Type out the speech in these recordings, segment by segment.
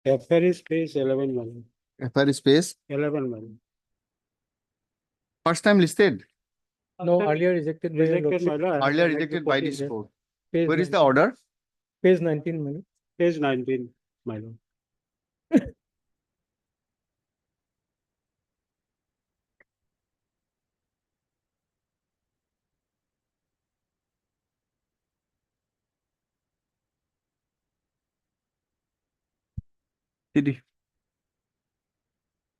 FR space 11 million. FR space 11 million. first time listed. No, earlier rejected by Rejected, Lok my Sabha. lord. Earlier rejected by reported, this yeah. court. Page Where is the 19 order? Page 19, madam. Page 19, my lord. CD.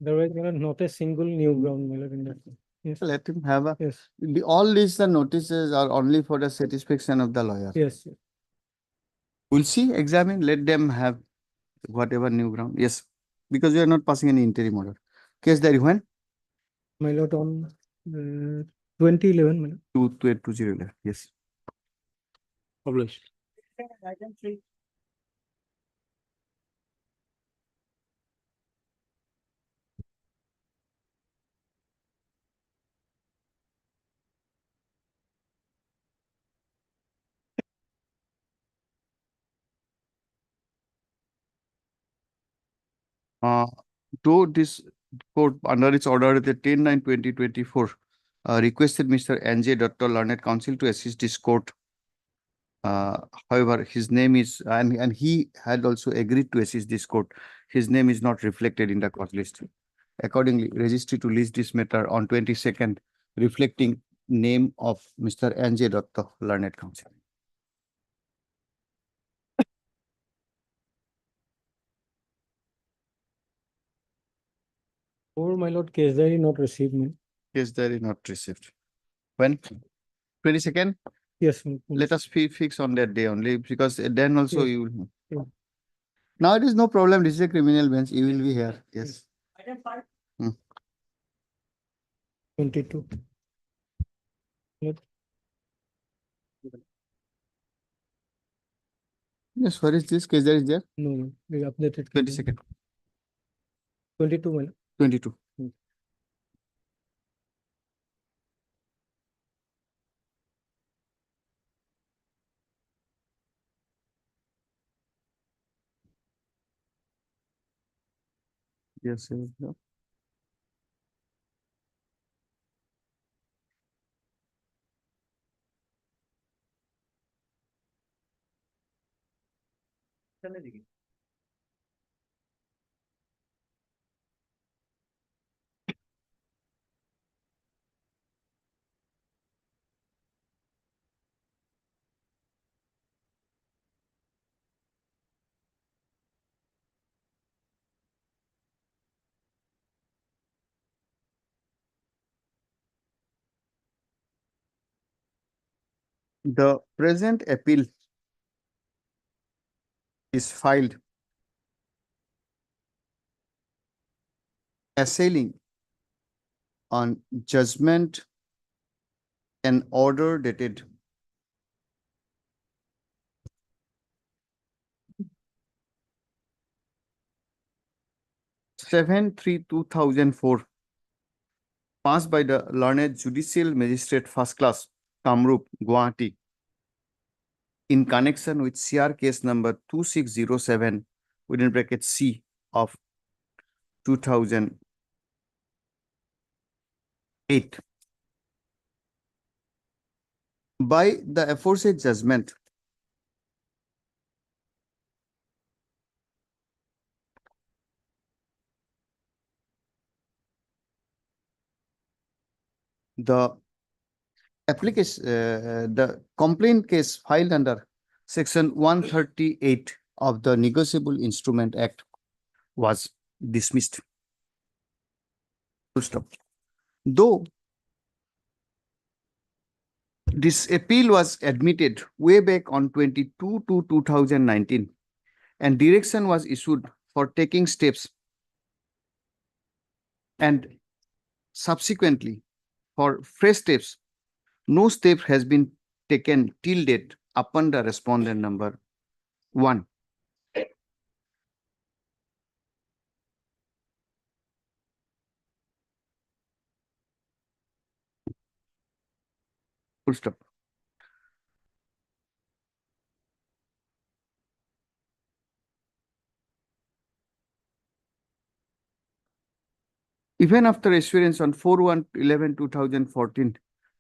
There was not a single new ground, my lord, in that. Yes. Let him have a. Yes. All these notices are only for the satisfaction of the lawyer. Yes. We'll see, examine, let them have whatever new ground. Yes, because we are not passing any interim order. Case diary when? My lord, on 2011, my lord. 2011. Yes. Published. To this court under its order the 10/9/2024 requested Mr. N.J. Dr. Learned Counsel to assist this court. However, his name is and he had also agreed to assist this court. His name is not reflected in the court list. Accordingly, registry to list this matter on 22nd, reflecting name of Mr. N.J. Dr. Learned Counsel. Or my lord, case diary not received, me. Case diary not received. When? 22nd? Yes. Let us fix on that day only, because then also Yes. you will. Yeah. Now it is no problem. This is a criminal bench. You will be here. Yes. 22. Yes. Where is this case? There is there. No, we updated. 22nd. 22, my lord. 22. Yes. Yes. The present appeal is filed assailing on judgment and order dated 7/3/2004 passed by the learned Judicial Magistrate First Class, Kamrup, Guwahati, in connection with CR case number 2607 within bracket C of 2008. By the aforesaid judgment, the application, the complaint case filed under section 138 of the Negotiable Instrument Act was dismissed. Full stop. Though this appeal was admitted way back on 22/2/2019 and direction was issued for taking steps, and subsequently for fresh steps, no step has been taken till date upon the respondent number 1. Full stop. Even after assurance on 4/1/11/2014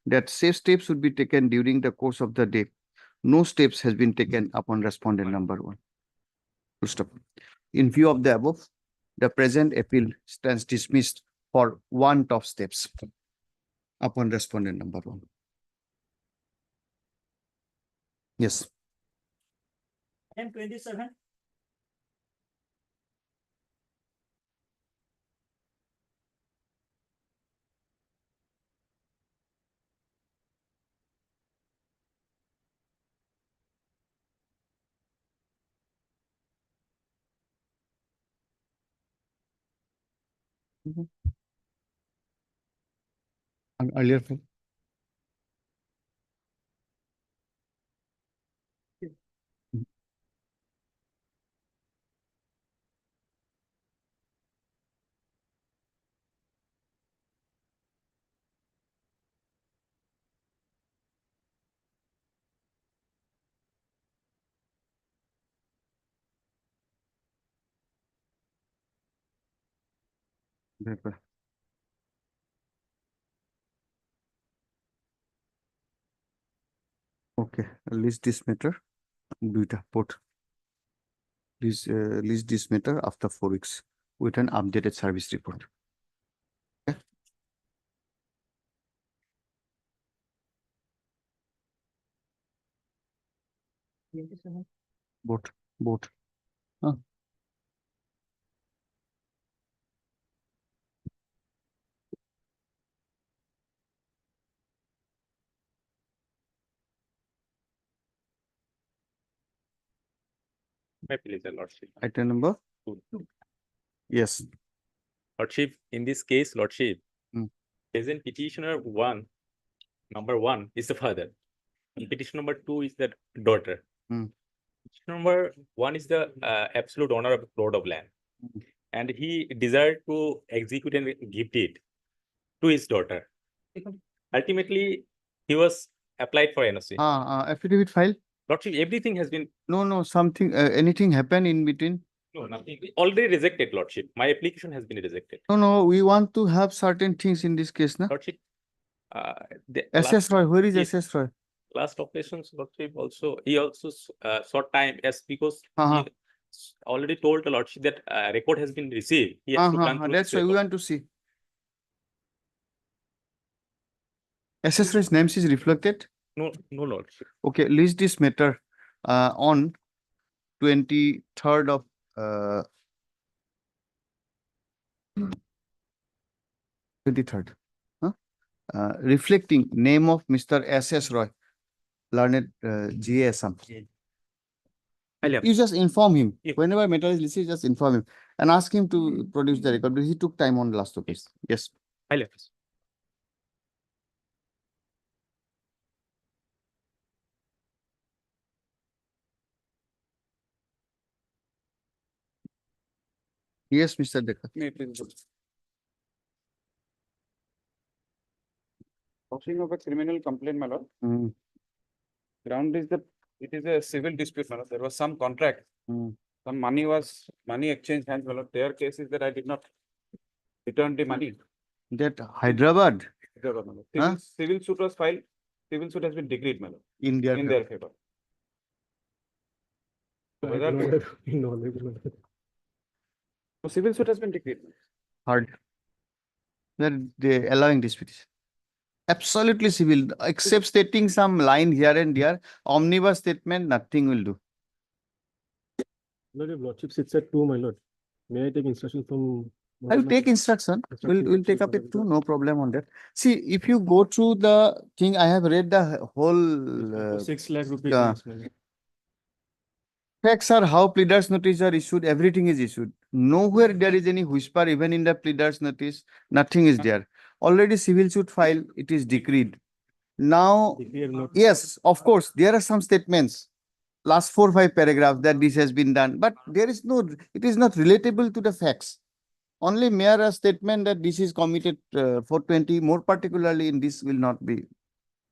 that safe steps should be taken during the course of the day, no steps has been taken upon respondent number 1. Full stop. In view of the above, the present appeal stands dismissed for want of steps upon respondent number 1. Yes. And 27. An earlier file. Paper. Okay, list this matter. Duita port. Please list this matter after 4 weeks with an updated service report. Okay. Both. My pleasure, Lordship. Item number? Two. Yes. Lordship, in this case, Lordship, Hmm. present petitioner number one is the father. And petition number 2 is the daughter. Hmm. Petition number 1 is the absolute owner of the plot of land. Hmm. And he desired to execute and gift it to his daughter. Ultimately, he was applied for NOC. Affidavit file? Lordship, everything has been, No, something, anything happened in between? no, nothing, already rejected, Lordship. My application has been rejected. No, we want to have certain things in this case, na? Lordship, the SS Roy, where is Yes. SS Roy? last operations, Lordship, also, he also sought time as because Uh-huh. he already told the Lordship that record has been received. He has to run through That's this why we record. want to see. SS Roy's name is reflected. No, Lordship. Okay, list this matter on 23rd of 23rd. Reflecting name of Mr. SS Roy, learned GA Assam. You just inform him. Yeah. Whenever matter is listed, just inform him and ask him to produce the record. He took time on last occasion. Yes. I left. Yes, Mr. Dekar. Posting of a criminal complaint, my lord. Mm, Ground is that it is a civil dispute, my lord. There was some contract. mm. Some money exchange hands, my lord. Their case is that I did not return the money. That Hyderabad, Huh? Civil suit was filed. Civil suit has been decreed, my lord, in their in their favor. So I whether- do not have any knowledge, my lord. So civil suit has been decreed. hard. That they allowing this petition. Absolutely civil, except stating some line here and there, omnibus statement, nothing will do. Lord, your lordship sits at 2, my lord. May I take instruction from? I will take instruction. We'll take up it too, no problem on that. See, if you go through the thing, I have read the whole 6 lakh rupees. yeah. yes, my lord. facts are how pleaders notice are issued, everything is issued. Nowhere there is any whisper, even in the pleaders notice, nothing is there. Already civil suit file, it is decreed. Now, If we are not- yes, of course, there are some statements, last 4-5 paragraphs that this has been done, but there is no, it is not relatable to the facts. Only mere a statement that this is committed for 20, more particularly in this will not be.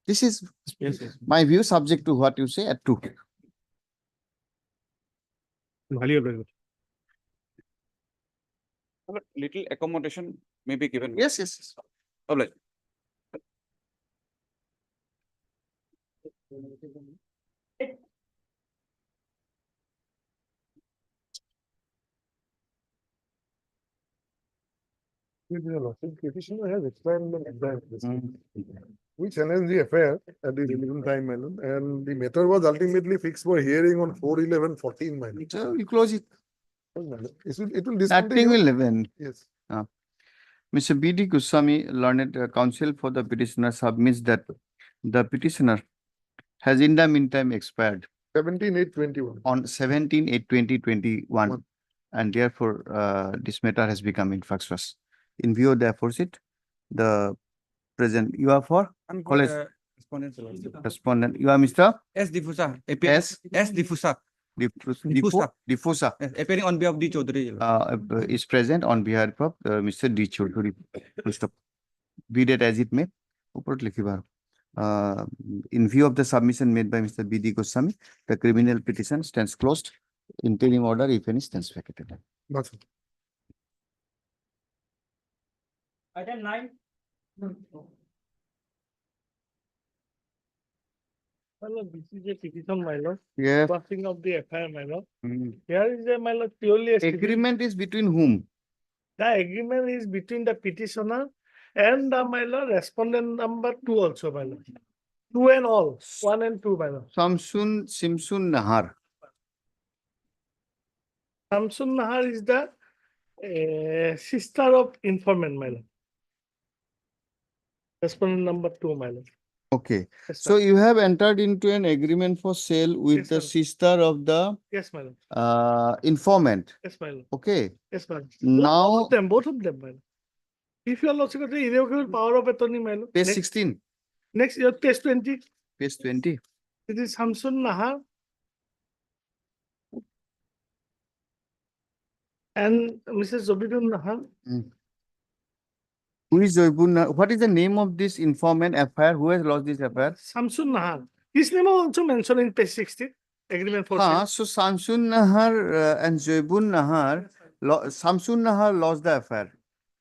This is Yes, yes. my view, subject to what you say at 2. Highly available. But little accommodation may be given. Yes, yes, yes. Oblige. Petitioner has explained the entire this. Mm. We challenged the affair at the relevant time, my lord, and the matter was ultimately fixed for hearing on 4/11/14, my lord. So you close it. It will Nothing discontinue. will happen. Yes. Mr. B.D. Goswami, learned counsel for the petitioner, submits that the petitioner has in the meantime expired 17/8/21. on 17/8/2021, One. and therefore this matter has become infructuous. In view of the aforesaid, the present, you are for college respondent, you are Mr. S. Diffusa. S. S. Diffusa. Diffusa Yes, appearing on behalf of D. Chaudhary. is present on behalf of Mr. D. Chaudhary. Full stop. Be that as it may. উপৰত লিখিবা আৰু। In view of the submission made by Mr. B.D. Goswami, the criminal petition stands closed. Interim order, if any, stands vacated. That's it. Item 9. My lord, this is a petition, my lord, Yeah. passing of the FIR, my lord. Mm. Here is a, my lord, purely a civil- Agreement is between whom? The agreement is between the petitioner and the, my lord, respondent number 2 also, my lord. 2 and all, 1 and 2, my lord. Simsun Nahar. Samsun Nahar is the sister of informant, my lord. Respondent number 2, my lord. Okay. Yes, So sir. you have entered into an agreement for sale with Yes, the sir. sister of the Yes, my lord. informant. Yes, my lord. Okay. Yes, my lord. Now, Both of them, my lord. If you are also got the irrevocable power of attorney, my lord. page Next, 16, next year, page 20. page 20. It is Samsun Nahar. And Mrs. Zobidun Nahar. Who is Joybun? What is the name of this informant affair? Who has lost this affair? Samsun Nahar. His name was also mentioned in page 60. Agreement for sale. So Samsun Nahar and Joybun Nahar, Samsun Nahar lost the affair.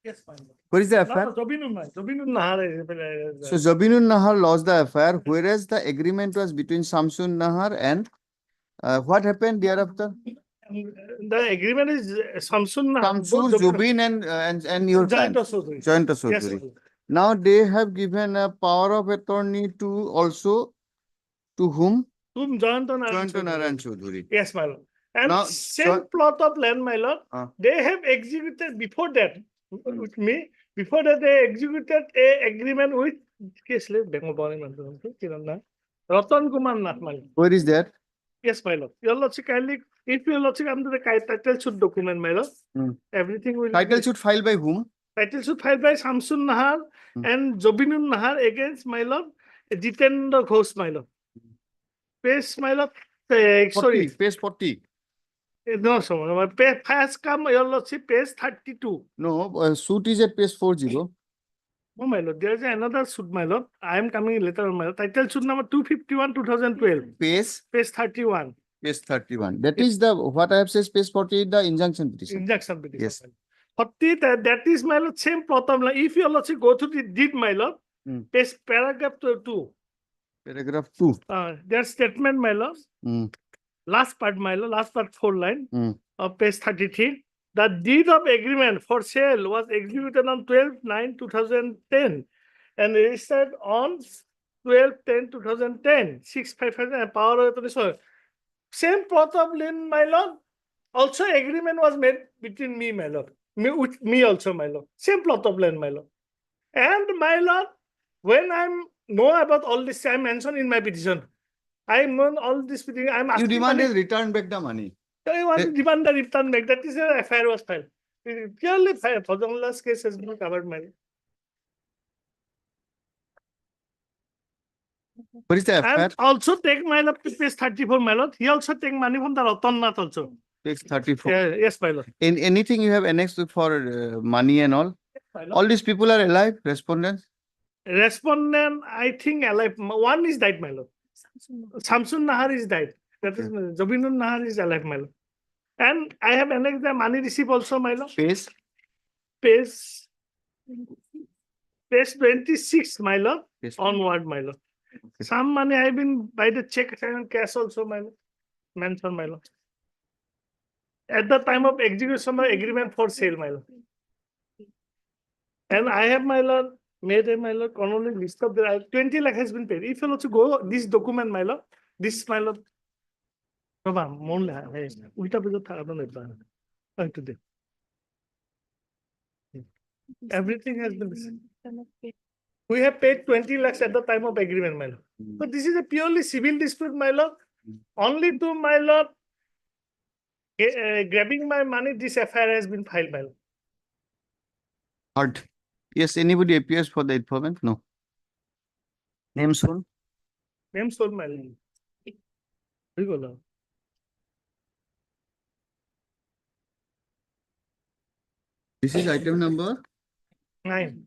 Yes, fine. What is the No, affair? no, Zobidun Nahar. So Jabinun Nahar lost the affair, whereas the agreement was between Samsun Nahar and what happened thereafter? The agreement is Samsun Nahar. Samsur, Jubin and your Joint client, Associate. Joint Yes, Associate. sir. Now they have given a power of attorney to also to whom? To Joint Naran Chaudhary. Yes, my lord. And Now, same plot of land, my lord, they have executed before that with me. Before that, they executed a agreement with Ratan Kumar Nath, my lord. Where is that? Yes, my lord. Your lordship kindly, if your lordship come to the title suit document, my lord, everything will Title be- should file by whom? Title suit filed by Samsun Nahar and Jobinun Nahar against my lord, Jitendra Ghosh, my lord. Page, my lord, 40, sorry, page 40. no, sir, page has come, your lordship, page 32. No, suit is at page 40. Oh, my lord, there is another suit, my lord. I am coming later on, my lord. Title suit number 251, 2012, Page 31. Page 31. That is the, what I have said, page 48, the injunction petition. Injunction petition. Yes. my lord. 40, that is, my lord, same problem. Like, if your lordship go to the deed, my lord, page paragraph 2. Paragraph 2. Their statement, my lord. Last part, my lord, last part 4 line of page 33. The deed of agreement for sale was executed on 12/9/2010 and registered on 12/10/2010. 655 and power of attorney. So, same plot of land, my lord. Also, agreement was made between me, my lord. With me also, my lord. Same plot of land, my lord. And my lord, when I know about all this, I mentioned in my petition. I know all this. I'm You asking. demanded return back the money. I want to demand the return back. That is a FIR was filed. Purely Fazanulah's case has been covered, my lord. What is the affair? And also take my lord to page 34, my lord. He also take money from the Ratan Nath also. Page 34. Yes, my lord. In anything you have annexed for money and all? My lord. All these people are alive, respondents? Respondent, I think alive. One is died, my lord. Samsun Nahar is died. That is Jobinun Nahar is alive, my lord. And I have annexed the money receipt also, my lord. Page? page 26, my lord, Yes. onward, my lord. Some money I've been by the check and cash also, my lord. Mention, my lord. At the time of execution of agreement for sale, my lord. And I have, my lord, made a, my lord, chronological list of the 20 lakh has been paid. If you also go this document, my lord, this, my lord. Baba, mon la hai. Ulta pujo tha don't know. Today. Everything has been. We have paid 20 lakhs at the time of agreement, my lord. But this is a purely civil dispute, my lord. Only to my lord grabbing my money, this FIR has been filed, my lord. Heard. Yes, anybody appears for the informant? No. Name soon. Name sold, my lord. We go now. This is item number 9.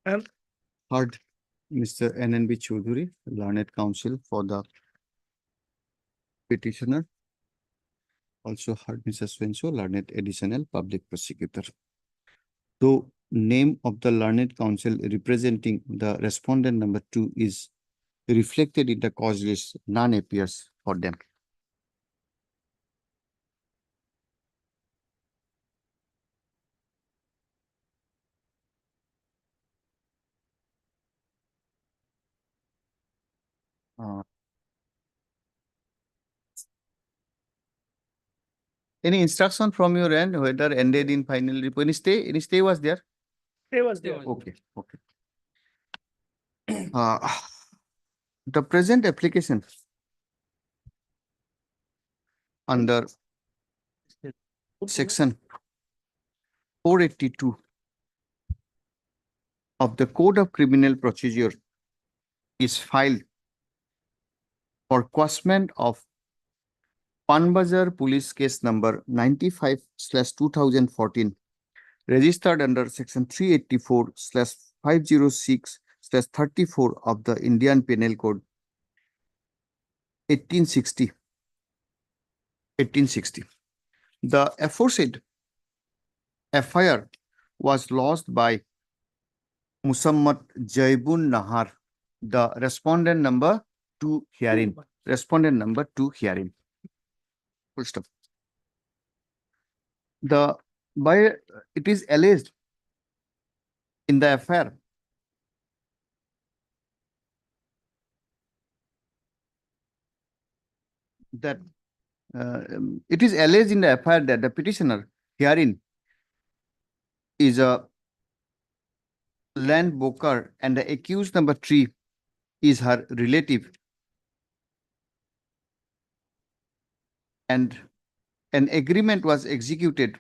And heard. Mr. NNB Choudhury, Learned Counsel for the petitioner. Also heard Mr. Swenso, Learned Additional Public Prosecutor. Though name of the Learned Counsel representing the respondent number 2 is reflected in the cause list, none appears for them. Any instruction from your end, whether ended in final report? Any stay was there? they was there. Okay, okay. The present application under section 482 of the Code of Criminal Procedure is filed for quashment of Panbazar Police Case number 95/2014, registered under section 384/506/34 of the Indian Penal Code 1860. The aforesaid FIR was lodged by Musammat Jaibun Nahar, the respondent number 2 herein. Respondent number 2 herein. Full stop. It is alleged in the FIR that it is alleged in the FIR that the petitioner herein is a land broker and the accused number 3 is her relative, and an agreement was executed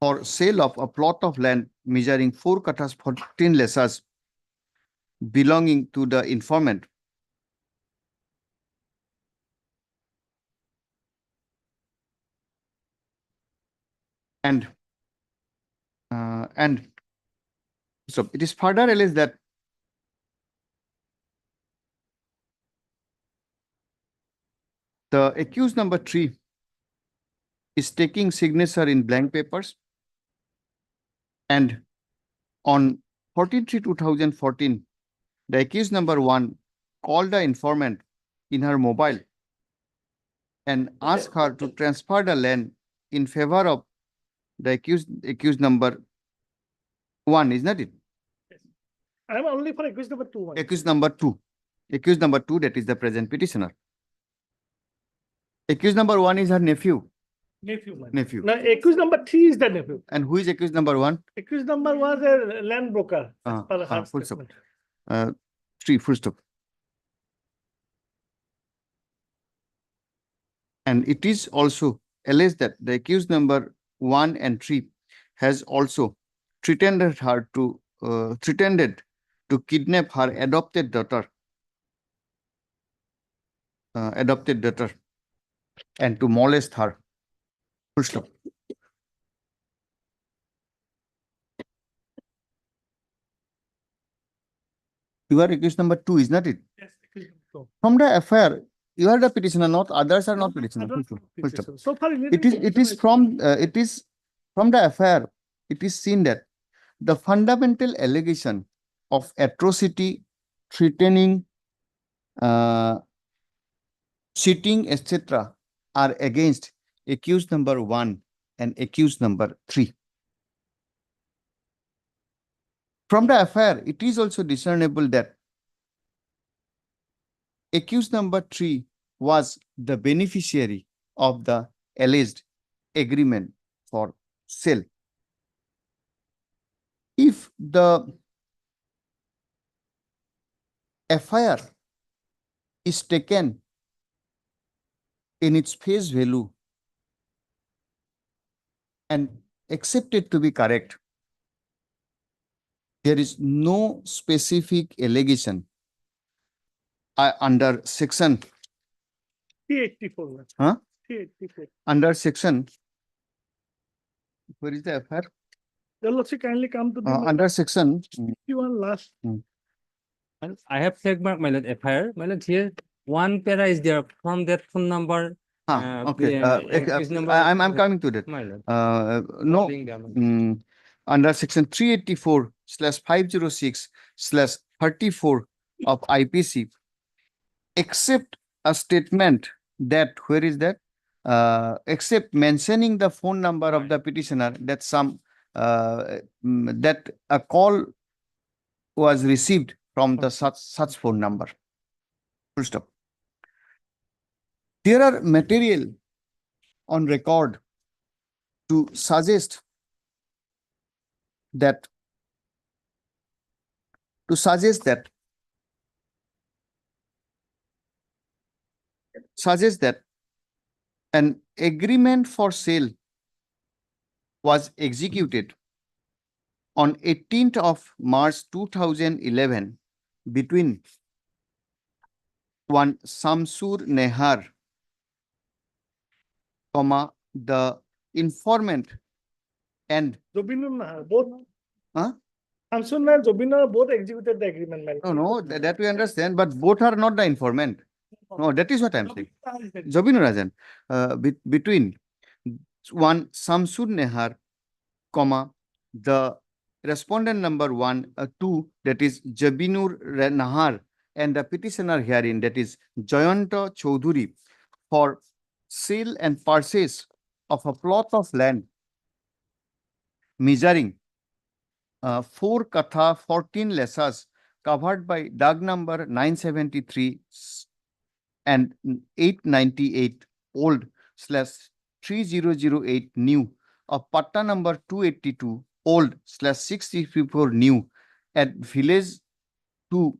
for sale of a plot of land measuring 4 kathas 14 lesas belonging to the informant. And so it is further alleged that the accused number 3 is taking signature in blank papers, and on 14/3/2014, the accused number 1 called the informant in her mobile and asked her to transfer the land in favor of the accused number 1, is not it? I'm only for accused number 2. Accused number 2. Accused number 2, that is the present petitioner. Accused number 1 is her nephew. Nephew, man. Nephew. Now, accused number 3 is the nephew. And who is accused number 1? Accused number was a land broker. As per her Full stop. statement. 3, full stop. And it is also alleged that the accused number 1 and 3 has also threatened to kidnap her adopted daughter, and to molest her. Full stop. You are accused number 2, is not it? Yes, accused number 2. From the FIR, you are the petitioner, not others are not I petitioner. don't Full know stop. Full stop. petition. So far, It is from the FIR, it is seen that the fundamental allegation of atrocity, threatening, cheating, etc. are against accused number 1 and accused number 3. From the FIR, it is also discernible that accused number 3 was the beneficiary of the alleged agreement for sale. If the FIR is taken in its face value and accepted to be correct, there is no specific allegation under section 384. Huh? 384. under section, where is the FIR? Your Lordship, kindly come to the Under section 51 last. I have checked my lord FIR. My lord, here one para is there from that phone number. okay. Accused number. I'm coming to that. My lord. No, Calling them. under section 384/506/34 of IPC, except a statement that, where is that? Except mentioning the phone number of the petitioner, that that a call was received from the such phone number. Full stop. There are material on record to suggest that an agreement for sale was executed on 18th of March 2011 between one Samsur Nehar, the informant, and Jobinur Nahar, both. Huh? Samsun and Jobinur both executed the agreement. My lord. no, that we understand, but both are not the informant. No, that is what I'm saying. Jobinur Rajan, between one Samsur Nehar, the respondent number 2, that is Jabinur Nahar, and the petitioner herein, that is Jayanta Chaudhuri, for sale and purchase of a plot of land measuring 4 Katha 14 lesas covered by DAG number 973 and 898 old / 3008 new of Patta number 282 old / 654 new at village 2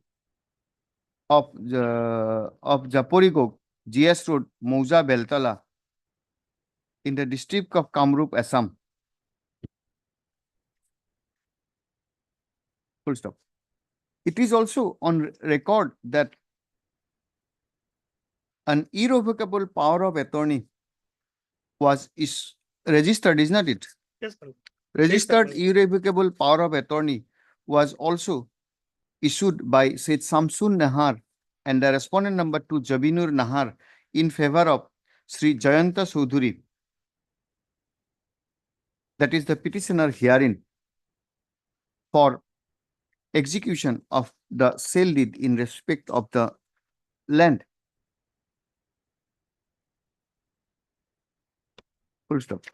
of Japorigog, GS Road, Mouza Beltala, in the district of Kamrup, Assam. Full stop. It is also on record that an irrevocable power of attorney was registered, is not it? Yes, my lord. Registered sir. irrevocable power of attorney was also issued by Said Samsun Nahar and the respondent number 2 Jabinur Nahar in favor of Sri Jayanta Chaudhuri, that is the petitioner herein, for execution of the sale deed in respect of the land. Full stop.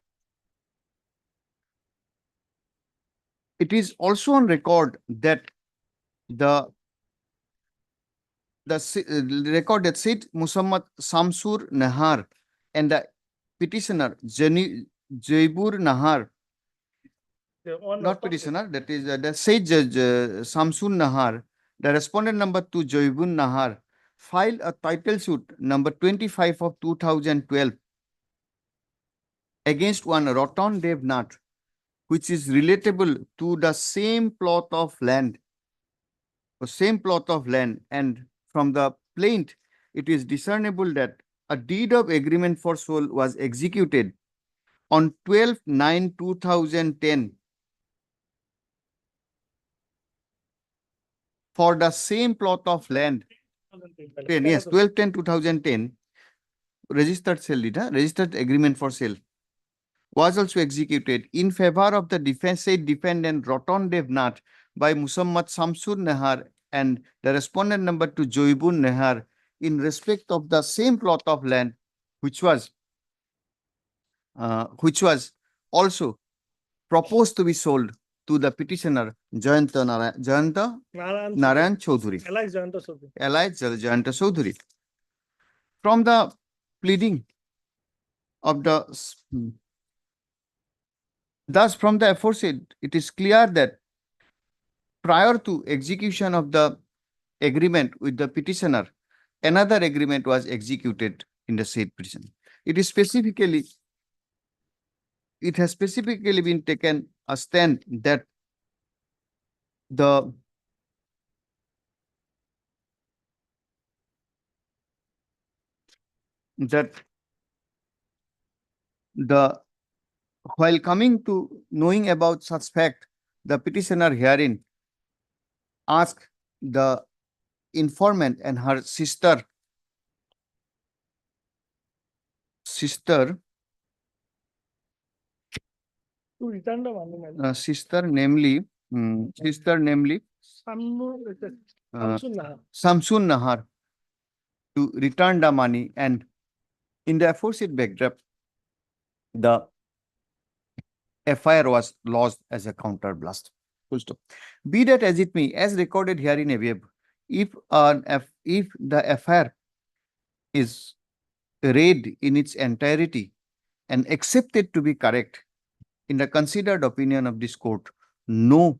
It is also on record that the record that said Muhammad Samsur Nahar and the petitioner Jaibur Nahar, The owner not of- petitioner, that is the said Judge Samsun Nahar, the respondent number 2 Jaibur Nahar, filed a title suit number 25 of 2012 against one Ratan Dev Nath, which is relatable to the same plot of land, and from the plaint, it is discernible that a deed of agreement for sale was executed on 12/9/2010 for the same plot of land, 12-10-2010, registered sale deed, registered agreement for sale was also executed in favor of the defense said defendant Roton Dev Nath by Musammat Samsur Nehar and the respondent number 2 Joibun Nehar in respect of the same plot of land which was also proposed to be sold to the petitioner Jayanta Narayan Chaudhuri. Alex Jayanta Chaudhary. Allied Jayanta Chaudhuri. From the pleading of thus from the aforesaid, it is clear that prior to execution of the agreement with the petitioner, another agreement was executed in the said petition. It has specifically been taken a stand that the while coming to knowing about such fact, the petitioner herein asked the informant and her sister To return the money, my lord. sister namely Samsun Nahar. Samsun Nahar to return the money, and in the aforesaid backdrop, the FIR was lodged as a counter blast. Full stop. Be that as it may, as recorded here in above, if the FIR is read in its entirety and accepted to be correct, in the considered opinion of this court, no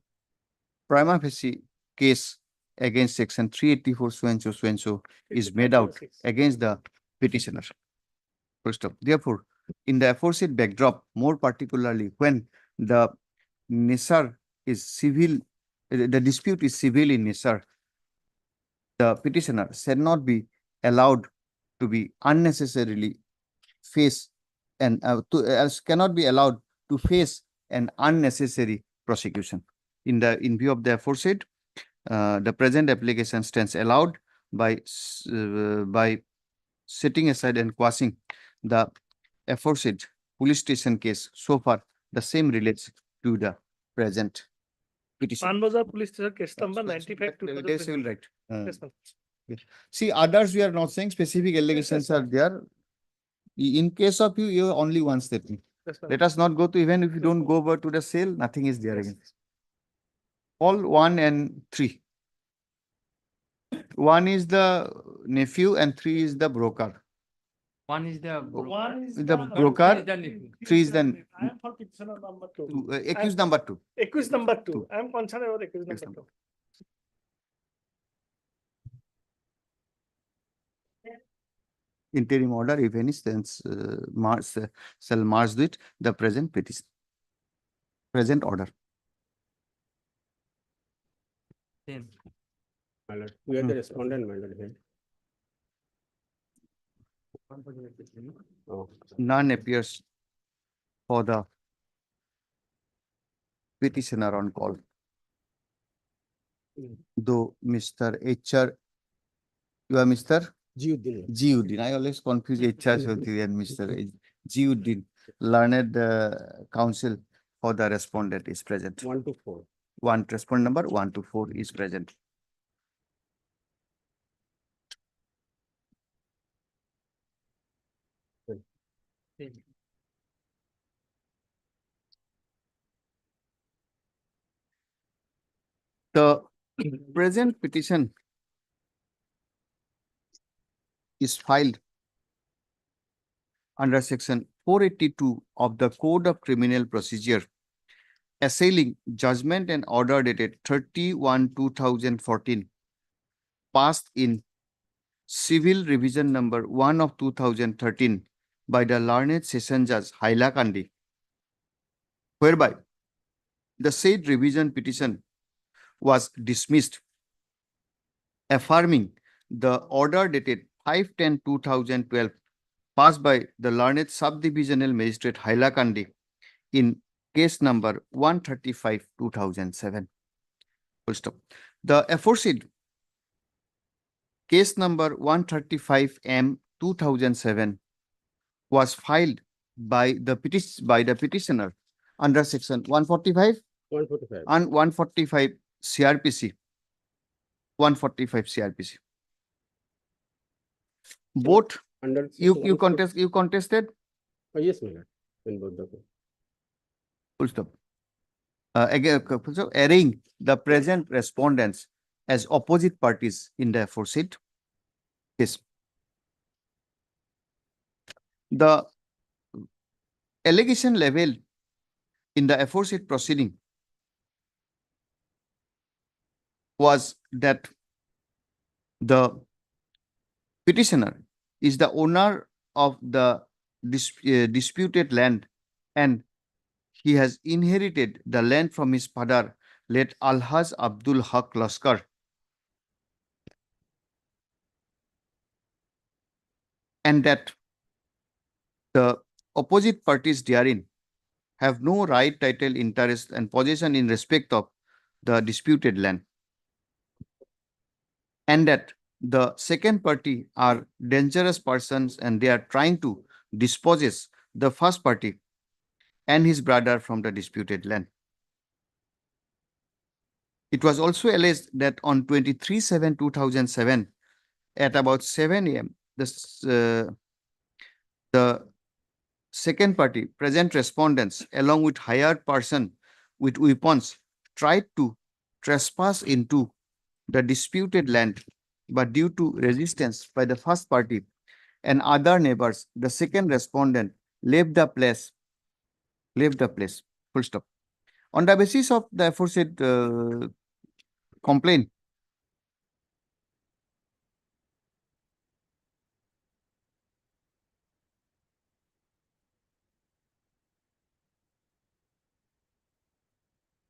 prima facie case against section 384 so and so is made out against the petitioner. First of, therefore, in the aforesaid backdrop, more particularly when the nature is civil, the dispute is civil in nature, the petitioner shall not be allowed to be unnecessarily face and cannot be allowed to face an unnecessary prosecution. In view of the aforesaid, the present application stands allowed by setting aside and quashing the aforesaid police station case. So far, the same relates to the present petition. Manbazar Police Station case number 95 They say will 2020. write. Yes, ma'am. See, others we are not saying, specific allegations are there. In case of you, you have only one statement. Yes, ma'am. Let us not go to, even if you don't go over to the sale, nothing is there Yes. again. All 1 and 3. 1 is the nephew and 3 is the broker. One is the. One is The broker, 3 is the I am for petitioner number 2. accused number 2. Accused number 2. Two. I am concerned about accused Yes, number 2. Interim order, if any, stands shall march with the present petition. Present order. Then. My lord, we are the respondent, my lord, here. Oh, None appears for the petitioner on call. Though Mr. HR, you are Mr. Jiuddin. I always confuse HR Chaudhary and Mr. Jiuddin, learned counsel for the respondent is present. 1 to 4. One respondent number 1 to 4 is present. The present petition is filed under section 482 of the Code of Criminal Procedure, assailing judgment and order dated 30/1/2014, passed in Civil Revision number 1 of 2013 by the learned Session Judge Hailakandi, whereby the said revision petition was dismissed, affirming the order dated 5/10/2012 passed by the learned Subdivisional Magistrate Hailakandi in case number 135/2007. Full stop. The aforesaid case number 135M 2007 was filed by the petitioner under section 145 145. and 145 CRPC. 145 CRPC. Both Under. you section 140 contested. Yes, my lord. In both the. Full stop. Again, so airing the present respondents as opposite parties in the aforesaid case. The allegation level in the aforesaid proceeding was that the petitioner is the owner of the disputed land and he has inherited the land from his father, late Alhaj Abdul Haq Laskar. And that the opposite parties therein have no right, title, interest, and possession in respect of the disputed land. And that the second party are dangerous persons and they are trying to dispossess the first party and his brother from the disputed land. It was also alleged that on 23/7/2007 at about 7 a.m., the second party, present respondents, along with hired person with weapons, tried to trespass into the disputed land, but due to resistance by the first party and other neighbors, the second respondent left the place. Full stop. On the basis of the aforesaid complaint,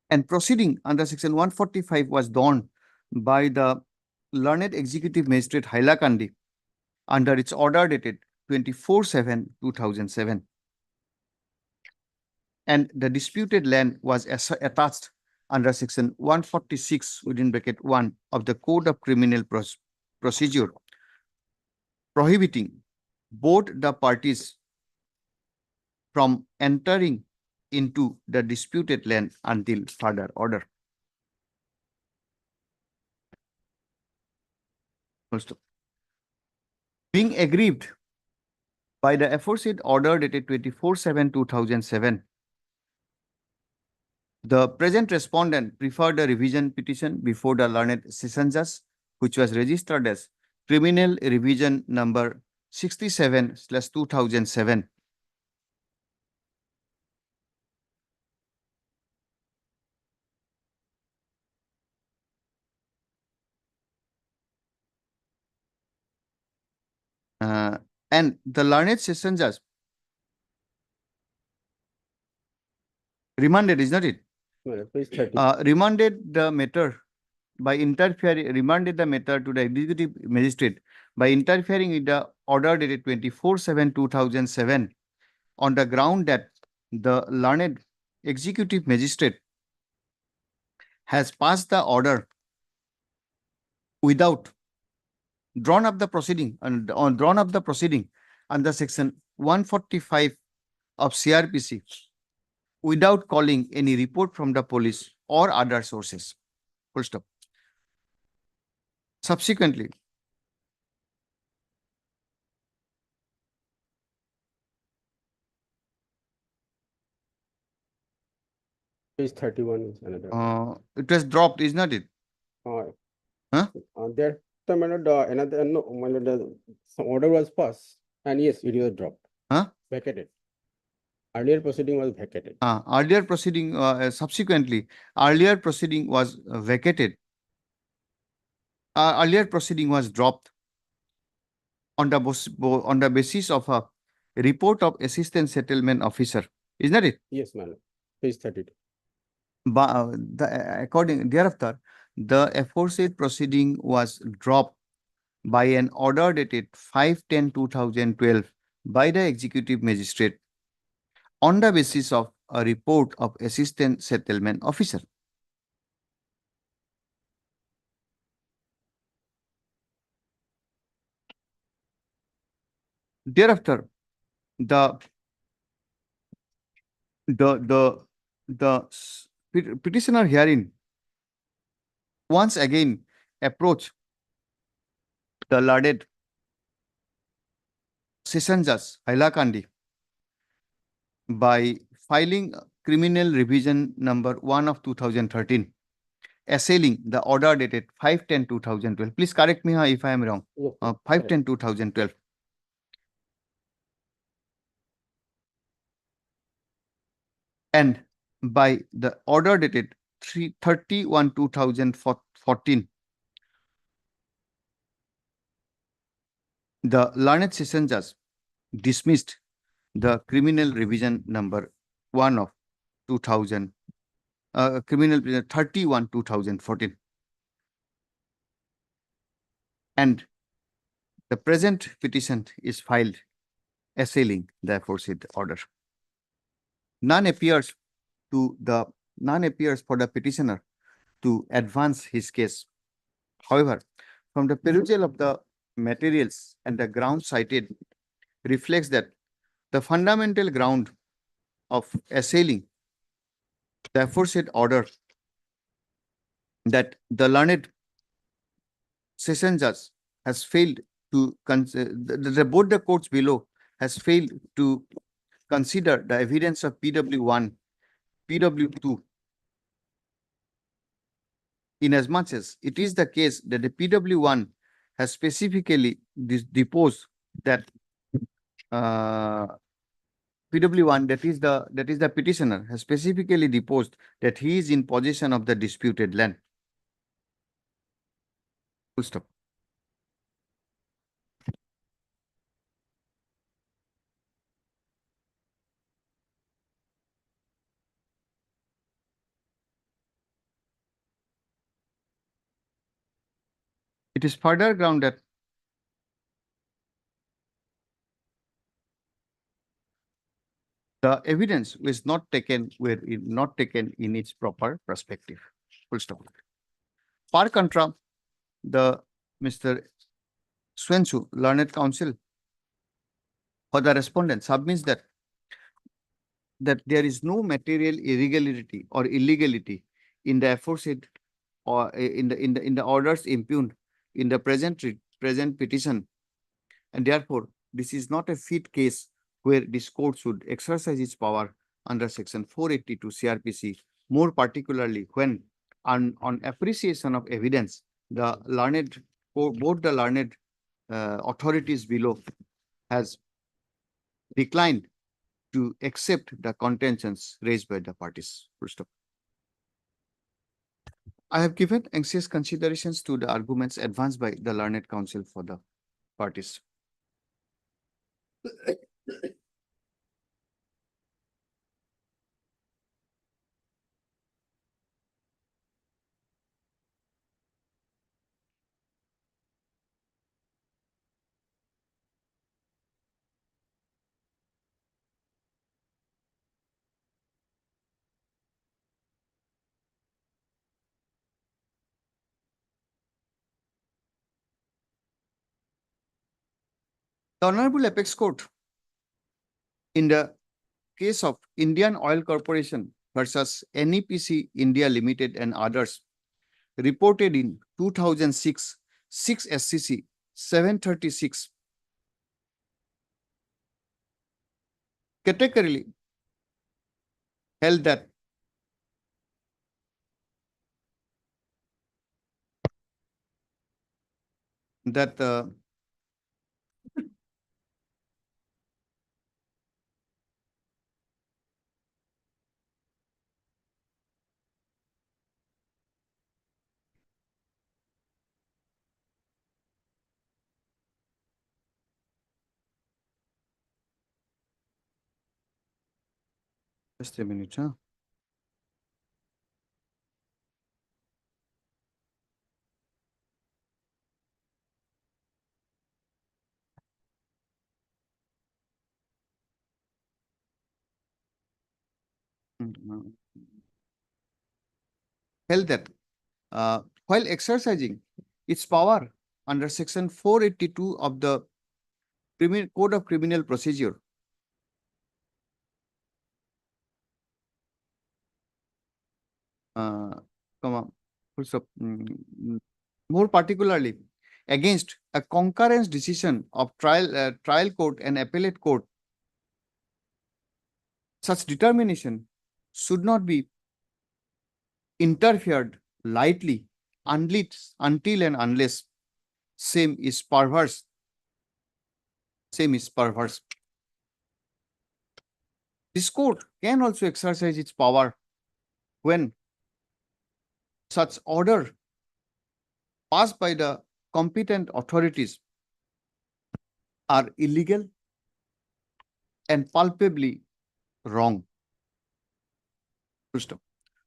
and proceeding under section 145 was done by the learned executive magistrate Hailakandi under its order dated 24/7/2007. And the disputed land was attached under section 146 within bracket 1 of the Code of Criminal Procedure, prohibiting both the parties from entering into the disputed land until further order. Being aggrieved by the aforesaid order dated 24/7/2007, the present respondent preferred a revision petition before the learned session judge, which was registered as Criminal Revision number 67/2007. And the learned session judge remanded, is not it? My lord, page 30. Remanded the matter by interfering, remanded the matter to the executive magistrate by interfering with the order dated 24/7/2007 on the ground that the learned executive magistrate has passed the order without drawn up the proceeding under section 145 of CRPC without calling any report from the police or other sources. Full stop. Subsequently, Page 31 is another. it was dropped, is not it? Huh? There, so my lord, another, no, my lord, some order was passed, and yes, it was dropped. Huh? Vacated. Earlier proceeding was vacated. Earlier proceeding, subsequently, earlier proceeding was vacated. Earlier proceeding was dropped on the basis of a report of assistant settlement officer, isn't that it? Yes, my lord. Page 32. Thereafter, the aforesaid proceeding was dropped by an order dated 5/10/2012 by the executive magistrate on the basis of a report of assistant settlement officer. Thereafter, the petitioner herein once again approach the learned session judge Hailakandi by filing criminal revision number 1 of 2013, assailing the order dated 5/10/2012. Please correct me if I am wrong. Yes, 5/10/2012. And by the order dated 3/31/2014, the learned session judge dismissed the criminal revision number 1 of 2000, criminal 31/2014. And the present petition is filed assailing the aforesaid order. None appears for the petitioner to advance his case. However, from the perusal of the materials and the ground cited reflects that the fundamental ground of assailing the aforesaid order that the learned session judge has failed to both the courts below has failed to consider the evidence of PW1, PW2, inasmuch as it is the case that the PW1 has specifically deposed that PW1, that is the petitioner, has specifically deposed that he is in possession of the disputed land. Full stop. It is further ground that the evidence was not taken in its proper perspective. Full stop. Per contra, the Mr. Swensu, learned counsel for the respondent, submits that there is no material irregularity or illegality in the aforesaid or in the orders impugned in the present petition, and therefore this is not a fit case where this court should exercise its power under section 482 CRPC, more particularly when on appreciation of evidence, the learned both the learned authorities below has declined to accept the contentions raised by the parties. Full stop. I have given anxious considerations to the arguments advanced by the learned counsel for the parties. The Honorable Apex Court, in the case of Indian Oil Corporation versus NEPC India Limited and others, reported in 2006, 6 SCC 736, categorically held that just a minute, huh? Held that while exercising its power under section 482 of the Code of Criminal Procedure. Full stop. More particularly, against a concurrence decision of trial court and appellate court, such determination should not be interfered lightly until and unless same is perverse. This court can also exercise its power when such order passed by the competent authorities are illegal and palpably wrong. Full stop.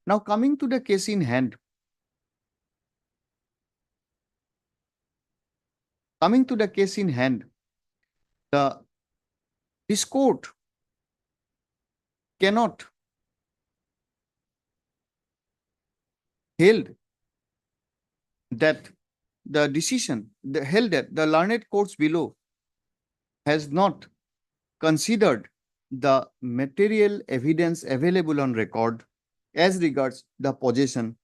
Now coming to the case in hand. This court cannot held that the learned courts below has not considered the material evidence available on record as regards the possession,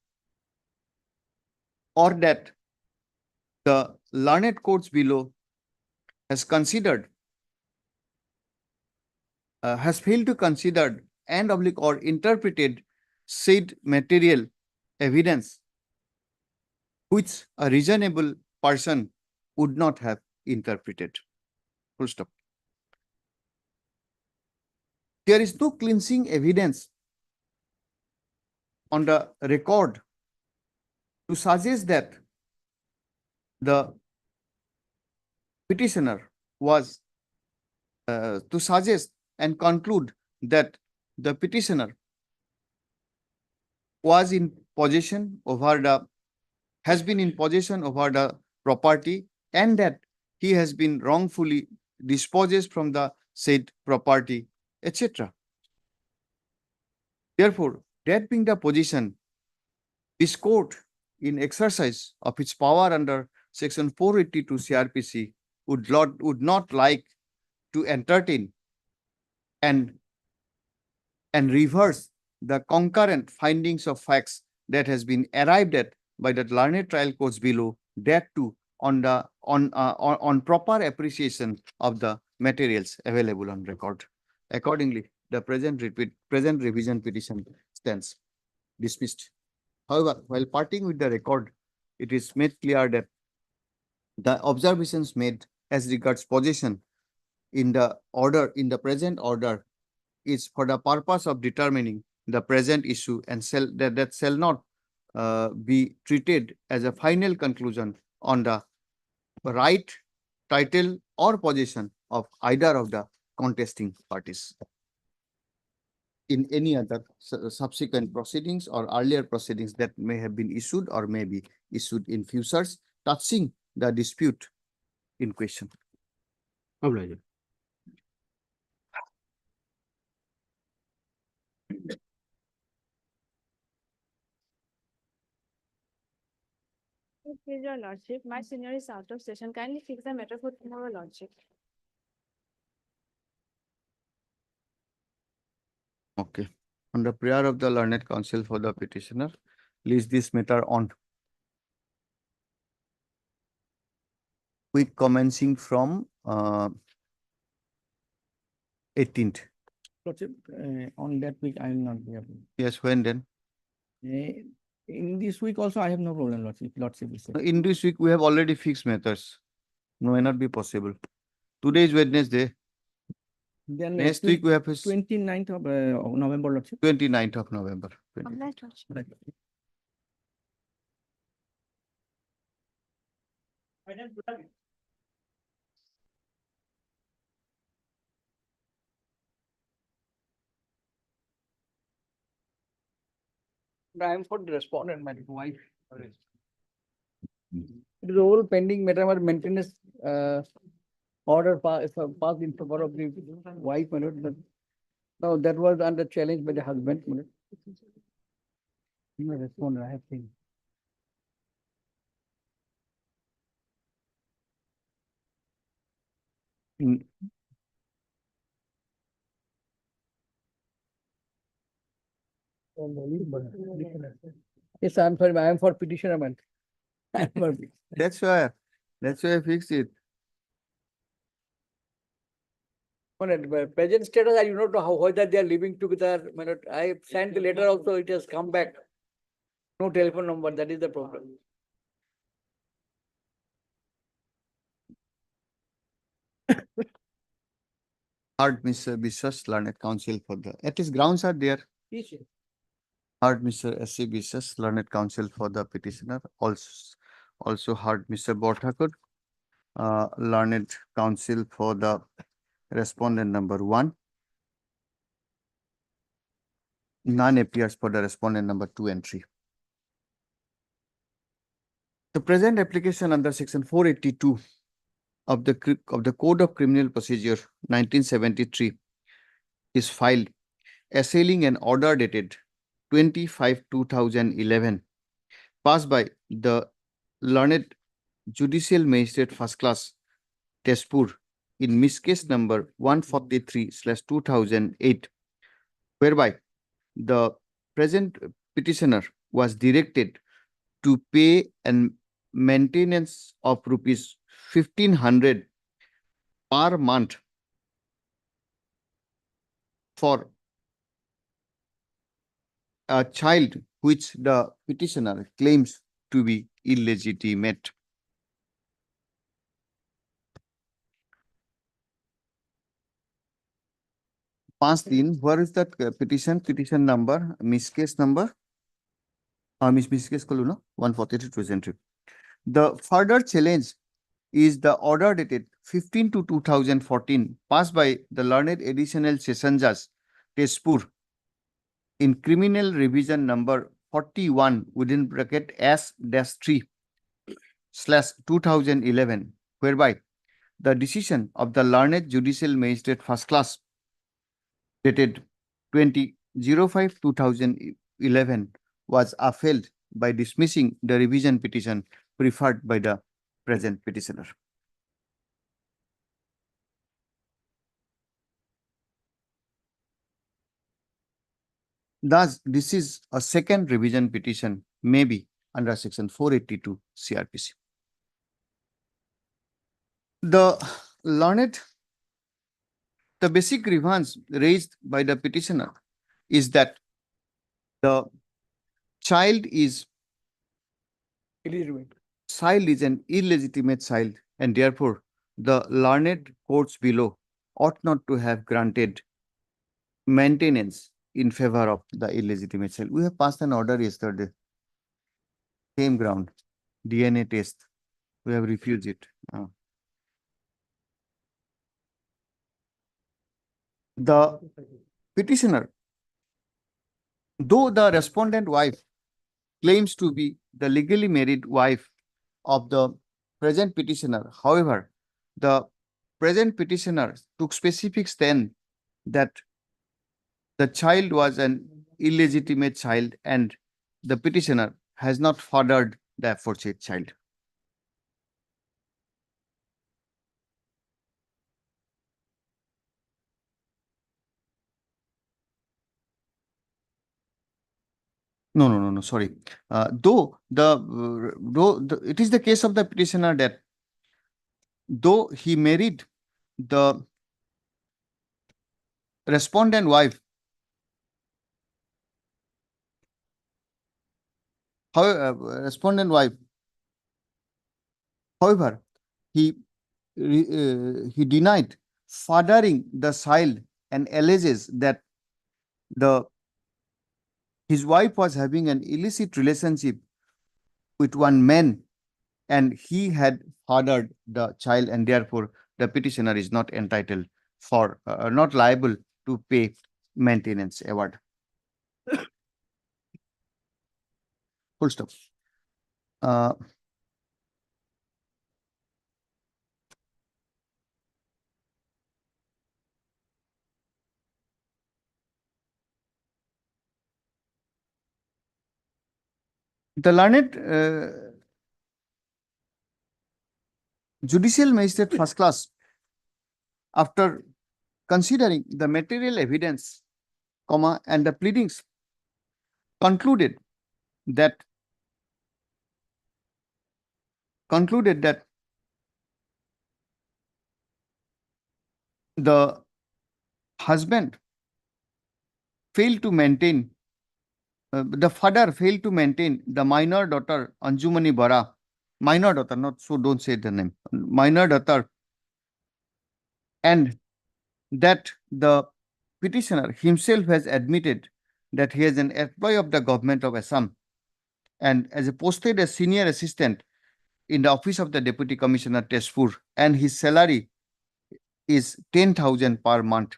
or that the learned courts below has failed to consider and or interpreted said material evidence which a reasonable person would not have interpreted. Full stop. There is no cleansing evidence on the record to suggest that the petitioner was to suggest and conclude that the petitioner was in possession over the has been in possession over the property and that he has been wrongfully dispossessed from the said property, etc. Therefore, that being the position, this court, in exercise of its power under Section 482 CRPC, would not like to entertain and reverse the concurrent findings of facts that has been arrived at by the learned trial courts below, that too on proper appreciation of the materials available on record. Accordingly, the present revision petition stands dismissed. However, while parting with the record, it is made clear that the observations made as regards possession in the present order is for the purpose of determining the present issue and that shall not be treated as a final conclusion on the right, title or possession of either of the contesting parties in any other subsequent proceedings or earlier proceedings that may have been issued or may be issued in futures touching the dispute in question. Obliged. Please, Your Lordship, my senior is out of session. Kindly fix the matter for tomorrow, Lordship. Okay. On the prayer of the learned counsel for the petitioner, list this matter on week commencing from 18th. Lordship, on that week, I will not be able. Yes, when then? In this week also, I have no problem, Lordship. Is said. In this week, we have already fixed matters. No, may not be possible. Today is Wednesday. Then Next week, we have 29th of November, Lordship. 29th of November. Obliged, Lordship. Right. I am for the respondent, my wife. It is all pending matter of maintenance order passed in favor of the wife. No, that was under challenge by the husband. You are respondent, I have seen. Mm, Yes, I'm sorry, I am for petitioner, man. I'm for That's why I fixed it. present status, I do not know how, whether they are living together. I sent the letter also, it has come back. No telephone number, that is the problem. Heard Mr. Biswas, learned counsel for the, at least grounds are there. Yes, yes. Heard Mr. S.C. Biswas, learned counsel for the petitioner. Also heard Mr. Borthakur, learned counsel for the respondent number 1. None appears for the respondent number 2 and 3. The present application under section 482 of the Code of Criminal Procedure 1973 is filed assailing an order dated 25/2011 passed by the learned Judicial Magistrate First Class Tezpur in Miss Case number 143/2008, whereby the present petitioner was directed to pay and maintenance of rupees 1,500 per month for a child which the petitioner claims to be illegitimate. Where is that petition number, Miss Case number? Miss Case Koluna, 143/2003. The further challenge is the order dated 15/2014 passed by the learned additional session judge Tezpur in criminal revision number 41 within bracket S-3/2011, whereby the decision of the learned judicial magistrate first class dated 20/05/2011 was upheld by dismissing the revision petition preferred by the present petitioner. Thus, this is a second revision petition, maybe under section 482 CRPC. The basic grievance raised by the petitioner is that the child is an illegitimate child, and therefore the learned courts below ought not to have granted maintenance in favor of the illegitimate child. We have passed an order yesterday. Same ground, DNA test. We have refused it. The petitioner, though the respondent wife claims to be the legally married wife of the present petitioner, however, the present petitioner took specific stand that the child was an illegitimate child and the petitioner has not fathered the aforesaid child. No, sorry. Though it is the case of the petitioner that though he married the respondent wife, however, he denied fathering the child and alleges that his wife was having an illicit relationship with one man and he had fathered the child, and therefore the petitioner is not entitled for not liable to pay maintenance award. Full stop. The learned Judicial Magistrate First Class after considering the material evidence, comma, and the pleadings, concluded that the husband failed to maintain, the father failed to maintain the minor daughter Anjumani Bara, minor daughter, not so don't say the name, minor daughter, and that the petitioner himself has admitted that he is an employee of the government of Assam and as a posted as senior assistant in the office of the Deputy Commissioner Tezpur, and his salary is 10,000 per month.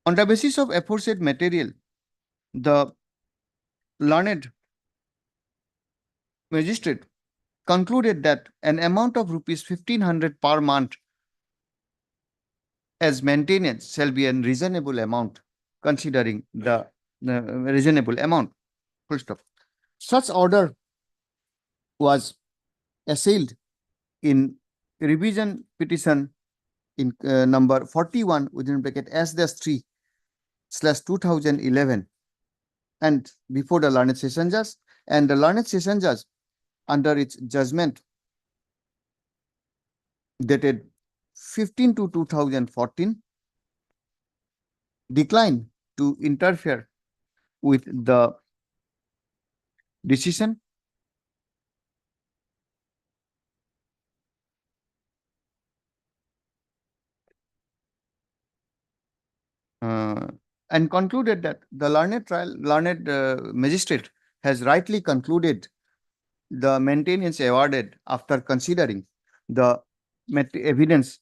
On the basis of aforesaid material, the learned magistrate concluded that an amount of rupees 1,500 per month as maintenance shall be a reasonable amount, considering the reasonable amount. Full stop. Such order was assailed in revision petition in number 41 within bracket S-3/2011 and before the learned session judge, and the learned session judge under its judgment dated 15/2/2014 declined to interfere with the decision and concluded that the learned magistrate has rightly concluded the maintenance awarded after considering the evidence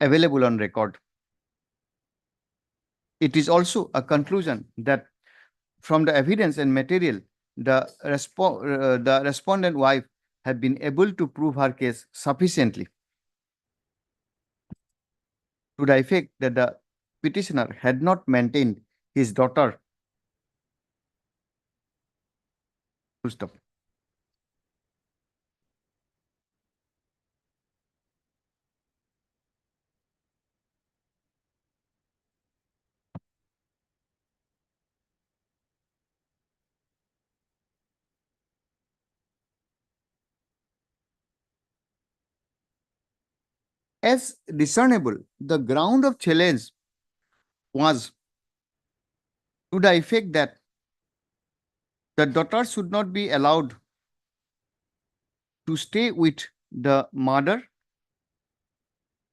available on record. It is also a conclusion that from the evidence and material, the respondent wife had been able to prove her case sufficiently to the effect that the petitioner had not maintained his daughter. Full stop. As discernible, the ground of challenge was to the effect that the daughter should not be allowed to stay with the mother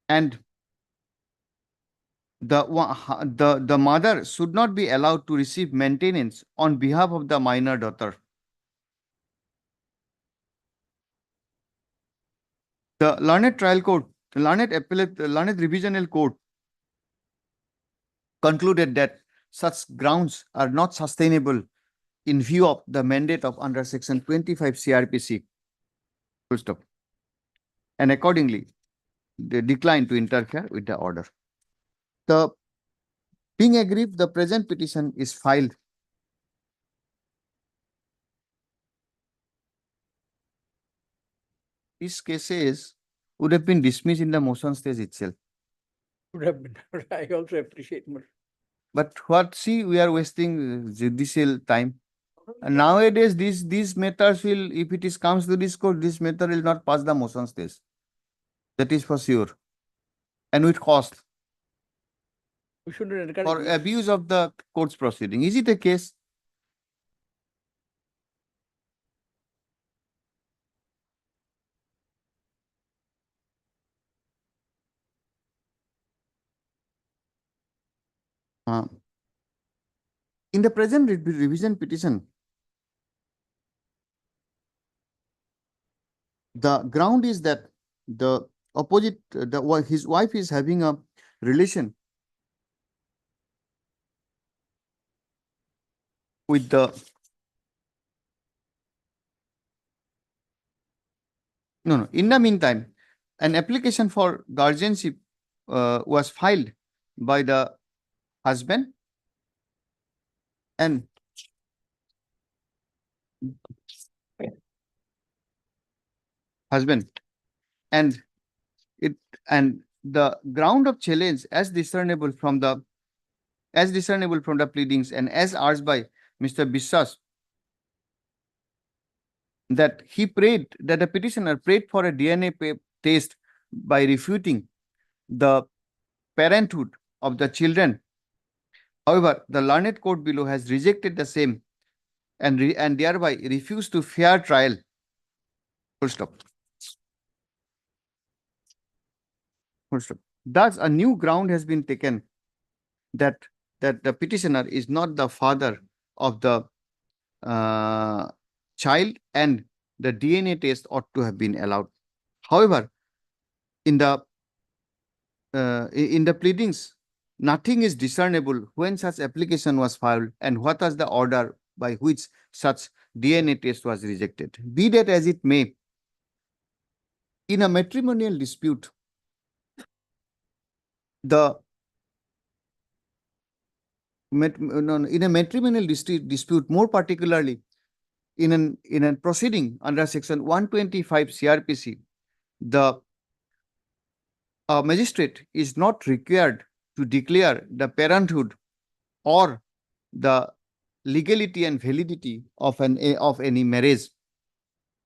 and the mother should not be allowed to receive maintenance on behalf of the minor daughter. The learned trial court, the learned revisional court concluded that such grounds are not sustainable in view of the mandate of under section 25 CRPC. Full stop. And accordingly, they declined to interfere with the order. Being aggrieved, the present petition is filed this case would have been dismissed in the motion stage itself. Would have been, I also appreciate more. But what, see, we are wasting judicial time. And nowadays, these matters will, if it is comes to this court, this matter will not pass the motion stage. That is for sure. And with cost We shouldn't encourage. for abuse of the court's proceeding. Is it a case? In the present revision petition, the ground is that the opposite, his wife is having a relation with the no. In the meantime, an application for guardianship was filed by the husband and the ground of challenge as discernible from the pleadings and as urged by Mr. Biswas, that the petitioner prayed for a DNA test by refuting the parenthood of the children. However, the learned court below has rejected the same and thereby refused to fair trial. Full stop. Full stop. Thus, a new ground has been taken that the petitioner is not the father of the child and the DNA test ought to have been allowed. However, in the pleadings, nothing is discernible when such application was filed and what was the order by which such DNA test was rejected. Be that as it may, in a matrimonial dispute, in a matrimonial dispute, more particularly in a proceeding under section 125 CRPC, the magistrate is not required to declare the parenthood or the legality and validity of any marriage,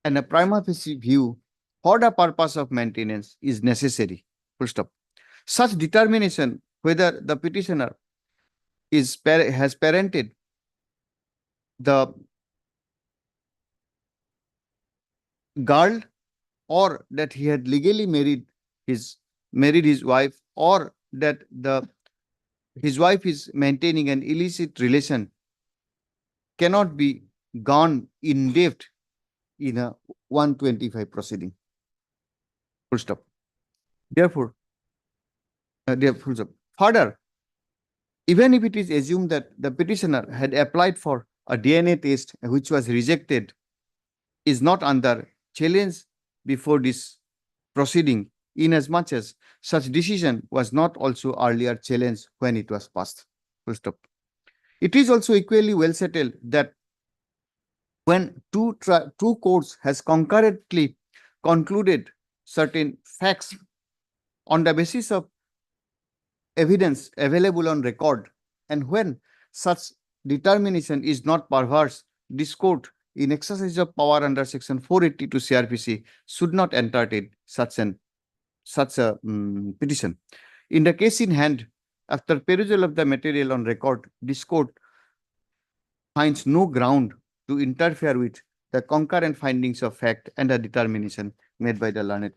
and a prima facie view for the purpose of maintenance is necessary. Full stop. Such determination whether the petitioner has parented the girl or that he had legally married his wife, or that his wife is maintaining an illicit relation, cannot be gone in depth in a 125 proceeding. Full stop. Therefore, full stop. Further, even if it is assumed that the petitioner had applied for a DNA test which was rejected, is not under challenge before this proceeding, inasmuch as such decision was not also earlier challenged when it was passed. Full stop. It is also equally well settled that when two courts has concurrently concluded certain facts on the basis of evidence available on record, and when such determination is not perverse, this court, in exercise of power under section 482 CRPC, should not entertain such a petition. In the case in hand, after perusal of the material on record, this court finds no ground to interfere with the concurrent findings of fact and the determination made by the learned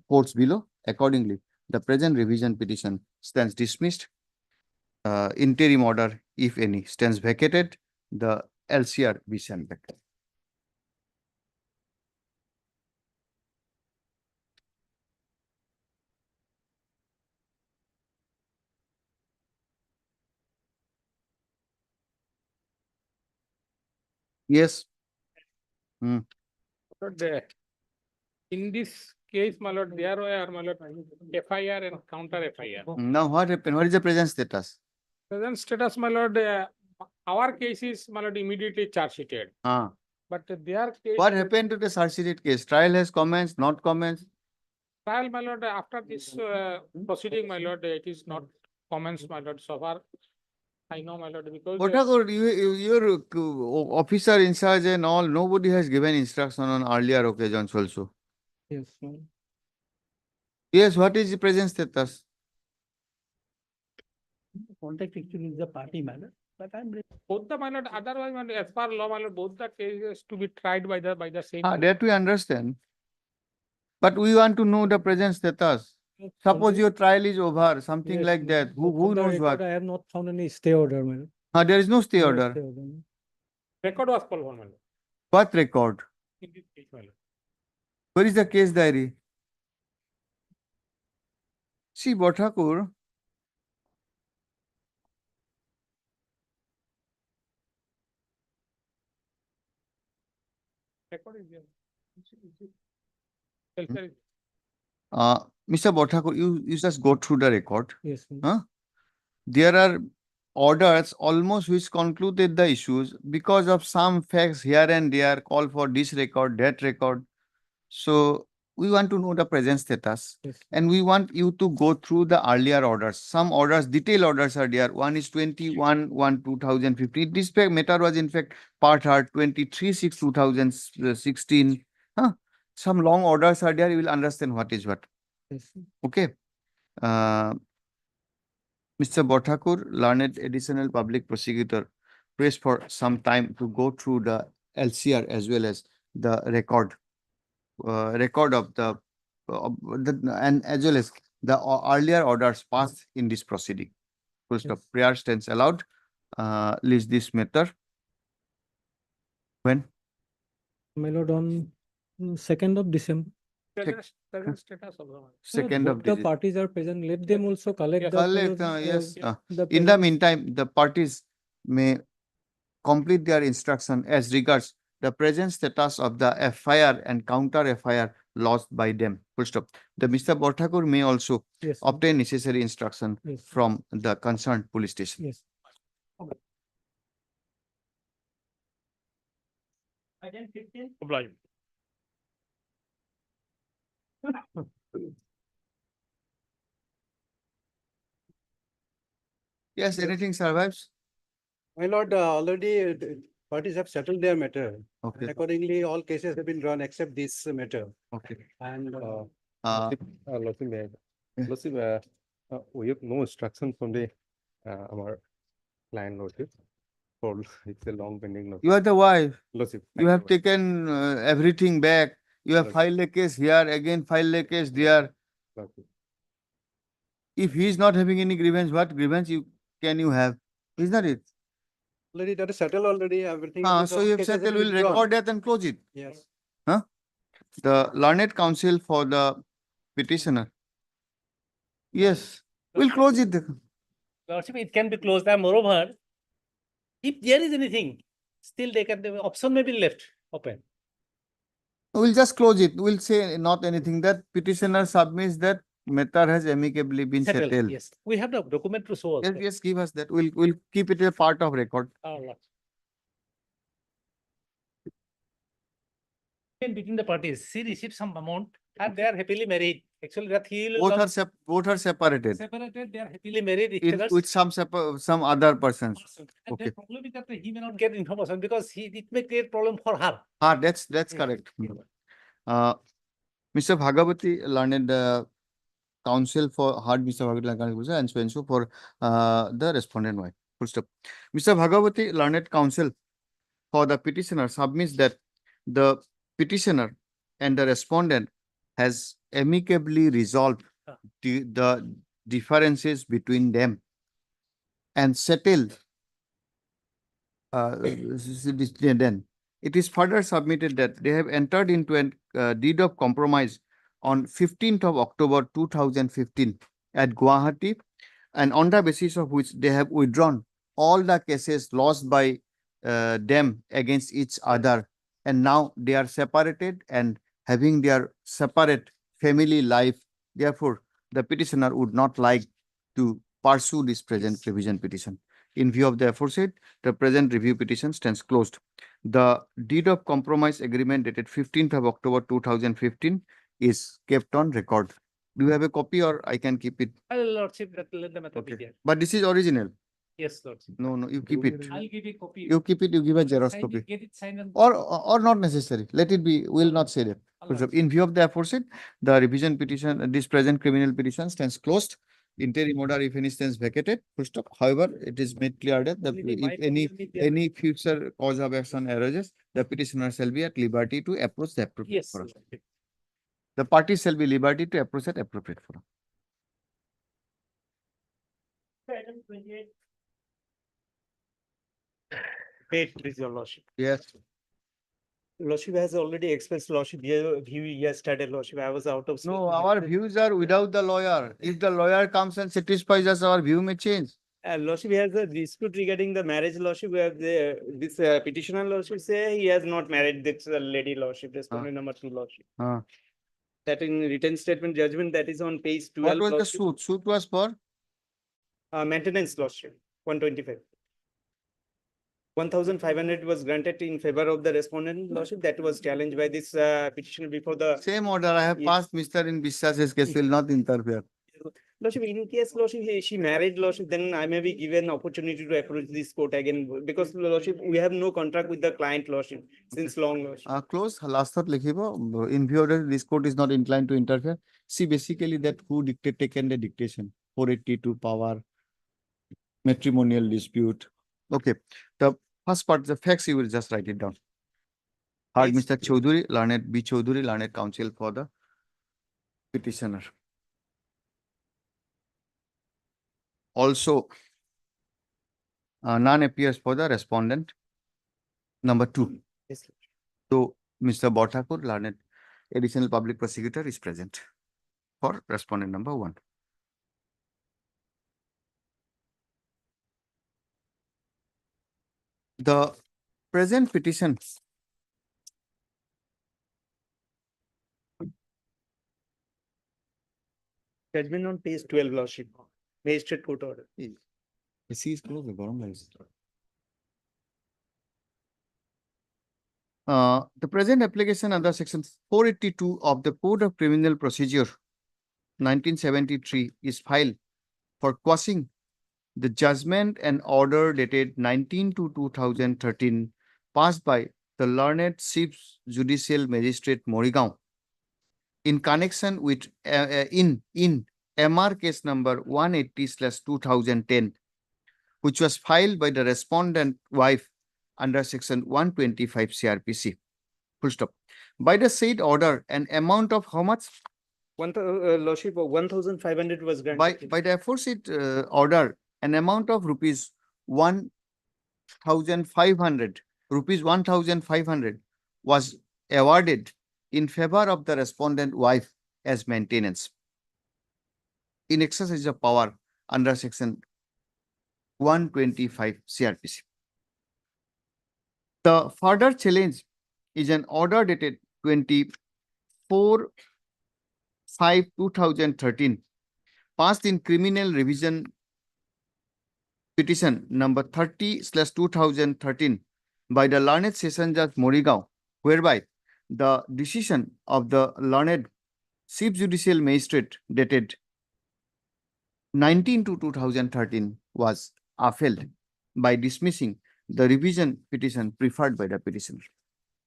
courts below. Accordingly, the present revision petition stands dismissed. Interim order, if any, stands vacated. The LCR be sent back. Yes. Lord, in this case, my lord, there were, my lord, FIR and counter FIR. Now what happened? What is the present status? Present status, my lord, our case is, my lord, immediately charge sheeted. But their case. What happened to the charge sheet case? Trial has commenced, not commenced? Trial, my lord, after this proceeding, my lord, it is not commenced, my lord, so far. I know, my lord, because. Your officer in charge and all, nobody has given instruction on earlier occasions also. Yes. Yes, what is the present status? Contact actually is the party matter, but I'm. Both the, my lord, otherwise, my lord, as per law, my lord, both the cases to be tried by the same. That we understand. But we want to know the present status. Suppose your trial is over, something like that. Who knows what? I have not found any stay order, man. There is no stay order. Record was called, my lord. What record? In this case, my lord. Where is the case diary? See, Bhattakur. Record is there. Mr. Bhattakur, you just go through the record. Yes. There are orders almost which concluded the issues because of some facts here and there, call for this record, that record. So we want to know the present status. Yes. And we want you to go through the earlier orders. Some orders, detailed orders are there. One is 21/1/2015. This matter was in fact part heard 23/6/2016. Some long orders are there. You will understand what is what. Yes. Okay. Mr. Bhattakur, learned additional public prosecutor, pressed for some time to go through the LCR as well as the record of the, and as well as the earlier orders passed in this proceeding. Full stop. Prayer stands allowed. List this matter. When? My lord, on 2nd of December. Present status of the matter. Second of The this. parties are present. Let them also collect Yes. the. Collect, fellows, yes. the In the present- meantime, the parties may complete their instruction as regards the present status of the FIR and counter FIR lodged by them. Full stop. The Mr. Bhattakur may also Yes. obtain necessary instruction Yes. from the concerned police station. Yes. Item 15. Obliged. Yes, anything survives? My lord, already the parties have settled their matter. Okay, Accordingly, all cases have been drawn except this matter. okay. And Lordship, may I- Yeah. Lordship, we have no instruction from the our client Lordship. For it's a long pending notice. You are the wife. Lordship. You have taken everything back. You have Yes. filed a case here, again filed a case there. Lordship. If he is not having any grievance, what grievance can you have? Is that it? already that is settled already, everything. is- So all you have cases have settled, been we'll withdrawn. record that and close it. Yes. The learned counsel for the petitioner. Yes, we'll close it. Lordship, it can be closed, and moreover, if there is anything, still the option may be left open. We'll just close it. We'll say not anything. That petitioner submits that matter has amicably been settled. Yes, we have the document to show Yes, also. yes, give us that. We'll keep it a part of record. Our lords. In between the parties, she received some amount and they are happily married. Actually, that he will Both are separated separated, they are happily married each in, other. with some other persons. And Okay. the problem is that he may not get information because it may create problem for her. That's correct. Mr. Bhagavati, learned counsel for heard Mr. Bhagavati and so and so for the respondent wife. Full stop. Mr. Bhagavati, learned counsel for the petitioner submits that the petitioner and the respondent has amicably resolved the differences between them and settled. Then it is further submitted that they have entered into a deed of compromise on 15th of October 2015 at Guwahati, and on the basis of which they have withdrawn all the cases lost by them against each other, and now they are separated and having their separate family life. Therefore, the petitioner would not like to pursue this present revision petition. In view of the aforesaid, the present review petition stands closed. The deed of compromise agreement dated 15th of October 2015 is kept on record. Do you have a copy or I can keep it? Lordship, let the matter be Okay. there. But this is original. Yes, Lordship. No, you keep it. I'll give you a copy. You keep it, you give a Xerox Sign copy. it, get it signed and. Or not necessary. Let it be, we'll not say that. Alright. In view of the aforesaid, the revision petition, this present criminal petition stands closed. Interim order, if any, stands vacated. Full stop. However, it is made clear that Only the wife if will be there. any future cause of action arises, the petitioner shall be at liberty to approach the appropriate Yes. forum. The parties shall be liberty to approach at appropriate forum. Item 28. Wait, please, your lordship. Yes. Lordship has already expressed lordship view yesterday, lordship. I was out of. No, state. our views are without the lawyer. If the lawyer comes and satisfies us, our view may change. Lordship has a dispute regarding the marriage, lordship, where this petitioner lordship say he has not married this lady, lordship, respondent number 2, lordship. That in written statement judgment that is on page 12. What was the lordship. suit? Suit was for? Maintenance, lordship, 125. 1,500 was granted in favor of the respondent lordship that was challenged by this petitioner before the Same order I have Yes. passed, Mr. in বিশ্বাs's case will not interfere. lordship. In case lordship she married lordship, then I may be given opportunity to approach this court again because lordship we have no contract with the client lordship since long lordship. Close, last thought likhibo, in view that this court is not inclined to interfere. See basically that who taken the dictation, 482 power, matrimonial dispute. Okay, the first part, the facts, you will just write it down. Heard Yes. Mr. Chaudhary, learned B. Chaudhary, learned counsel for the petitioner. Also, none appears for the respondent. Number 2. Yes, lordship. So, Mr. Bhattakur, learned additional public prosecutor is present for respondent number 1. The present petition Judgment on page 12 lordship. Magistrate court order. AC is closed, garam lights. The present application under section 482 of the Code of Criminal Procedure 1973 is filed for quashing the judgment and order dated 19/2/2013 passed by the learned Chief Judicial Magistrate Morigaon in connection with in MR case number 180/2010, which was filed by the respondent wife under section 125 CRPC. Full stop. By the said order, an amount of how much? Lordship of 1,500 was granted. By the aforesaid order, an amount of rupees 1,500 was awarded in favor of the respondent wife as maintenance in exercise of power under section 125 CRPC. The further challenge is an order dated 24/5/2013 passed in criminal revision petition number 30/2013 by the learned session judge Morigaon, whereby the decision of the learned Chief Judicial Magistrate dated 19/2/2013 was upheld by dismissing the revision petition preferred by the petitioner.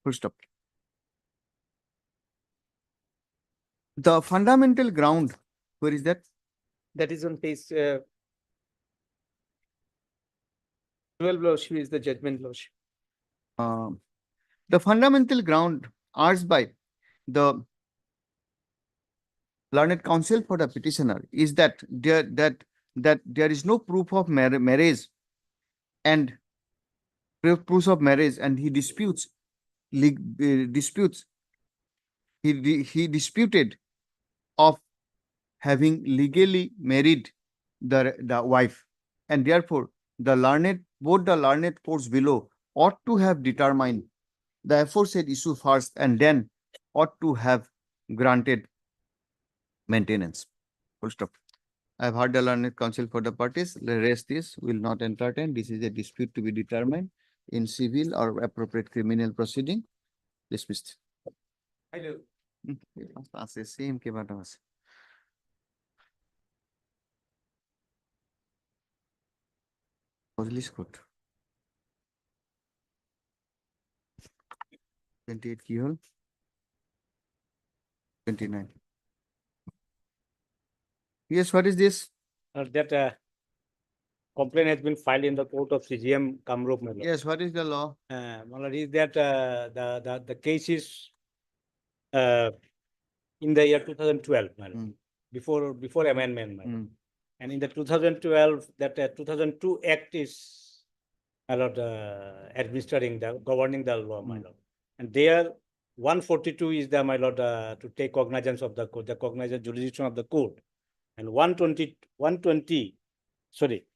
Full stop. The fundamental ground, where is that? That is on page 12 lordship is the judgment lordship. The fundamental ground urged by the learned counsel for the petitioner is that there is no proof of marriage and proofs of marriage, and he disputes he disputed of having legally married the wife, and therefore both the learned courts below ought to have determined the aforesaid issue first and then ought to have granted maintenance. Full stop. I have heard the learned counsel for the parties. The rest is will not entertain. This is a dispute to be determined in civil or appropriate criminal proceeding. Dismissed. Same ke bata was. Police court. 28 ki hol? 29. Yes, what is this? That complaint has been filed in the court of CGM Kamrup. My lord. Yes, what is the law? My lord, is that the case is in the year 2012, my lord, before amendment, my lord. And in the 2012, that 2002 Act is, my lord, administering governing the law, my lord. And there 142 is the, my lord, to take cognizance of the court, the cognizance jurisdiction of the court. And 140, sorry,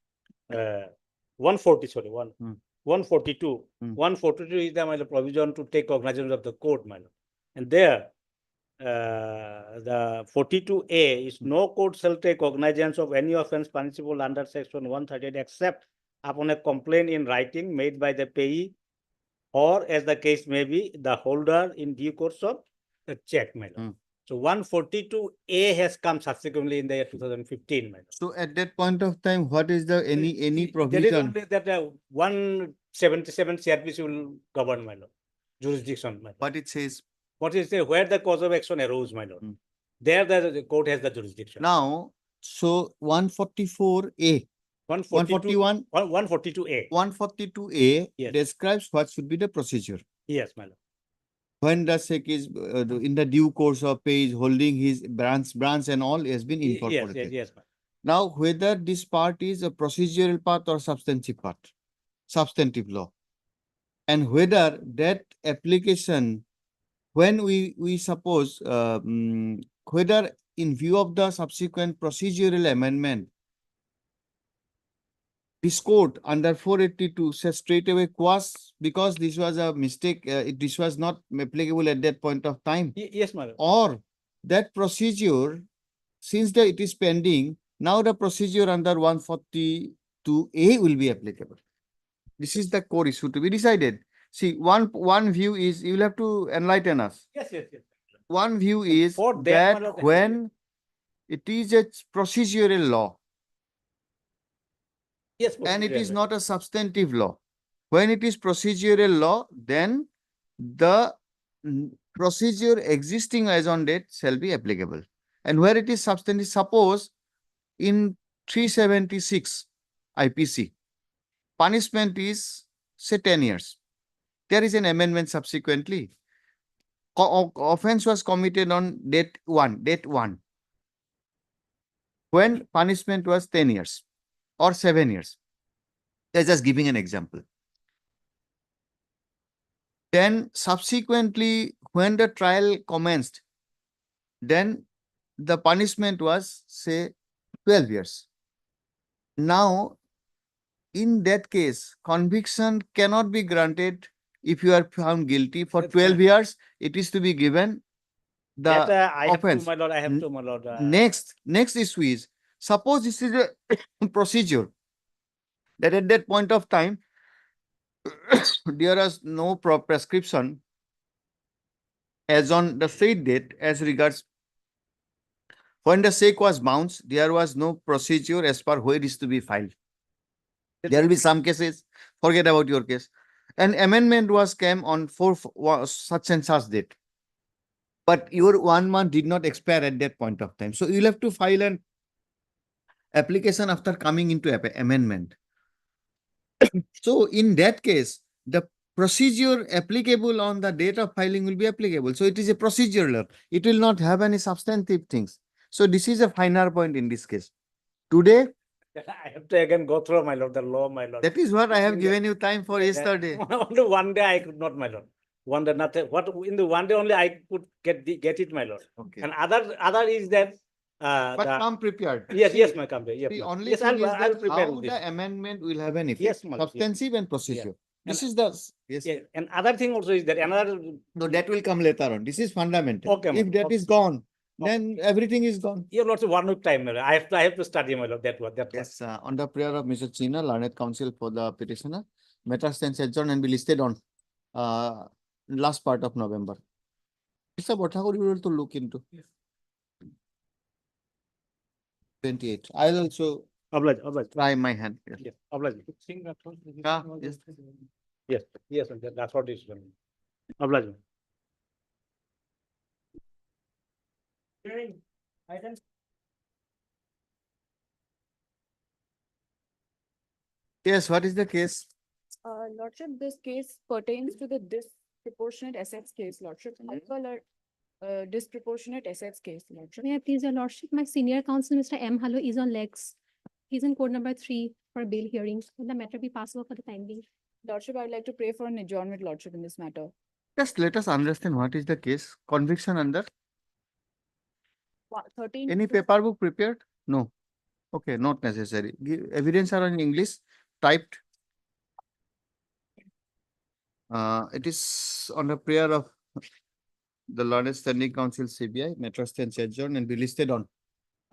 142, 142 is the, my lord, provision to take cognizance of the court, my lord. And there, the 42A is no court shall take cognizance of any offense punishable under section 138 except upon a complaint in writing made by the payee, or as the case may be, the holder in due course of the check, my lord. So 142A has come subsequently in the year 2015, my lord. So at that point of time, what is the any There is provision? only that 177 CRPC will govern, my lord, jurisdiction, my lord. What it says? What is there, where the cause of action arose, my lord. There the court has the jurisdiction. Now, so 144A, 141, 142A. 142A Yes. describes what should be the procedure. Yes, my lord. When the SEC is in the due course of pay is holding his branch and all has been Yes, incorporated. yes, my lord. Now, whether this part is a procedural part or substantive part, substantive law, and whether that application, when we suppose, whether in view of the subsequent procedural amendment, this court under 482 says straight away quas because this was a mistake, this was not applicable at that point of time, Yes, my lord. or that procedure, since it is pending, now the procedure under 142A will be applicable. This is the core issue to be decided. See, one view is, you will have to enlighten us. Yes, yes, yes. One view is For that, my that lord, when it is a procedural law Yes, and it procedural, is my not a substantive law, when it is procedural law, then the procedure existing as on date shall be applicable. And where it is substantive, suppose in 376 IPC, punishment is say 10 years. There is an amendment subsequently. Offense was committed on date 1, when punishment was 10 years or 7 years. They're just giving an example. Then subsequently, when the trial commenced, then the punishment was say 12 years. Now, in that case, conviction cannot be granted if you are found guilty for That's 12 right. years. It is to be given the That I have to, offense. my lord, I have to, my lord. Next issue is, suppose this is a procedure that at that point of time, there is no prescription as on the said date as regards when the SEC was bounced, there was no procedure as per where it is to be filed. There will be some cases, forget about your case. An amendment was came on such and such date. But your 1 month did not expire at that point of time. So you'll have to file an application after coming into amendment. So in that case, the procedure applicable on the date of filing will be applicable. So it is a procedural. It will not have any substantive things. So this is a finer point in this case. Today, I have to again go through, my lord, the law, my lord. that is what I have given you time for yesterday. Only one day I could not, my lord. One day, nothing. What in the one day only I could get it, my lord. Okay. And other is that. But come prepared. Yes, See, yes, my company. Yes, the my- only yes, thing is I'll that prepare how this. the amendment will have an effect. Yes, my lord. Substantive and procedure. This And- is the, yes. Yeah, and other thing also is that another. No, that will come later on. This is fundamental. Okay, If ma'am. that Okay. is gone, then everything is gone. You have lots of 1 week time, my lord. I have to study, my lord. That one. Yes, on the prayer of Mr. China, learned counsel for the petitioner, matter stands adjourned and be listed on last part of November. Mr. Bhattacharya, you will to look into. 28. I'll also Oblige. try my hand. Yes. Yes, oblige. Yes. Yes, yes, that's what is. Oblige. Yes, what is the case? Lordship, this case pertains to the disproportionate assets case, Lordship. Disproportionate assets case, Lordship. May I please, Your Lordship, my senior counsel, Mr. M. Hallo, is on legs. He's in court number 3 for bail hearings. Will the matter be passed over for the time being? Lordship, I would like to pray for an adjournment, Lordship, in this matter. Just let us understand what is the case. Conviction under 13. any paper book prepared? No. Okay, not necessary. Evidence are in English, typed. It is on the prayer of the Learned Standing Council CBI, matter stands adjourned and be listed on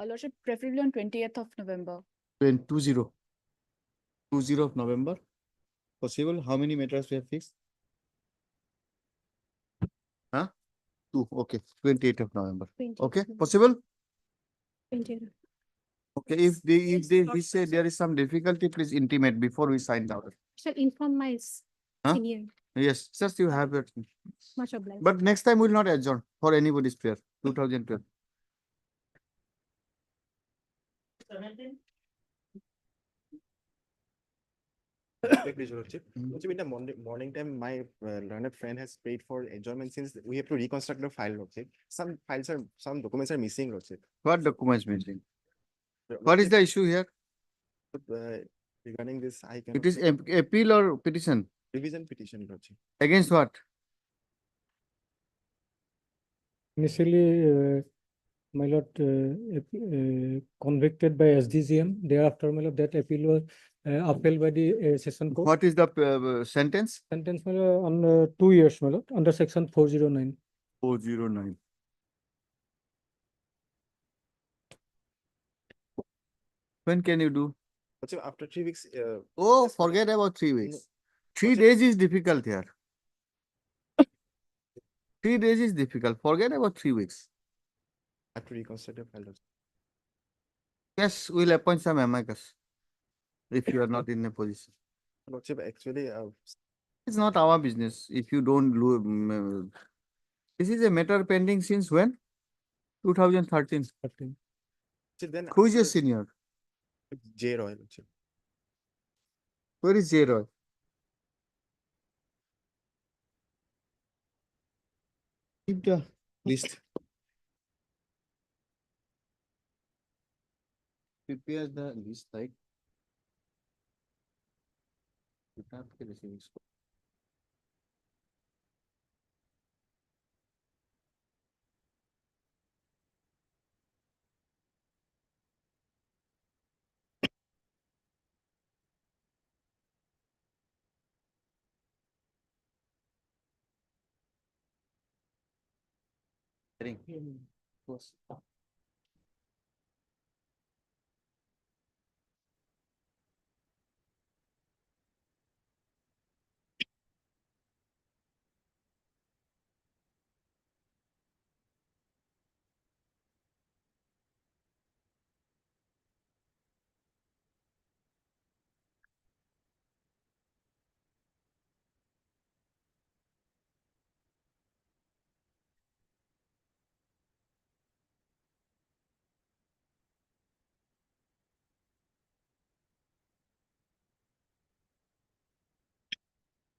Lordship, preferably on 20th of November. 20. 20 of November. Possible? How many matters we have fixed? Huh? 2. Okay. 28 of November. 20. Okay. Possible? 20. Okay. If we say there is some difficulty, please intimate before we sign the order. Shall inform my Huh? senior. Yes, just you have it. Much obliged. But next time we will not adjourn for anybody's prayer. 2012. In the morning time, my learned friend has paid for adjournment since we have to reconstruct the file. Some documents are missing. What documents missing? What is the issue here? Regarding this, I can. It is appeal or petition? Revision petition. Against what? Initially, my lord, convicted by SDGM. Thereafter, my lord, that appeal was upheld by the session court. What is the sentence? Sentence, my lord, on 2 years, my lord, under section 409. 409. When can you do? After 3 weeks. Oh, forget about 3 weeks. 3 days is difficult here. 3 days is difficult. Forget about 3 weeks. I have to reconstruct the file. Yes, we'll appoint some amicus if you are not in a position. Actually, It's not our business. If you don't do, this is a matter pending since when? 2013. then Who is your senior? J. Roy. Where is J. Roy? Keep the list. Prepare the list, like. You have to receive it.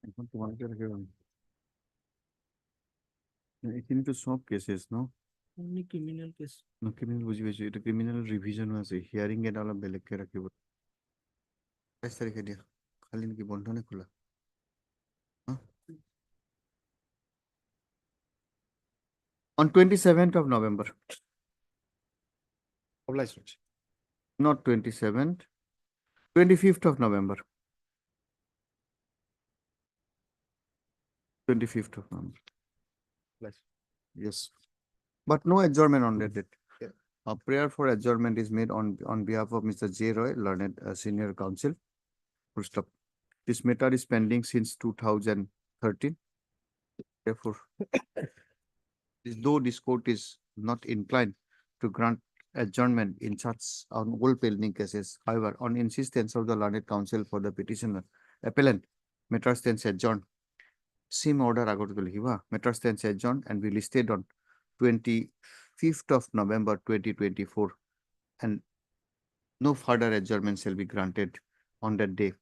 এখন তোমাকে রেখে দেবো। এখানে তো সব cases no Only criminal case. No criminal বুঝি পেয়েছি এটা ক্রিমিনাল রিভিশনও আছে হিয়ারিং এটা অলপ বেলেগকে ৰাখিব ২২ তাৰিখে দিয়া খালি নেকি বন্ধ নে খোলা On 27th of November. Obliged. Not 27th. 25th of November. 25th of November. Yes. But no adjournment on that date. A prayer for adjournment is made on behalf of Mr. J. Roy, learned senior counsel. Full stop. This matter is pending since 2013. Therefore, though this court is not inclined to grant adjournment in such on all pending cases, however, on insistence of the learned counsel for the petitioner, appellant, matter stands adjourned. Same order matter stands adjourned and be listed on 25th of November 2024, and no further adjournment shall be granted on that day.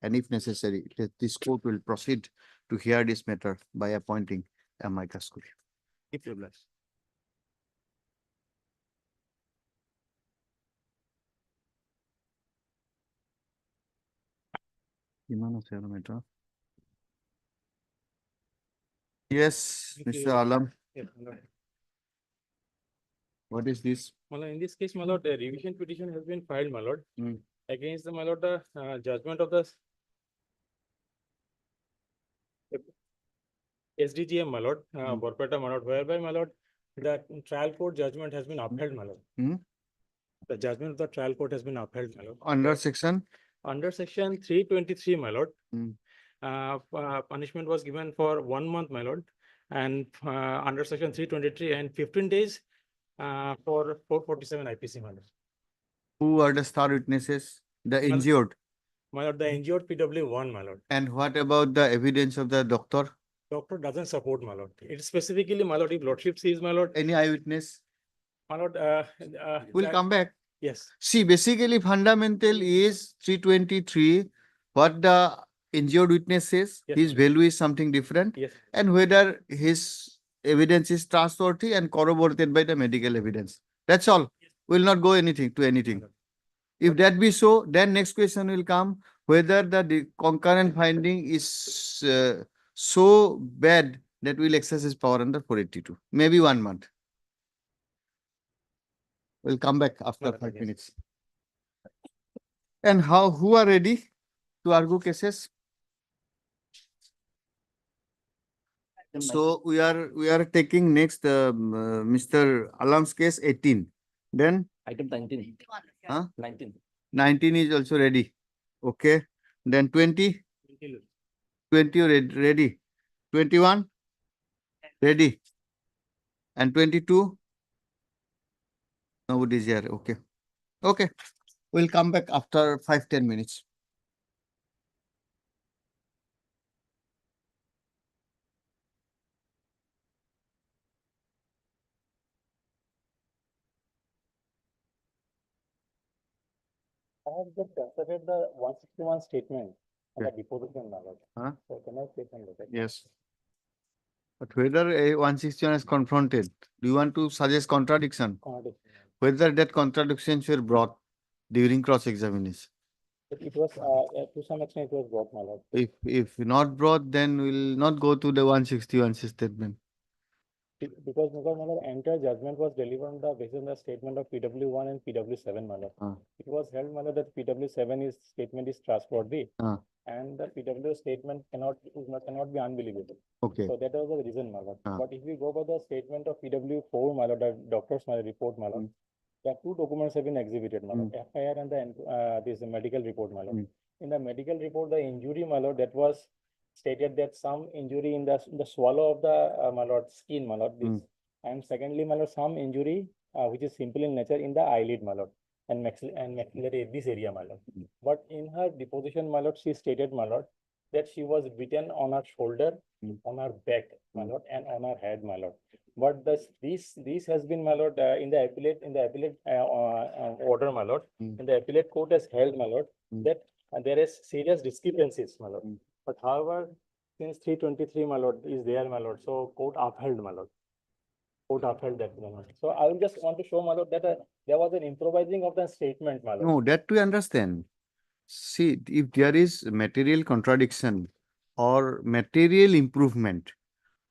And if necessary, this court will proceed to hear this matter by appointing amicus curiae. If you bless. Yes, Mr. Alam. What is this? My lord, in this case, my lord, a revision petition has been filed, my lord, against the, my lord, the judgment of the SDGM, my lord, Borpeta, my lord, whereby, my lord, the trial court judgment has been upheld, my lord. The judgment of the trial court has been upheld, my lord. Under section Under section 323, my lord, Mm. punishment was given for 1 month, my lord. And under section 323 and 15 days for 447 IPC, my lord. Who are the star witnesses? The injured. My lord, the injured PW1, my lord. And what about the evidence of the doctor? Doctor doesn't support, my lord. It specifically, my lord, if lordship sees, my lord, Any eyewitness? my lord, We'll come back. yes. See, basically fundamental is 323. What the injured witness says, Yes, his ma'am. value is something different. Yes. And whether his evidence is trustworthy and corroborated by the medical evidence. That's all. Will not go anything to anything. If that be so, then next question will come whether the concurrent finding is so bad that will exercise his power under 482. Maybe 1 month. We'll come back after Madam, 5 yes. minutes. And who are ready to argue cases? So we are taking next Mr. Alam's case 18. Then Item 19. Huh? 19. 19 is also ready. Okay. Then 20. 20 ready. 21 ready. And 22. Nobody is here. Okay. Okay. We'll come back after 5-10 minutes. I have just considered the 161 statement and the Okay. deposition, my lord. Huh? So can I take and look at? Yes. But whether a 161 is confronted, do you want to suggest contradiction? Contradiction. Whether that contradictions were brought during cross-examination. It was, to some extent, it was brought, my lord. If not brought, then we'll not go to the 161 statement. Because my lord, entire judgment was delivered on the basis of the statement of PW1 and PW7, my lord. It was held, my lord, that PW7 statement is trustworthy. And the PW statement cannot be unbelievable. Okay. So that was the reason, my lord. But if we go by the statement of PW4, my lord, the doctor's my report, my lord, there are 2 documents have been exhibited, my lord, FIR and this medical report, my lord. In the medical report, the injury, my lord, that was stated that some injury in the swallow of the my lord skin, my lord, this, and secondly, my lord, some injury which is simple in nature in the eyelid, my lord, and maxillary this area, my lord. But in her deposition, my lord, she stated, my lord, that she was beaten on her shoulder, on her back, my lord, and on her head, my lord. But this has been, my lord, in the appellate order, my lord, in the appellate court has held, my lord, that there is serious discrepancies, my lord. But however, since 323, my lord, is there, my lord, so court upheld, my lord. Court upheld that, my lord. So I will just want to show, my lord, that there was an improvising of the statement, my lord. No, that we understand. See, if there is material contradiction or material improvement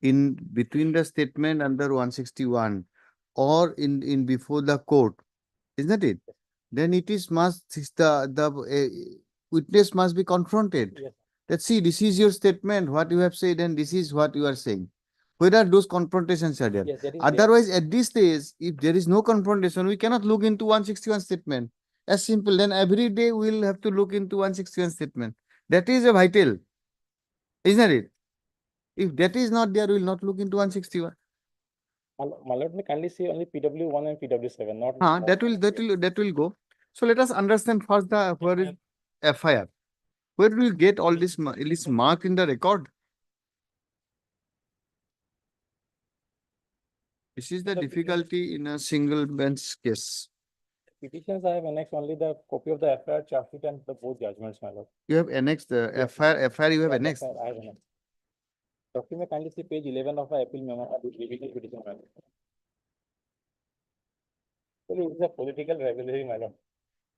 in between the statement under 161 or in before the court, isn't it? Then it is the witness must be confronted. Yes. That see, this is your statement, what you have said, and this is what you are saying. Whether those confrontations are there. Yes, that is there. Otherwise, at this stage, if there is no confrontation, we cannot look into 161 statement. As simple, then every day we will have to look into 161 statement. That is a vital, isn't it? If that is not there, we will not look into 161. My lord, may kindly see only PW1 and PW7, not. That will go. So let us understand first where is FIR. Where do we get all this mark in the record? This is the difficulty in a single bench case. Petitions, I have annexed only the copy of the FIR, charge sheet, and the both judgments, my lord. You have annexed the Yes. FIR you have Yeah, annexed. FIR, I have annexed. Doctor, may kindly see page 11 of my appeal memo, revision petition, my lord. Actually, it is a political rivalry, my lord.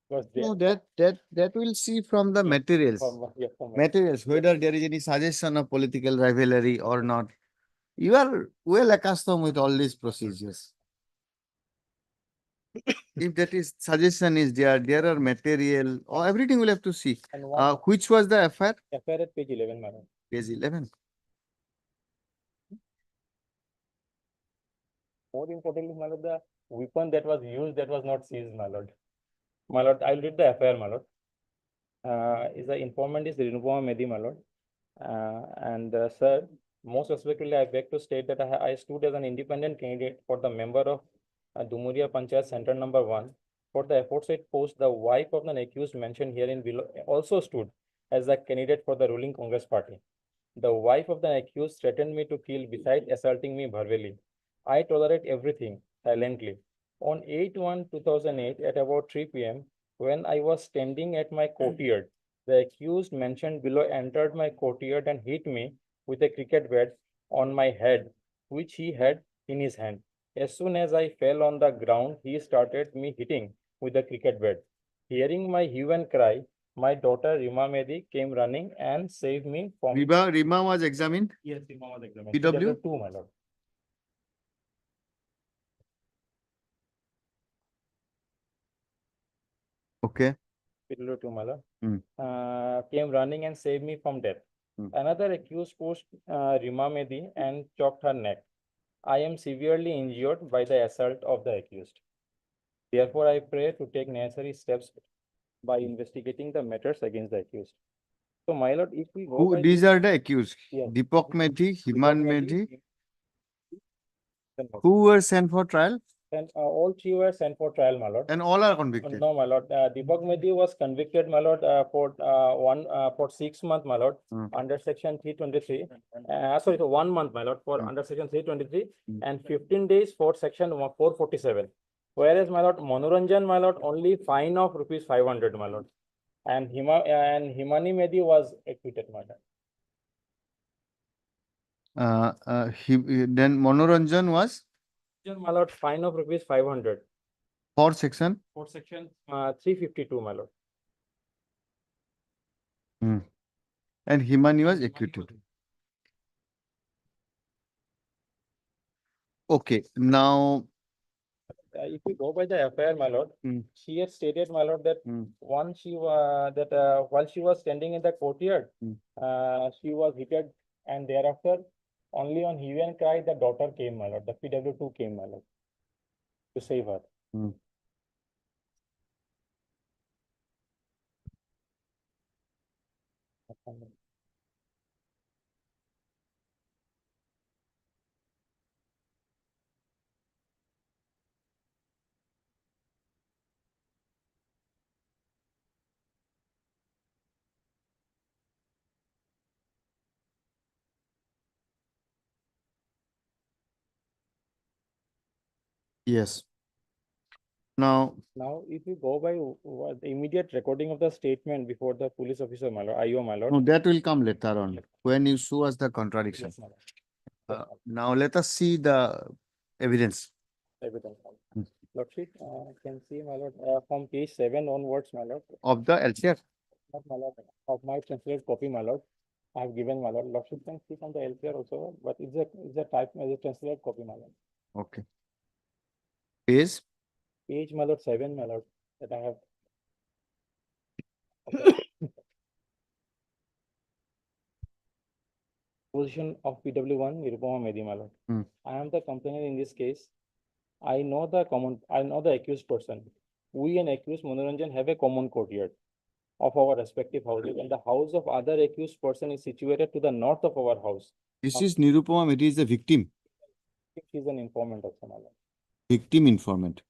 Because No, that we'll see from the materials. Materials, whether there is any suggestion of political rivalry or not. You are well accustomed with all these procedures. If that is suggestion is there are material or everything we'll have to see. And one Which was the FIR? FIR at page 11, my lord. Page 11. More importantly, my lord, the weapon that was used that was not seized, my lord. My lord, I'll read the FIR, my lord. Is the informant is Rinupama Medi, my lord. Sir, most respectfully, I beg to state that I stood as an independent candidate for the member of Dumuria Panchayat Center number 1. For the aforesaid post, the wife of the accused mentioned herein below also stood as the candidate for the ruling Congress party. The wife of the accused threatened me to kill besides assaulting me verbally. I tolerate everything silently. On 8/1/2008 at about 3 p.m., when I was standing at my courtyard, the accused mentioned below entered my courtyard and hit me with a cricket bat on my head, which he had in his hand. As soon as I fell on the ground, he started me hitting with the cricket bat. Hearing my hue and cry, my daughter Rima Medi came running and saved me from. Rima was examined. Yes, Rima was examined. PW? PW2, my lord. Okay. PW2, my lord. Hmm. Came running and saved me from death. Another accused pushed Rima Medi and chopped her neck. I am severely injured by the assault of the accused. Therefore, I pray to take necessary steps by investigating the matters against the accused. So, my lord, if we go by These are the accused. Yes. Deepak Medhi, Himan Medhi, then who were sent for trial And all three were sent for trial, my lord. and all are convicted. No, my lord. Deepak Medi was convicted, my lord, for 6 months, my lord, under section 323. Sorry, so 1 month, my lord, for under section 323, and 15 days for section 447. Whereas, my lord, Manoranjan, my lord, only fine of rupees 500, my lord. And Himani Medi was acquitted, my lord. Then Manoranjan was My lord, fine of rupees 500 for section. for section 352, my lord. And Himani was acquitted. Okay, now If we go by the FIR, my lord, she had stated, my lord, that while she was standing in the courtyard, she was hit, and thereafter, only on hue and cry, the daughter came, my lord. The PW2 came, my lord, to save her. yes. Now Now, if you go by the immediate recording of the statement before the police officer, my lord, IO, my lord. no, that will come later on when you show us the contradiction. Yes, my lord. Now let us see the evidence. Evidence. Lordship, can see, my lord, from page 7 onwards, my lord. Of the LCR. Not, my lord, of my translated copy, my lord. I have given, my lord. Lordship can see from the LCR also, but it's a type as a translated copy, my lord. Okay. Page. Page, my lord, 7, my lord, that I have. Position of PW1, Nirupama Medi, my lord. I am the complainant in this case. I know the accused person. We and accused Manoranjan have a common courtyard of our respective houses, and the house of other accused person is situated to the north of our house. This is Nirupama Medi is the victim. She is an informant of Samala. Victim informant.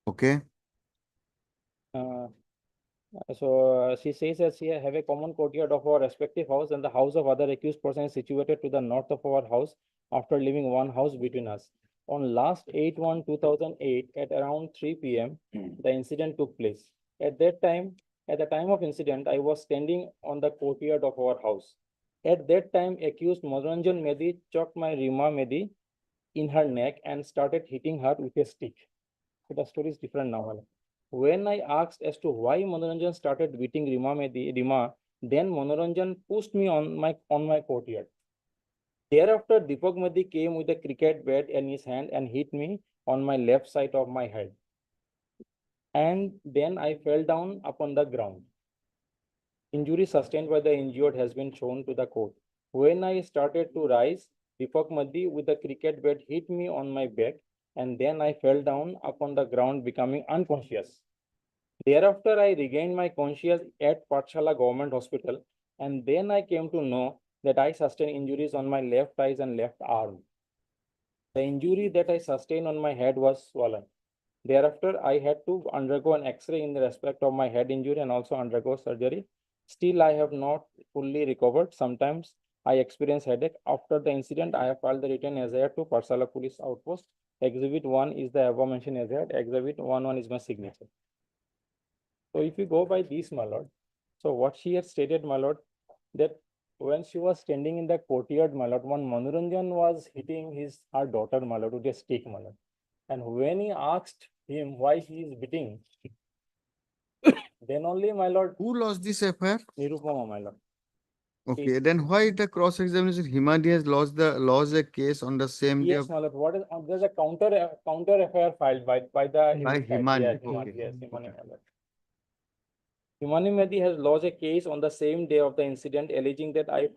Okay. She says that she have a common courtyard of our respective house, and the house of other accused person is situated to the north of our house after leaving one house between us. On last 8/1/2008 at around 3 p.m., the incident took place. At the time of incident, I was standing on the courtyard of our house. At that time, accused Manoranjan Medi choked my Rima Medi in her neck and started hitting her with a stick. So the story is different now. When I asked as to why Manoranjan started beating Rima, then Manoranjan pushed me on my courtyard. Thereafter, Deepak Medi came with a cricket bat in his hand and hit me on my left side of my head. And then I fell down upon the ground. Injury sustained by the injured has been shown to the court. When I started to rise, Deepak Medi with a cricket bat hit me on my back, and then I fell down upon the ground, becoming unconscious. Thereafter, I regained my conscious at Pathshala Government Hospital, and then I came to know that I sustained injuries on my left eyes and left arm. The injury that I sustained on my head was swollen. Thereafter, I had to undergo an X-ray in respect of my head injury and also undergo surgery. Still, I have not fully recovered. Sometimes I experience headache. After the incident, I have filed the written SIR to Parsala Police Outpost. Exhibit 1 is the above mentioned SIR. Exhibit 1 is my signature. So if you go by this, my lord, so what she has stated, my lord, that when she was standing in the courtyard, my lord, one Manoranjan was hitting her daughter, my lord, with a stick, my lord. And when he asked him why he is beating, then only, my lord, Who lost this FIR? Nirupama, my lord. Okay, then why the cross examination Himadi has lost a case on the same day Yes, of my lord. What is there's a counter FIR filed by the by Himani? Yes, Okay. yes, Himani, my lord. Himani Mehdi has lodged a case on the same day of the incident, alleging that I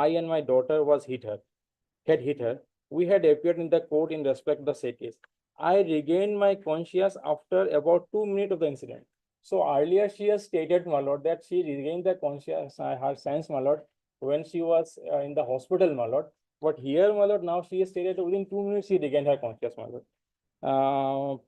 and my daughter had hit her. We had appeared in the court in respect of the said case. I regained my conscience after about 2 minutes of the incident. So earlier she has stated, my lord, that she regained the conscience, her sense, my lord, when she was in the hospital, my lord. But here, my lord, now she has stated within 2 minutes she regained her conscience, my lord.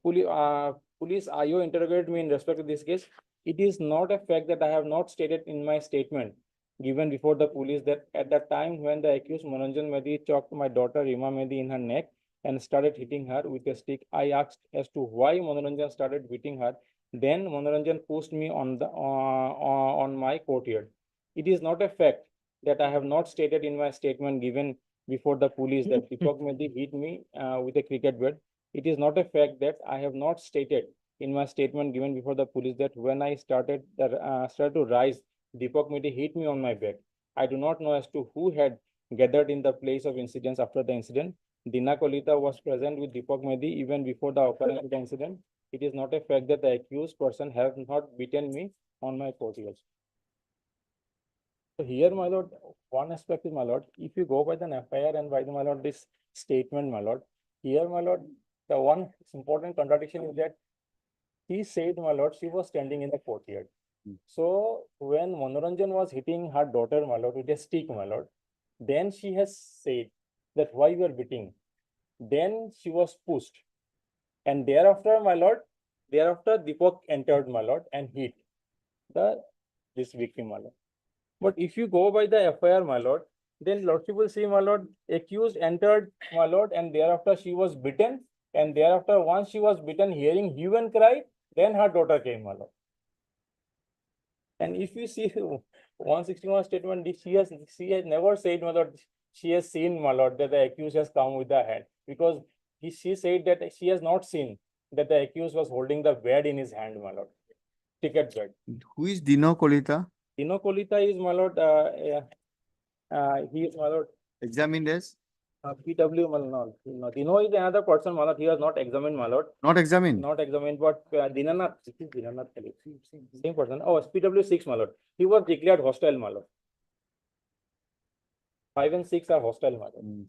Police IO interrogated me in respect to this case. It is not a fact that I have not stated in my statement given before the police that at the time when the accused Manoranjan Mehdi choked my daughter Rima Mehdi in her neck and started hitting her with a stick, I asked as to why Manoranjan started beating her. Then Manoranjan pushed me on my courtyard. It is not a fact that I have not stated in my statement given before the police that Deepak Mehdi hit me with a cricket bat. It is not a fact that I have not stated in my statement given before the police that when I started to rise, Deepak Mehdi hit me on my back. I do not know as to who had gathered in the place of incidents after the incident. Dina Kolita was present with Deepak Mehdi even before the occurrence of the incident. It is not a fact that the accused person has not beaten me on my courtyard. So here, my lord, one aspect is, my lord, if you go by the FIR and by the, my lord, this statement, my lord, here, my lord, the one important contradiction is that he said, my lord, she was standing in the courtyard. So when Manoranjan was hitting her daughter, my lord, with a stick, my lord, then she has said that why you are beating. Then she was pushed. And thereafter, my lord, Deepak entered, my lord, and hit this victim, my lord. But if you go by the FIR, my lord, then lordship will see, my lord, accused entered, my lord, and thereafter she was beaten. And thereafter, once she was beaten, hearing hue and cry, then her daughter came, my lord. And if you see 161 statement, she has never said, my lord, she has seen, my lord, that the accused has come with the hand, because she said that she has not seen that the accused was holding the bed in his hand, my lord, ticket bed. Who is Dino Kolita? Dino Kolita is, my lord, he is, my lord, Examined as? PW, my lord. No, Dino is another person, my lord. He was not examined, my lord. Not examined? Not examined, but Dinanath, this is Dinanath, same person. Oh, PW 6, my lord. He was declared hostile, my lord. 5 and 6 are hostile, my lord.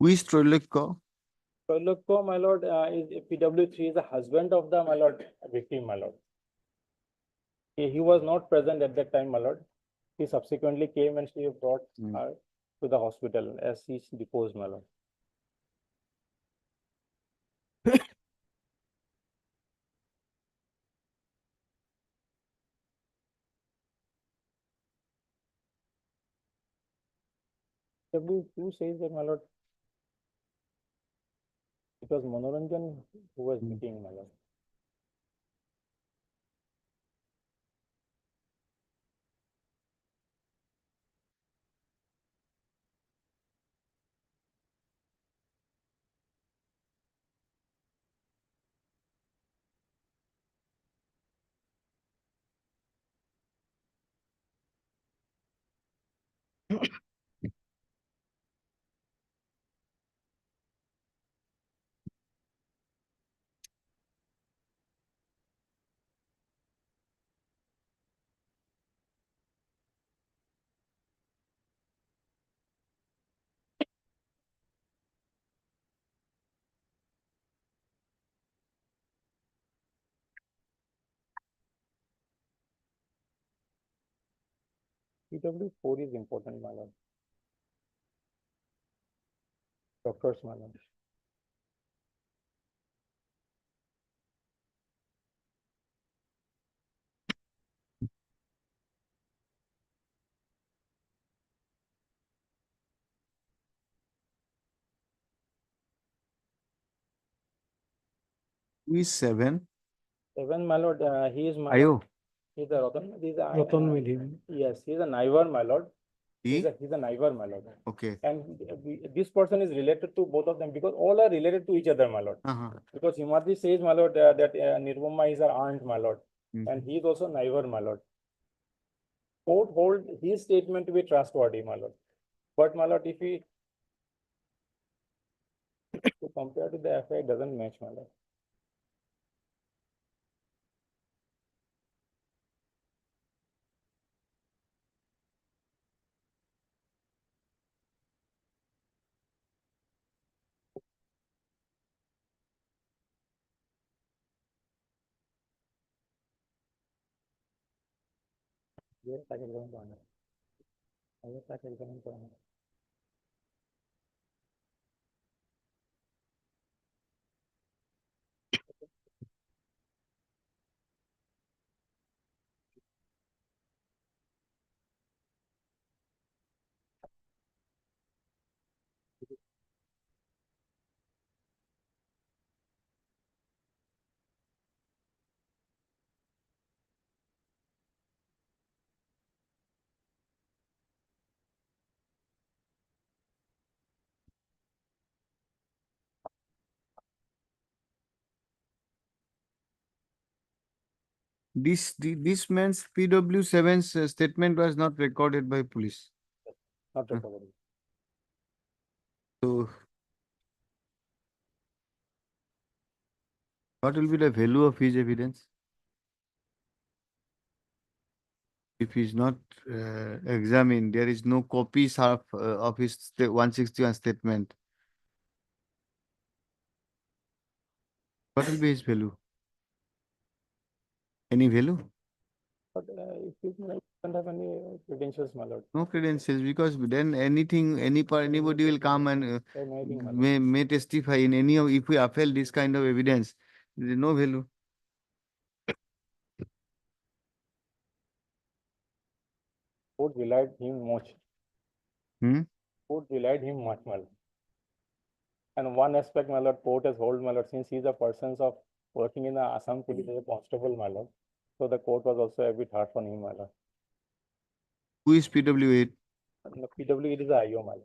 Who is Troilokko? Troilokko, my lord, is PW3 is the husband of the, my lord, victim, my lord. He was not present at that time, my lord. He subsequently came and she brought her to the hospital as he deposed, my lord. PW2 says that, my lord, it was Manoranjan who was meeting, my lord. PW4 is important, my lord. Doctors, my lord. Who is 7? 7, my lord, he is my. Ayo. He's a Ratan. Ratan Medhi. Yes, he's a neighbor, my lord. He? He's a neighbor, my lord. Okay. And this person is related to both of them because all are related to each other, my lord. Because Himadri says, my lord, that Nirvama is her aunt, my lord. And he is also neighbor, my lord. Court hold his statement to be trustworthy, my lord. But, my lord, if we to compare to the FI, it doesn't match, my lord. Yes, I can go on. Yes, I can go on. This man's PW7's statement was not recorded by police. Not recorded. So, what will be the value of his evidence? If he's not examined, there is no copies of his 161 statement. What will be his value? Any value? But if you don't have any credentials, my lord. No credentials, because then anybody will come and may testify in any of, if we upheld this kind of evidence, there is no value. Court relied him much. Court relied him much, my lord. And one aspect, my lord, court has hold, my lord, since he's a person of working in the Assam police as a constable, my lord. So the court was also a bit hard on him, my lord. Who is PW8? And the PW, it is the IO, my lord.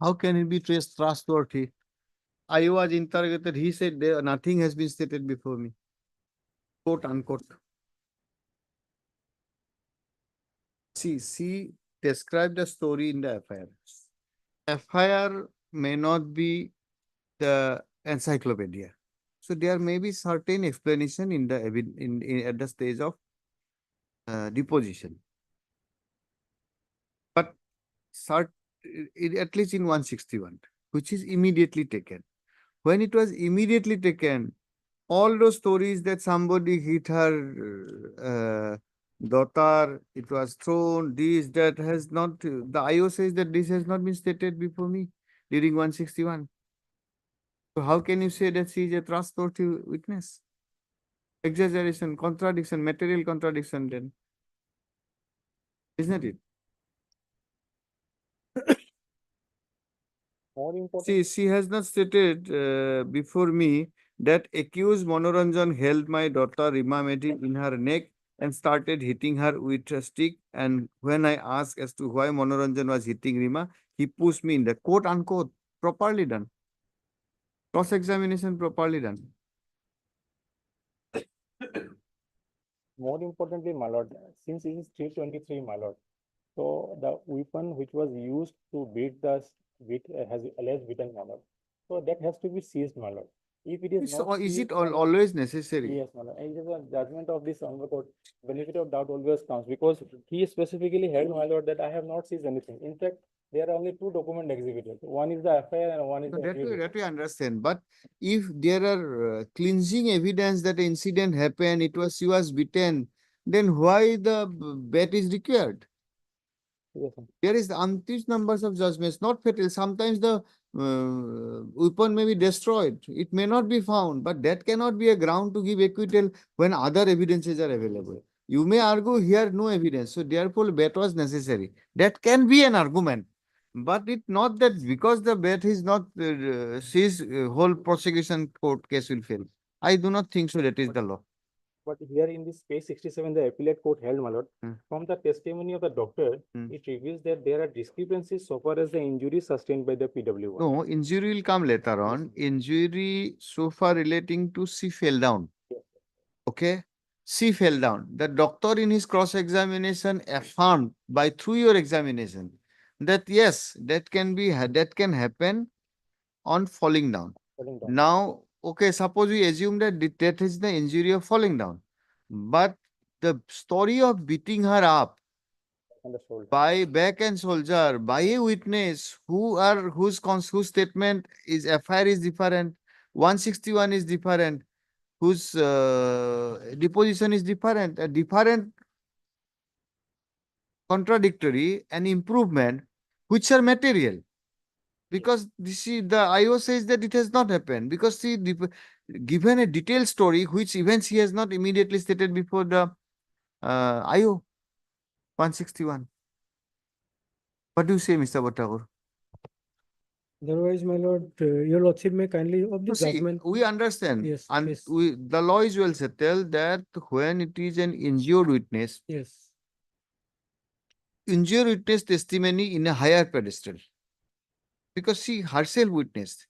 How can it be trustworthy? I was interrogated. He said there nothing has been stated before me. Quote unquote. See, describe the story in the FIR. FIR may not be the encyclopedia. So there may be certain explanation in the at the stage of deposition. But at least in 161, which is immediately taken. When it was immediately taken, all those stories that somebody hit her daughter, it was thrown, this, that has not, the IO says that this has not been stated before me during 161. So how can you say that she is a trustworthy witness? Exaggeration, contradiction, material contradiction then. Isn't it? More important. She has not stated before me that accused Manoranjan held my daughter Rima Mehdi in her neck and started hitting her with a stick. And when I asked as to why Manoranjan was hitting Rima, he pushed me in the quote unquote. Properly done. Cross-examination properly done. More importantly, my lord, since it is 323, my lord, so the weapon which was used to beat the has alleged beaten, my lord. So that has to be seized, my lord. If it is not Is seized, it my lord, always necessary? yes, my lord. And it is a judgment of this on the court. Benefit of doubt always comes because he specifically held, my lord, that I have not seized anything. In fact, there are only two documents exhibited. One is the FIR and one is So the affidavit. that we understand. But if there are cleansing evidence that the incident happened, she was beaten, then why the bat is required? Yes, sir. There is umpteen numbers of judgments, not fatal. Sometimes the weapon may be destroyed. It may not be found, but that cannot be a ground to give acquittal when other evidences are available. You may argue here no evidence, so therefore bat was necessary. That can be an argument, but it not that because the bat is not seized, whole prosecution court case will fail. I do not think so. That is the law. But here in this page 67, the appellate court held, my lord, from the testimony of the doctor, it reveals that there are discrepancies so far as the injury sustained by the PW1. No, injury will come later on. Injury so far relating to she fell down. Okay, she fell down. The doctor in his cross-examination affirmed through your examination that yes, that can happen on falling down. Falling down. Now, okay, suppose we assume that that is the injury of falling down, but the story of beating her up On the shoulder. by back and shoulder by a witness whose statement is FIR is different, 161 is different, whose deposition is different, a different contradictory and improvement, which are material. Because the IO says that it has not happened because she given a detailed story which events he has not immediately stated before the IO 161. What do you say, Mr. Bhattakur? Otherwise, my lord, your lordship may kindly of the So see, judgment. we understand, Yes, and yes. the law is well settled that when it is an injured witness, Yes, injured witness testimony in a higher pedestal, because she herself witnessed.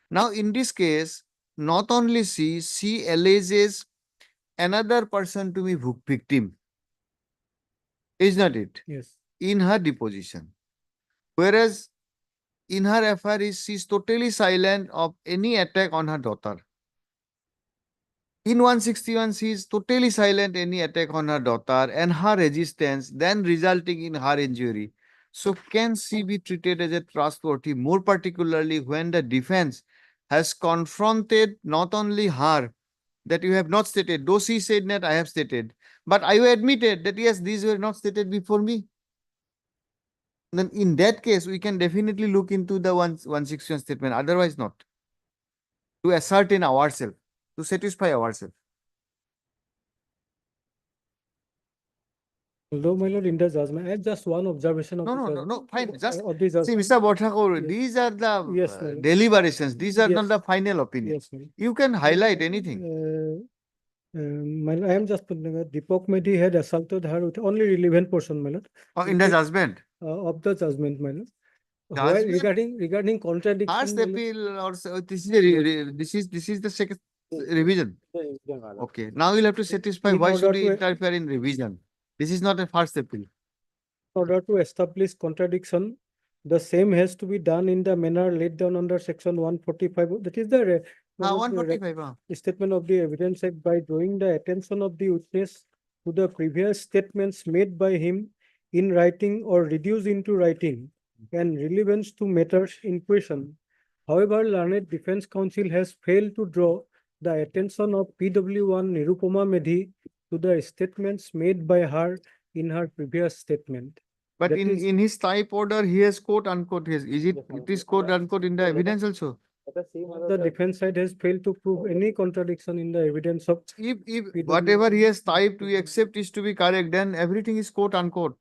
Now, in this case, not only she alleges another person to be victim, is not it? yes. In her deposition, whereas in her FIR, she is totally silent of any attack on her daughter. In 161, she is totally silent any attack on her daughter and her resistance, then resulting in her injury. So can she be treated as a trustworthy, more particularly when the defense has confronted not only her, that you have not stated, though she said that I have stated, but I admitted that yes, these were not stated before me. Then in that case, we can definitely look into the 161 statement, otherwise not. To ascertain ourselves, to satisfy ourselves. Although, my lord, in the judgment, I have just one observation of No, fine. Just of the see, judgment. Mr. Bhattakur, Yes. these are the Yes, my lord. deliberations. These are not Yes. the final opinion. Yes, my lord. You can highlight anything. My lord, I am just putting Deepak Mehdi had assaulted her with only relevant portion, my lord. Or in the judgment. Of the judgment, my lord. While Judgment- regarding contradiction. First my lord- appeal or this is this is the second revision. Okay, now you'll have to satisfy In why order should we to- interfere in revision? This is not a first appeal. In order to establish contradiction, the same has to be done in the manner laid down under section 145. That is the my lord, the 145. statement of the evidence act by drawing the attention of the witness to the previous statements made by him in writing or reduced into writing and relevance to matters in question. However, learned defense counsel has failed to draw the attention of PW1 Nirupama Medhi to the statements made by her in her previous statement. But That in is- in his type order, he has quote unquote. Is it quote unquote in the evidence also? The defense side has failed to prove any contradiction in the evidence of. If PW. whatever he has typed, we accept is to be correct, then everything is quote unquote.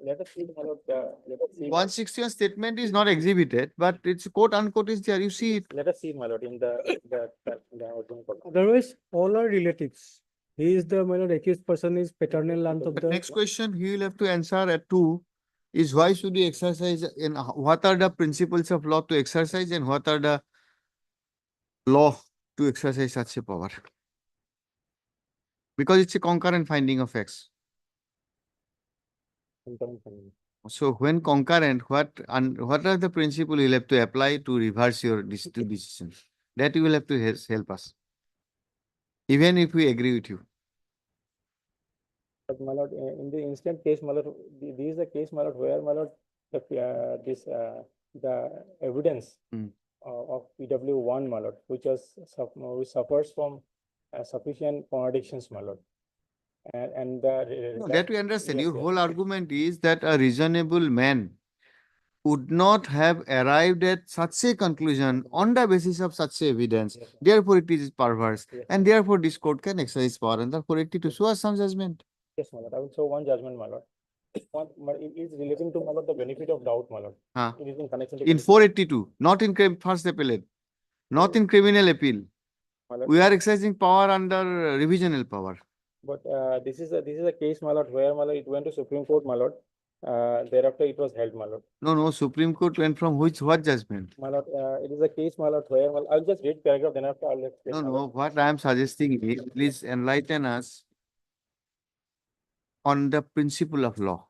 Let us see, my lord, let us see. 161 statement is not exhibited, but it's quote unquote is there. You see it. Let us see, my lord, in the original copy. Otherwise, all are relatives. He is the, my lord, accused person is paternal aunt of The the. next question he will have to answer at 2 is why should we exercise in what are the principles of law to exercise and what are the law to exercise such a power? Because it's a concurrent finding of facts. So when concurrent, what are the principles you will have to apply to reverse your two decisions? That you will have to help us. Even if we agree with you. But my lord, in the instant case, my lord, this is the case, my lord, where, my lord, the evidence of PW1, my lord, which suffers from sufficient contradictions, my lord. And No, that we understand. Your whole argument is that a reasonable man would not have arrived at such a conclusion on the basis of such evidence. Therefore, it is perverse. And therefore, this court can exercise power and therefore it to show us some judgment. Yes, my lord. I will show one judgment, my lord. It is relating to, my lord, the benefit of doubt, my lord. It is in connection to. In 482, not in first appellate, not in criminal appeal. My lord. We are exercising power under revisional power. But this is a case, my lord, where, my lord, it went to Supreme Court, my lord. Thereafter, it was held, my lord. No, Supreme Court went from what judgment? My lord, it is a case, my lord, where, I'll just read paragraph, then after I'll explain. No, what I am suggesting is, please enlighten us on the principle of law.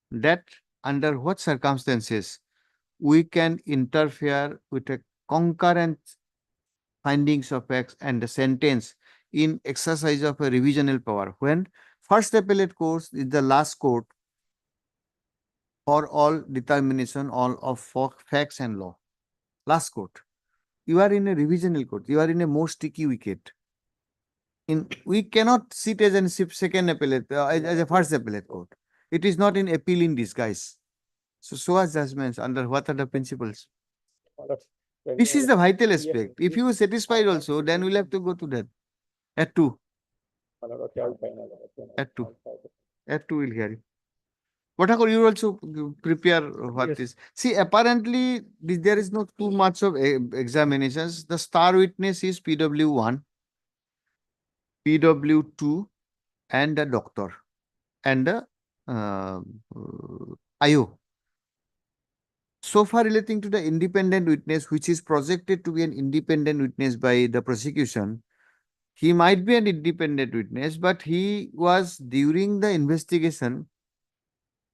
That under what circumstances we can interfere with a concurrent findings of facts and the sentence in exercise of a revisional power. When first appellate court is the last court for all determination all of facts and law. Last court. You are in a revisional court. You are in a more sticky wicket. We cannot sit as a second appellate, as a first appellate court. It is not in appeal in disguise. So show us judgments under what are the principles. This is the vital aspect. If you are satisfied also, then we'll have to go to that. At 2. At 2. At 2 we'll hear you. What you also prepare what is. See, apparently there is not too much of examinations. The star witness is PW1, PW2, and the doctor, and the IO. So far relating to the independent witness, which is projected to be an independent witness by the prosecution, he might be an independent witness, but he was during the investigation,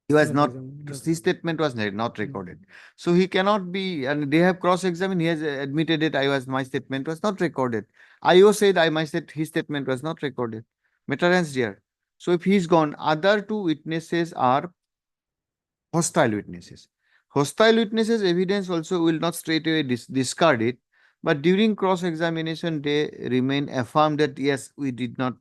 he was not, his statement was not recorded. So he cannot be, and they have cross-examined, he has admitted it, my statement was not recorded. IO said, his statement was not recorded. Matter ends there. So if he's gone, other two witnesses are hostile witnesses. Hostile witnesses evidence also will not straight away discard it, but during cross-examination, they remain affirmed that yes, we did not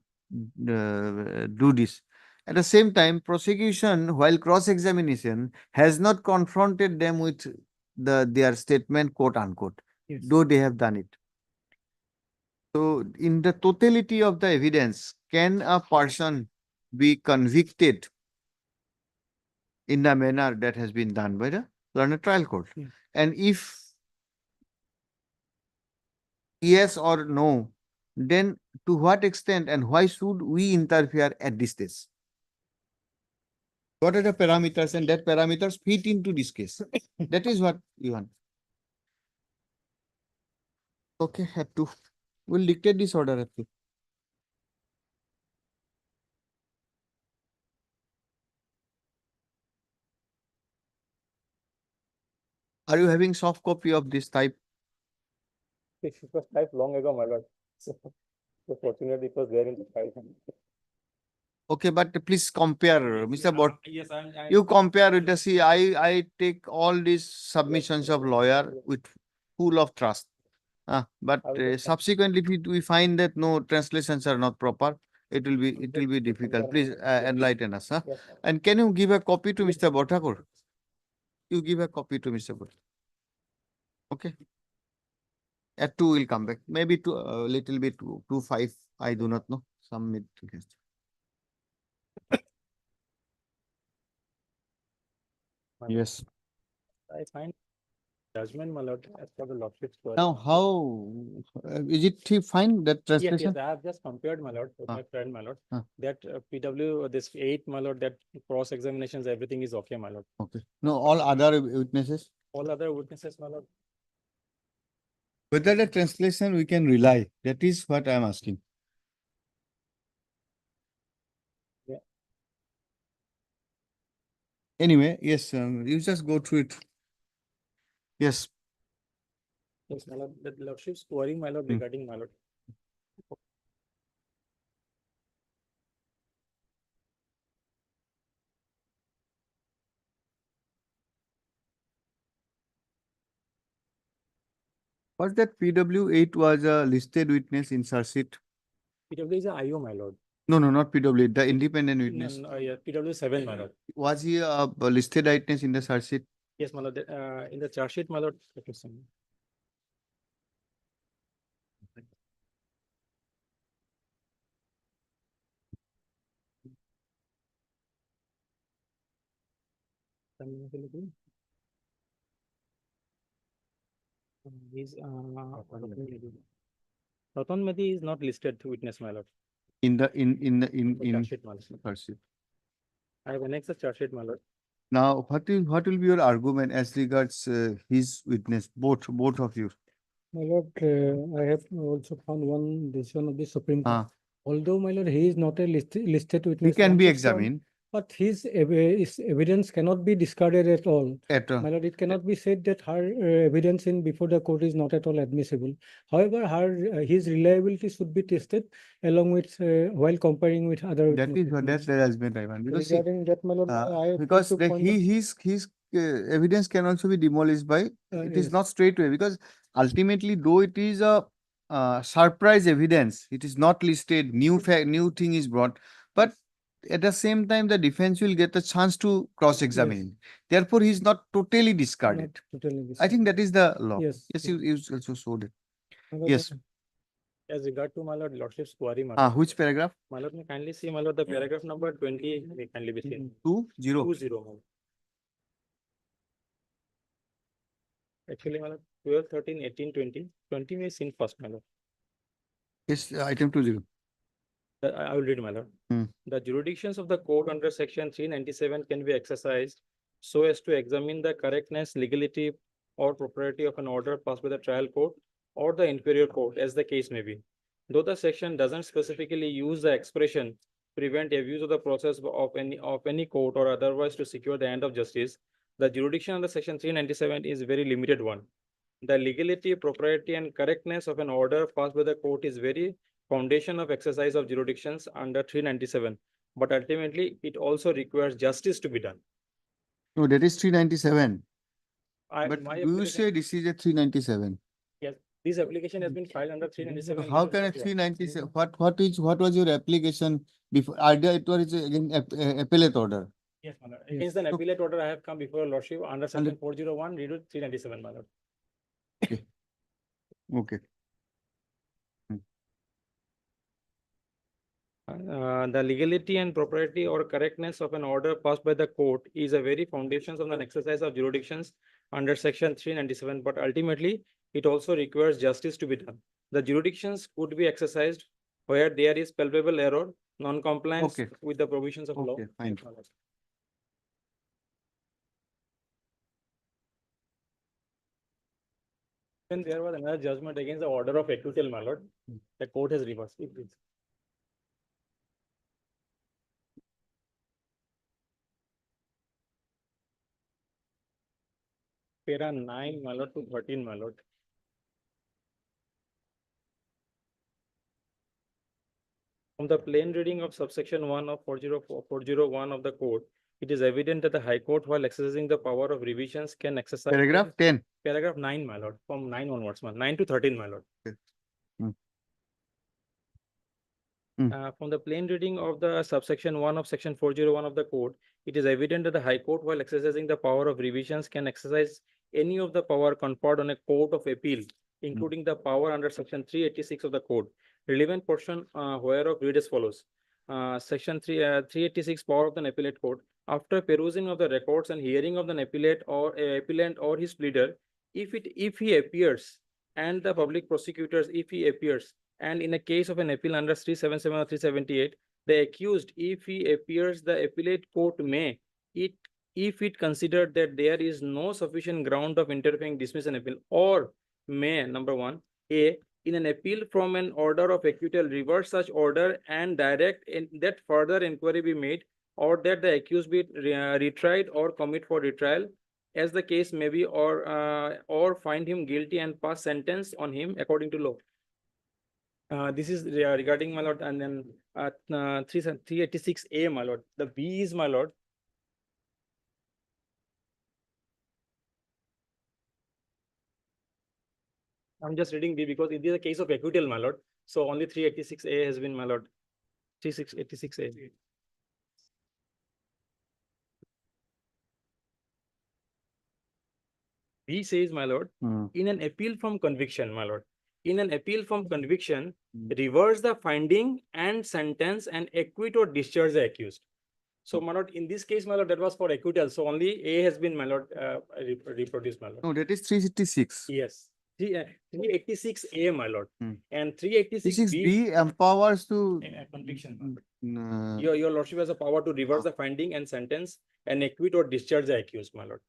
do this. At the same time, prosecution, while cross-examination, has not confronted them with their statement, quote unquote, though they have done it. So, in the totality of the evidence, can a person be convicted in the manner that has been done by the learned trial court? And if yes or no, then to what extent and why should we interfere at this stage? What are the parameters and that parameters fit into this case? That is what you want. Okay, have to. We'll dictate this order have to. Are you having soft copy of this type? It was typed long ago, my lord. So fortunately, it was there in the file. Okay, but please compare, Mr. Bot. Yes, You compare with the, see, I take all these submissions of lawyer with full of trust. But subsequently, if we find that no translations are not proper, it will be difficult. Please enlighten us. Yes, sir. And can you give a copy to Mr. Bhattakur? You give a copy to Mr. Bhattakur. Okay. At 2 will come back. Maybe to a little bit 2.5. I do not know. Some mid. Yes. I find judgment, my lord, as per the lordship's query. Now, how is it he find that Yes, translation? yes, I have just compared, my lord, with my friend, my lord, Ah. that PW, this 8, my lord, that cross examinations, everything is okay, my lord. Okay. No, all other witnesses. All other witnesses, my lord. Whether the translation we can rely, that is what I am asking. Yeah. Anyway, yes, you just go through it. Yes. Yes, my lord, the lordship's query, my lord, regarding my lord. Was that PW8 was a listed witness in Sarsit? PW is a IO, my lord. No, not PW8, the independent witness. No, yeah, PW7, my lord. Was he a listed witness in the Sarsit? Yes, my lord, in the charge sheet, my lord. let me see. He's, Ratan Mehdi is not listed to witness, my lord. In charge sheet, my lord. Sarsit. I have annexed the charge sheet, my lord. Now, what will be your argument as regards his witness, both of you? My lord, I have also found one decision of the Supreme Court. Ah. Although, my lord, he is not a listed He witness. can be 161, examined. But his evidence cannot be discarded at all. At all. My lord, it cannot be said that her evidence in before the court is not at all admissible. However, his reliability should be tested along with while comparing with other. That is what that's the judgment I want. Because see, Regarding that, my lord, I have because to point out- his evidence can also be demolished by it is yes. not straightway, because ultimately though it is a surprise evidence, it is not listed, new thing is brought, but at the same time the defense will get a chance to cross-examine him. Therefore he is not totally discarded. Not totally I discarded. think that is the law. Yes. You also showed it. My lord, Yes. As regard to my lord, lordship's query, my lord. Which paragraph? My lord, may kindly see, my lord, the paragraph number 20, may kindly be seen. 20. 20, my lord. Actually, my lord, 12, 13, 18, 20. 20 may seen first, my lord. Yes, item 20. I will read, my lord. The jurisdictions of the court under section 397 can be exercised so as to examine the correctness, legality, or propriety of an order passed by the trial court or the inferior court, as the case may be. Though the section doesn't specifically use the expression prevent abuse of the process of any court or otherwise to secure the end of justice, the jurisdiction under section 397 is a very limited one. The legality, propriety, and correctness of an order passed by the court is very foundation of exercise of jurisdictions under 397. But ultimately, it also requires justice to be done. No, that is 397. But My do you application- say this is a 397? Yes, this application has been filed under 397. How can a 397? What was your application before? It was again appellate order. Yes, my lord. Against an appellate order, I have come before your lordship under section 401, read 397, my lord. Okay. The legality and propriety or correctness of an order passed by the court is a very foundations of an exercise of jurisdictions under section 397, but ultimately it also requires justice to be done. The jurisdictions could be exercised where there is palpable error, non-compliance with the provisions of law. Okay, fine. When there was another judgment against the order of acquittal, my lord, the court has reversed it. Para 9, my lord, to 13, my lord. From the plain reading of subsection 1 of 404-401 of the code, it is evident that the High Court, while exercising the power of revisions, can exercise. Paragraph 10. Paragraph 9, my lord, from 9 onwards, 9 to 13, my lord. From the plain reading of the subsection 1 of section 401 of the code, it is evident that the High Court, while exercising the power of revisions, can exercise any of the power conferred on a court of appeal, including the power under section 386 of the code. Relevant portion whereof read as follows. Section 386, power of an appellate court. After perusing of the records and hearing of an appellate or appellant or his pleader, if he appears, and the public prosecutors, if he appears, and in a case of an appeal under 377 or 378, the accused, if he appears, the appellate court may, if it considered that there is no sufficient ground of interfering, dismiss an appeal, or may, number 1, A, in an appeal from an order of acquittal, reverse such order and direct that further inquiry be made, or that the accused be retried or commit for retrial, as the case may be, or find him guilty and pass sentence on him according to law. This is regarding, my lord, and then 386A, my lord. The B is, my lord, I'm just reading B because it is a case of acquittal, my lord. So only 386A has been, my lord. 3686A. B says, my lord, in an appeal from conviction, my lord. In an appeal from conviction, reverse the finding and sentence and acquit or discharge the accused. So, my lord, in this case, my lord, that was for acquittal. So only A has been, my lord, reproduced, my lord. No, that is 366. Yes. 386A, my lord. And 386B empowers to conviction. Your lordship has a power to reverse the finding and sentence and acquit or discharge the accused, my lord.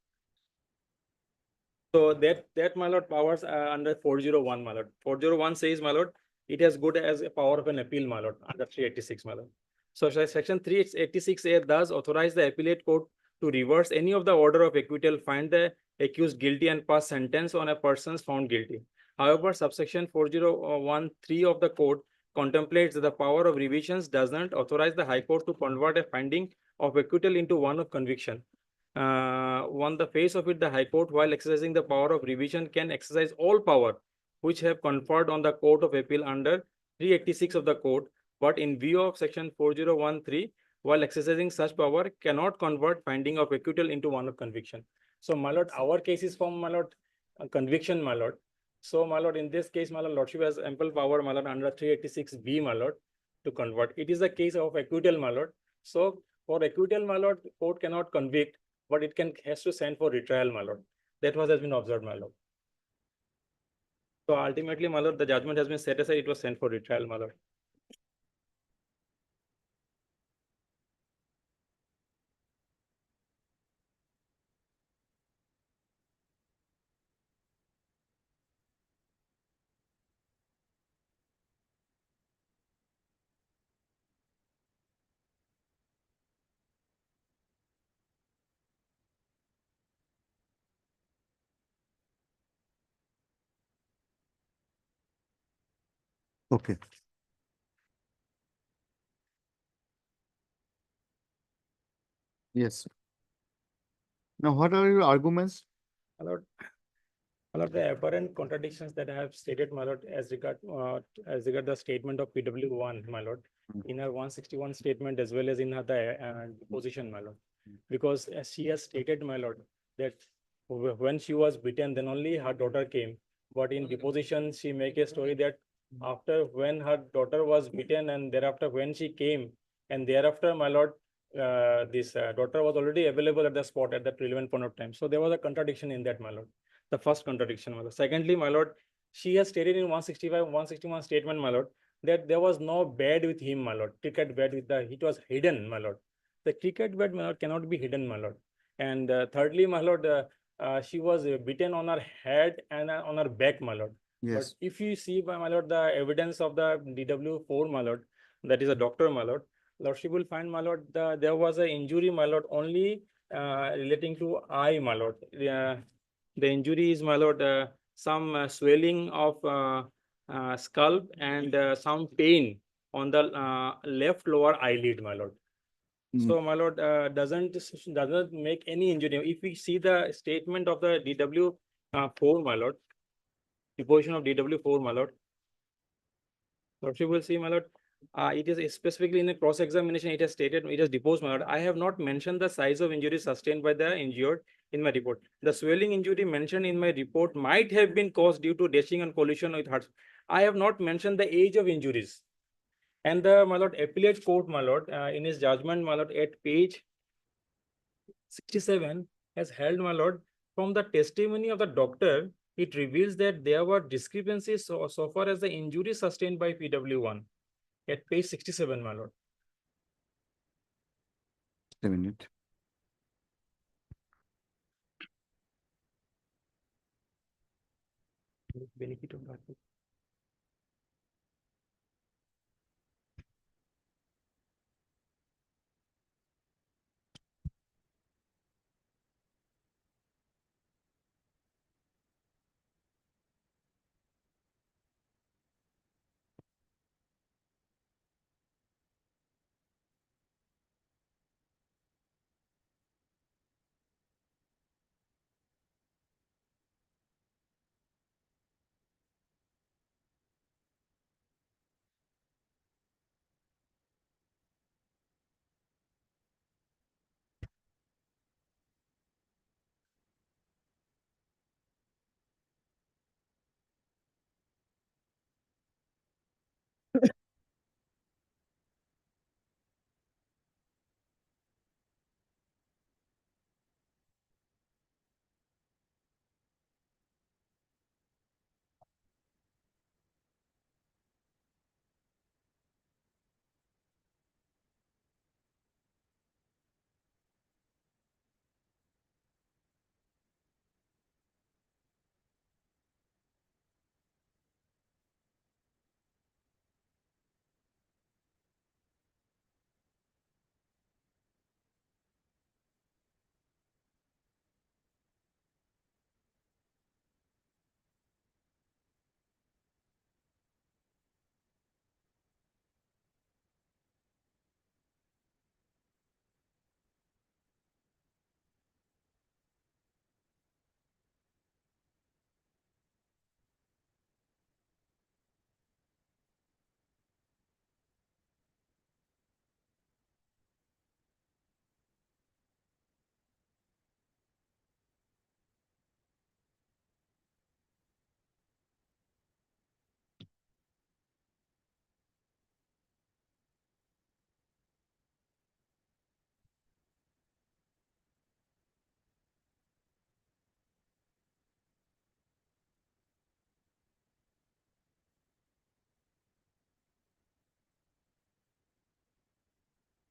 So that my lord, powers under 401, my lord. 401 says, my lord, it has good as a power of an appeal, my lord, under 386, my lord. So section 386A does authorize the appellate court to reverse any of the order of acquittal, find the accused guilty and pass sentence on a person found guilty. However, subsection 4013 of the code contemplates that the power of revisions does not authorize the High Court to convert a finding of acquittal into one of conviction. On the face of it, the High Court, while exercising the power of revision, can exercise all power which have conferred on the Court of Appeal under 386 of the code, but in view of section 4013, while exercising such power, cannot convert finding of acquittal into one of conviction. So, my lord, our case is from, my lord, conviction, my lord. So, my lord, in this case, my lord, lordship has ample power, my lord, under 386B, my lord, to convert. It is a case of acquittal, my lord. So, for acquittal, my lord, court cannot convict, but it has to send for retrial, my lord. That was has been observed, my lord. So ultimately, my lord, the judgment has been set aside. It was sent for retrial, my lord. Okay. Yes. Now, what are your arguments? My lord, the apparent contradictions that I have stated, my lord, as regard the statement of PW1, my lord, in her 161 statement as well as in her deposition, my lord, because as she has stated, my lord, that when she was beaten, then only her daughter came. But in deposition, she make a story that after when her daughter was beaten and thereafter when she came, and thereafter, my lord, this daughter was already available at the spot at that relevant point of time. So there was a contradiction in that, my lord. The first contradiction, my lord. Secondly, my lord, she has stated in 165, 161 statement, my lord, that there was no bed with him, my lord. Cricket bed with it was hidden, my lord. The cricket bed, my lord, cannot be hidden, my lord. And thirdly, my lord, she was beaten on her head and on her back, my lord. But Yes. if you see, my lord, the evidence of the DW4, my lord, that is a doctor, my lord, lordship will find, my lord, there was an injury, my lord, only relating to eye, my lord. The injury is, my lord, some swelling of scalp and some pain on the left lower eyelid, my lord. So, my lord, doesn't make any injury. If we see the statement of the DW4, my lord, the position of DW4, my lord, lordship will see, my lord, it is specifically in the cross-examination, it has stated, it has deposed, my lord, I have not mentioned the size of injury sustained by the injured in my report. The swelling injury mentioned in my report might have been caused due to dashing and collision with hearts. I have not mentioned the age of injuries. And the, my lord, appellate court, my lord, in his judgment, my lord, at page 67 has held, my lord, from the testimony of the doctor, it reveals that there were discrepancies so far as the injury sustained by PW1 at page 67, my lord. A minute. Benefit of that.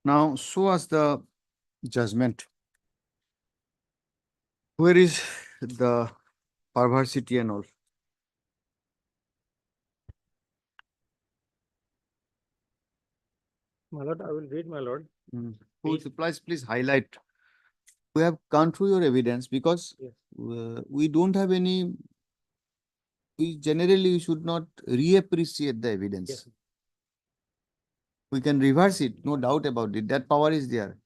Now, show us the judgment. Where is the perversity and all? My lord, I will read, my lord. Please highlight. We have gone through your evidence because Yes. we don't have any. We generally should not reappreciate the evidence. Yes. We can reverse it, no doubt about it. That power is there.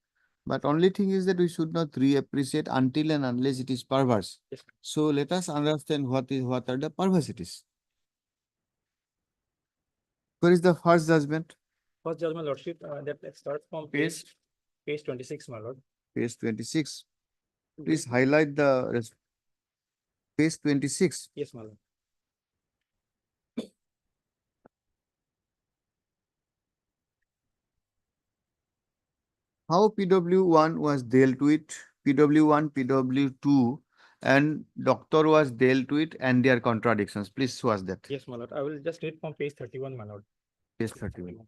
But only thing is that we should not reappreciate until and unless it is perverse. Yes. So let us understand what are the perversities. Where is the first judgment? First judgment, lordship, that starts from page 26, my lord. Page 26. Please highlight the page 26. Yes, my lord. How PW1 was dealt with, PW1, PW2, and doctor was dealt with and their contradictions. Please show us that. Yes, my lord. I will just read from page 31, my lord. Page 31.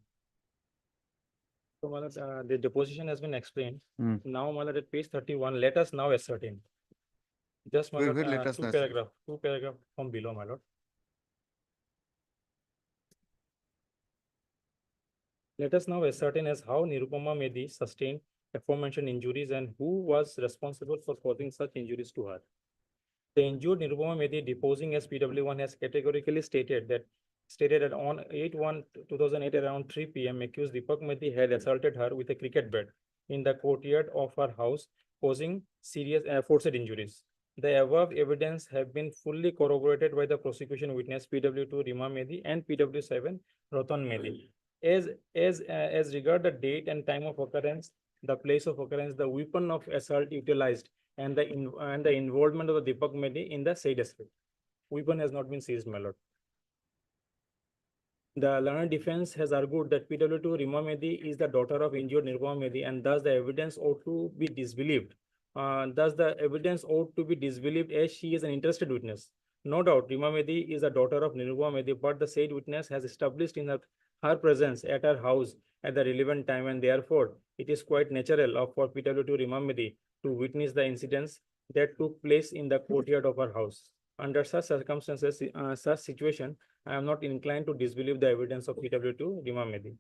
So, my lord, the deposition has been explained. Hmm. Now, my lord, at page 31, let us now ascertain. Just, my Wait, lord, wait, let us know. two paragraph from below, my lord. Let us now ascertain as how Nirupama Medi sustained aforementioned injuries and who was responsible for causing such injuries to her. The injured Nirupama Medi, deposing as PW1, has categorically stated that on 8/1/2008 around 3 p.m. accused Deepak Medi had assaulted her with a cricket bat in the courtyard of her house, causing serious forced injuries. The above evidence have been fully corroborated by the prosecution witness PW2 Rima Medi and PW7 Ratan Medi. As regard the date and time of occurrence, the place of occurrence, the weapon of assault utilized, and the involvement of the Deepak Medi in the said aspect. Weapon has not been seized, my lord. The learned defense has argued that PW2 Rima Medi is the daughter of injured Nirupama Medi, and thus the evidence ought to be disbelieved. As she is an interested witness. No doubt, Rima Medi is the daughter of Nirupama Medi, but the said witness has established in her presence at her house at the relevant time, and therefore it is quite natural for PW2 Rima Medi to witness the incidents that took place in the courtyard of her house. Under such circumstances, such situation, I am not inclined to disbelieve the evidence of PW2 Rima Medi.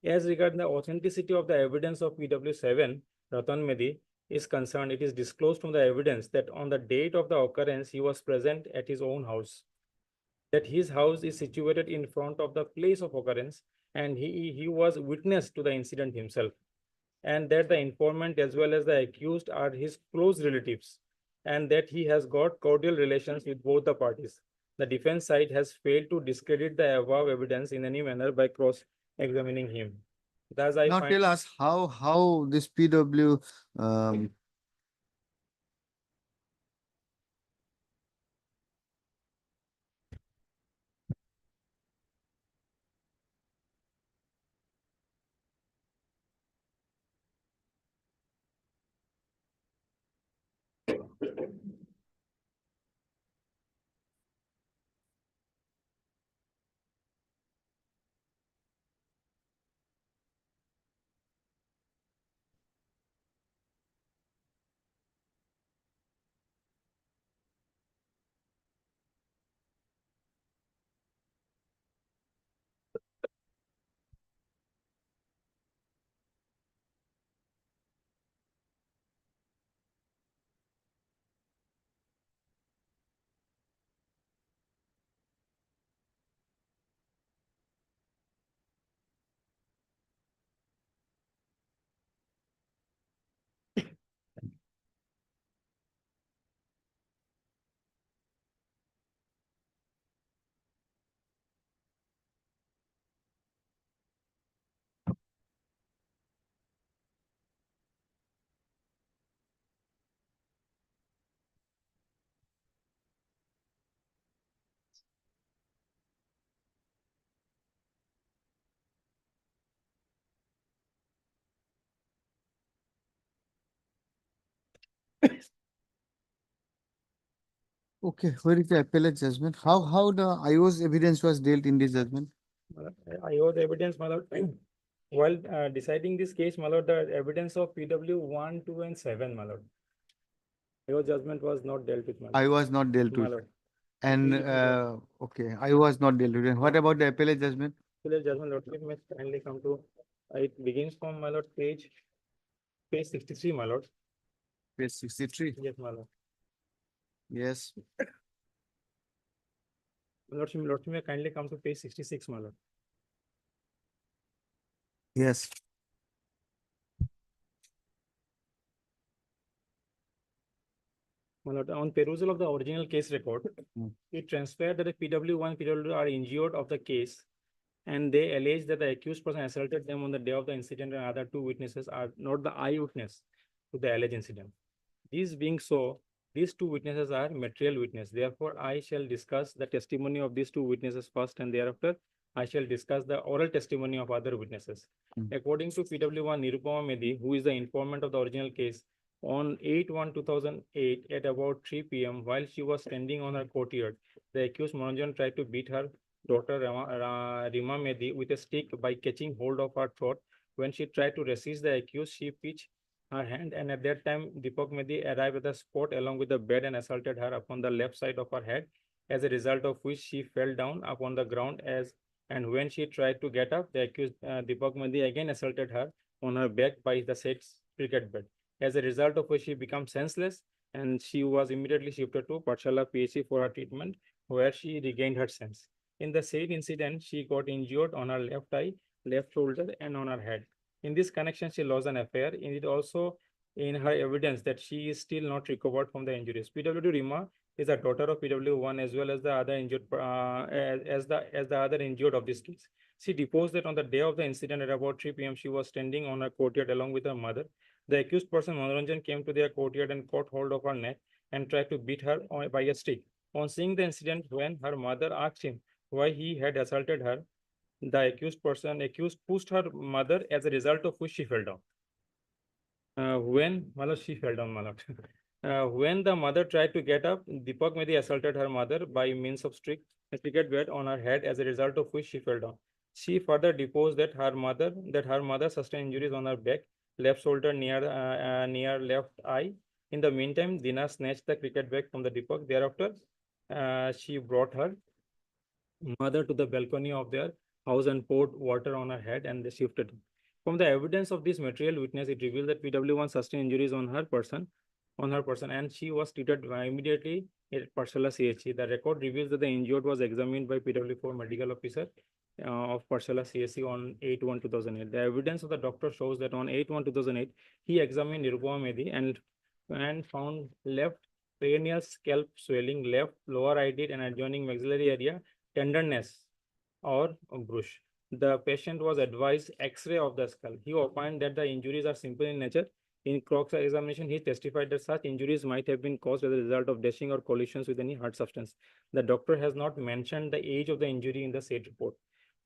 As regards the authenticity of the evidence of PW7 Ratan Medi is concerned, it is disclosed from the evidence that on the date of the occurrence, he was present at his own house. That his house is situated in front of the place of occurrence, and he was witness to the incident himself, and that the informant as well as the accused are his close relatives, and that he has got cordial relations with both the parties. The defense side has failed to discredit the above evidence in any manner by cross-examining him. Thus, I Now find tell us how this PW Okay, where is the appellate judgment? How the IO's evidence was dealt in this judgment? I owe the evidence, my lord. While deciding this case, my lord, the evidence of PW 1, 2, and 7, my lord. Your judgment was not dealt with, my lord. I was not dealt My with. lord. And okay, I was not dealt with. And what about the appellate judgment? Appellate judgment, lordship, may kindly come to. It begins from, my lord, page 63, my lord. Page 63. Yes, my lord. Yes. Lordship, may kindly come to page 66, my lord. Yes. My lord, on perusal of the original case record, it transpired that the PW1 and PW2 are injured of the case, and they allege that the accused person assaulted them on the day of the incident, and other two witnesses are not the eyewitness to the alleged incident. These being so, these two witnesses are material witness. Therefore, I shall discuss the testimony of these two witnesses first, and thereafter I shall discuss the oral testimony of other witnesses. According to PW1 Nirupama Medi, who is the informant of the original case, on 8/1/2008 at about 3 p.m. while she was standing on her courtyard, the accused Manojan tried to beat her daughter Rima Medi with a stick by catching hold of her throat. When she tried to resist the accused, she pitched her hand, and at that time Deepak Mehdi arrived at the spot along with the bed and assaulted her upon the left side of her head, as a result of which she fell down upon the ground and when she tried to get up, the accused Deepak Mehdi again assaulted her on her back by the said cricket bed, as a result of which she became senseless and she was immediately shifted to Pathshala PHC for her treatment, where she regained her sense. In the said incident, she got injured on her left eye, left shoulder, and on her head. In this connection, she lost an affair. In it also in her evidence that she is still not recovered from the injuries. PW Rima is a daughter of PW1 as well as the other injured as the other injured of this case. She deposed that on the day of the incident at about 3 p.m. she was standing on her courtyard along with her mother. The accused person Manoranjan came to their courtyard and caught hold of her neck and tried to beat her by a stick. On seeing the incident, when her mother asked him why he had assaulted her, the accused pushed her mother, as a result of which she fell down. She fell down, when the mother tried to get up, Deepak Mehdi assaulted her mother by means of cricket bat on her head, as a result of which she fell down. She further deposed that her mother sustained injuries on her back, left shoulder near left eye. In the meantime, Dina snatched the cricket bat from the Deepak. Thereafter, she brought her mother to the balcony of their house and poured water on her head, and they shifted. From the evidence of this material witness, it revealed that PW1 sustained injuries on her person, and she was treated immediately at Pathshala CHC. The record reveals that the injured was examined by PW4 medical officer of Pathshala CHC on 8/1/2008. The evidence of the doctor shows that on 8/1/2008, he examined Nirupama Mehdi and found left cranial scalp swelling, left lower eyelid and adjoining maxillary area tenderness or bruise. The patient was advised X-ray of the skull. He opined that the injuries are simple in nature. In cross-examination, he testified that such injuries might have been caused as a result of dashing or collisions with any hard substance. The doctor has not mentioned the age of the injury in the said report.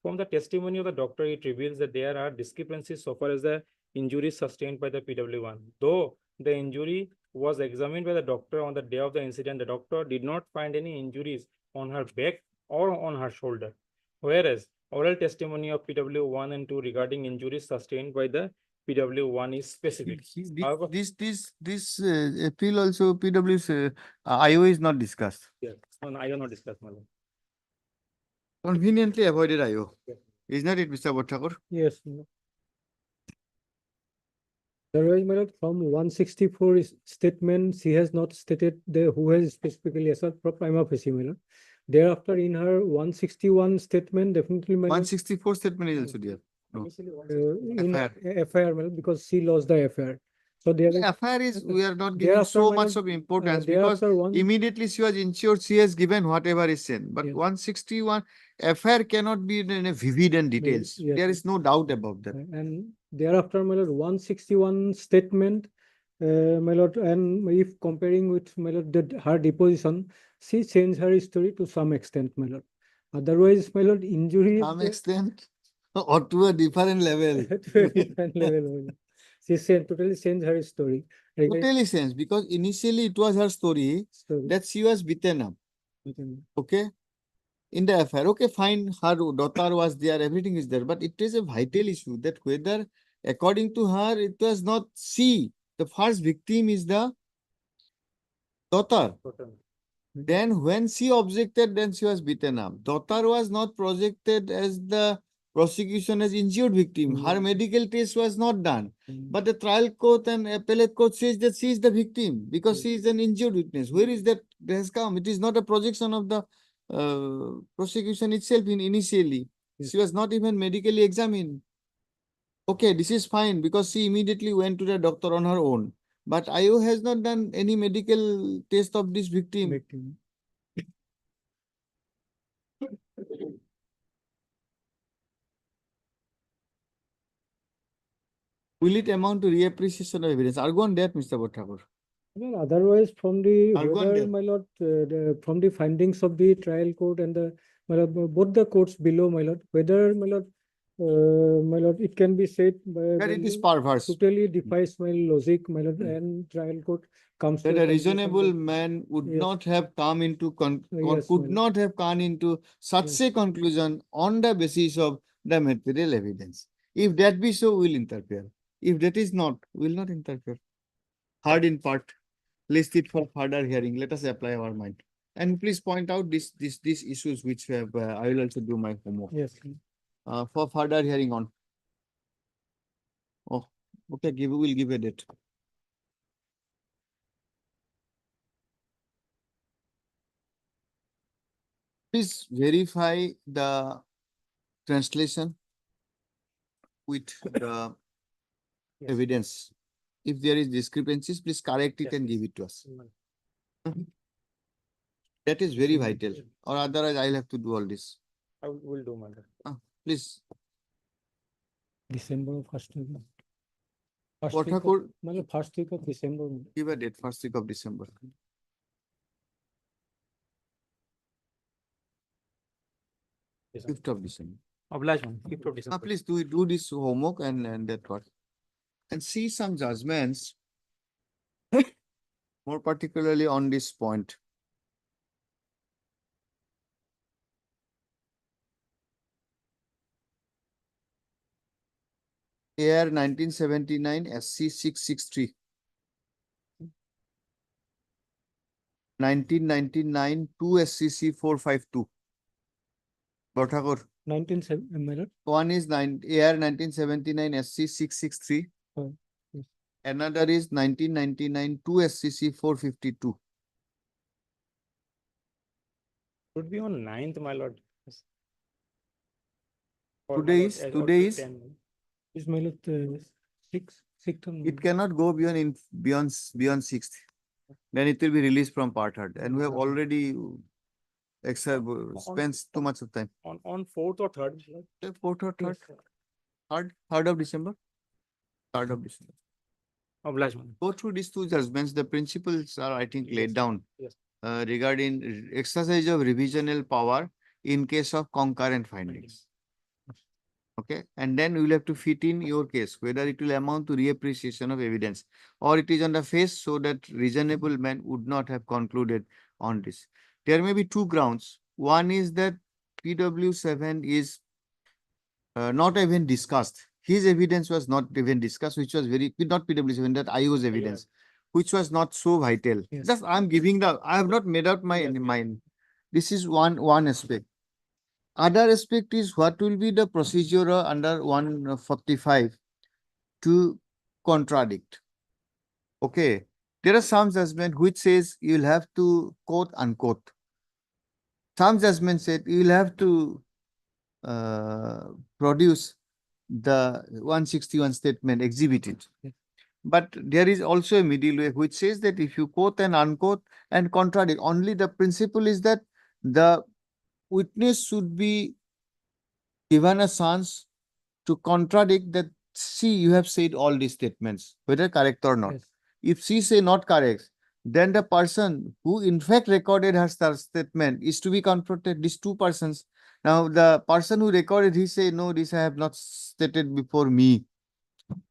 From the testimony of the doctor, it reveals that there are discrepancies so far as the injuries sustained by the PW1. Though the injury was examined by the doctor on the day of the incident, the doctor did not find any injuries on her back or on her shoulder. Whereas oral testimony of PW1 and 2 regarding injuries sustained by the PW1 is specific. However, This appeal also PW's IO is not discussed. yes, no, I have not discussed, Madam. Conveniently avoided IO. Yes. Is not it, Mr. Bhattakur? Yes. Otherwise, my lord, from 164 statements, he has not stated who has specifically assaulted for prima facie, my lord. Thereafter, in her 161 statement, definitely, my lord, 164 statement is also there. No. in FIR, my lord, because she lost the FIR. So there is FIR is, we are not giving thereafter, so my much lord, of importance because immediately she was insured, she has given whatever is sent. But Yes. 161 FIR cannot be in a vivid and details. Yes, There yes. is no doubt about that. And thereafter, my lord, 161 statement, my lord, and if comparing with my lord, her deposition, she changed her story to some extent, my lord. Otherwise, my lord, injury Some extent or to a different level. to a different level, my lord. She totally changed her story. regarding Totally sense because initially it was her story story. that she was beaten up. Okay. In the affair, okay, fine, her daughter was there, everything is there, but it is a vital issue that whether, according to her, it was not she. The first victim is the daughter. Then when she objected, then she was beaten up. Daughter was not projected as the prosecution as injured victim. Her medical test was not done. But the trial court and appellate court says that she is the victim because she is an injured witness. Where is that has come? It is not a projection of the prosecution itself initially. She was not even medically examined. Okay, this is fine because she immediately went to the doctor on her own. But IO has not done any medical test of this victim. Will it amount to reappreciation of evidence? Argue on that, Mr. Bhattakur. Well, otherwise, from the Argue on whether, that. my lord, from the findings of the trial court and the my lord, both the courts below, my lord, whether my lord, it can be said That it is perverse. totally defies my logic, my lord, and trial court comes That to a conclusion reasonable that- man would Yes. not have come into Yes, could my lord. not have come into such Yes. a conclusion on the basis of the material evidence. If that be so, we'll interfere. If that is not, we will not interfere. Hard in part, list it for further hearing. Let us apply our mind. And please point out these issues which we have, I will also do my homework. Yes. For further hearing on. Oh, okay, we'll give a date. Please verify the translation with the evidence. If there is discrepancies, please correct it and give it to us. That is very vital, or otherwise I'll have to do all this. I will do, madam. Please. December first week. What Thakur? First week of December. Give a date, first week of December. December. 5th of December. Oblige, man. 5th of December. Please do this homework and that what. And see some judgments, more particularly on this point. AR 1979 SC 663. 1999 2 SCC 452. Bhattakur. 1979. One is AR 1979 SC 663. Oh, yes. Another is 1999 2 SCC 452. Should be on 9th, my lord. Yes. Or Today my is- lord, today also is- 10. Is my lord 6th of It cannot go beyond 6th. Then it will be released from part hard. And we have already spent too much of time. On 4th or 3rd, my lord. 4th or 3rd? 3rd of December? 3rd of December. Oblige, man. Go through these two judgments. The principles are, I think, laid Yes. down Yes. Regarding exercise of revisional power in case of concurrent findings. Okay, and then you will have to fit in your case, whether it will amount to reappreciation of evidence or it is on the face so that reasonable man would not have concluded on this. There may be two grounds. One is that PW7 is not even discussed. His evidence was not even discussed, which was not PW7, that IO's evidence, which was not so vital. Yes. Just I'm giving I have not made out my mind. This is one aspect. Other aspect is what will be the procedure under 145 to contradict. Okay. There are some judgment which says you will have to quote unquote. Some judgment said you will have to produce the 161 statement exhibited. But there is also a middle way which says that if you quote and unquote and contradict, only the principle is that the witness should be given a chance to contradict that, see, you have said all these statements, whether correct or not. Yes. If she say not correct, then the person who in fact recorded her statement is to be confronted, these two persons. Now, the person who recorded, he say, no, this I have not stated before me.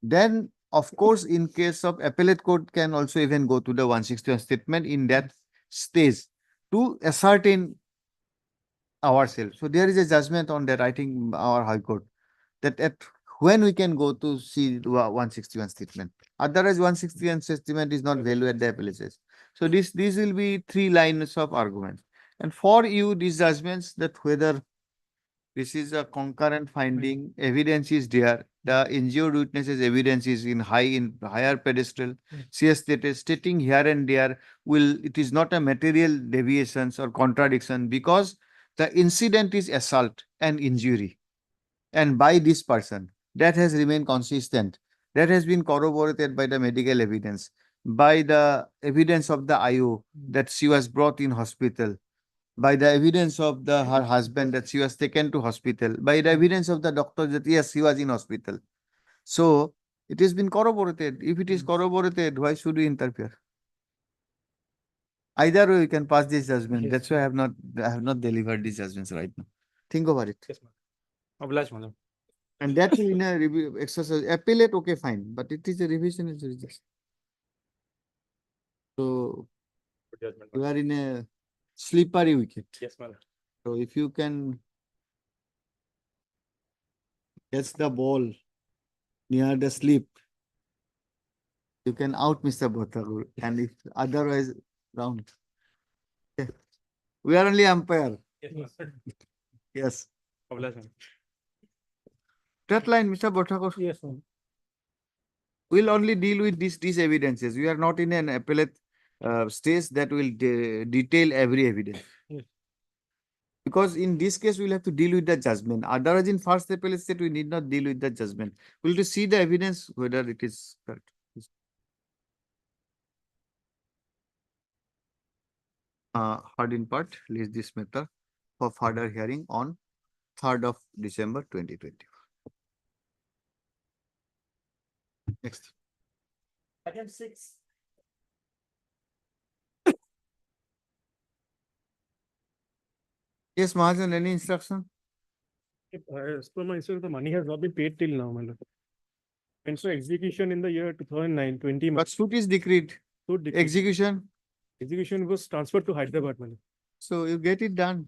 Then, of course, in case of appellate court can also even go to the 161 statement in that stage to ascertain ourselves. So there is a judgment on that, I think, our High Court, that at when we can go to see 161 statement. Otherwise, 161 statement is not value at the appellate. So these will be 3 lines of argument. And for you, these judgments that whether this is a concurrent finding, evidence is there, the injured witnesses evidence is in higher pedestal. She has stating here and there, it is not a material deviations or contradiction because the incident is assault and injury. And by this person, that has remained consistent. That has been corroborated by the medical evidence, by the evidence of the IO that she was brought in hospital, by the evidence of her husband that she was taken to hospital, by the evidence of the doctor that yes, she was in hospital. So it has been corroborated. If it is corroborated, why should we interfere? Either way, we can pass this judgment. Yes. That's why I have not delivered these judgments right now. Think over it. Yes, ma'am. Oblige, madam. And that is in a review exercise. Appellate, okay, fine. But it is a revision, it's a rejection. So Good judgment, you madam. are in a slippery wicket. Yes, madam. So if you can catch the ball near the slip, You can out Mr. Bhattakur, and if otherwise round. Okay. We are only umpire. Yes. That line, Mr. Bhattakur. Yes, sir. We'll only deal with these evidences. We are not in an appellate stage that will detail every evidence. Yes. Because in this case, we'll have to deal with the judgment. Otherwise, in first appellate state, we need not deal with the judgment. We'll to see the evidence whether it is correct. Heard in part, list this matter for further hearing on 3rd of December 2020. Next. Item 6. Yes, Mahajan, any instruction? As per my instruction, the money has not been paid till now, my lord. And so execution in the year 2009-20. But suit is decreed. Execution. Execution was transferred to Hyderabad, my lord. So you get it done.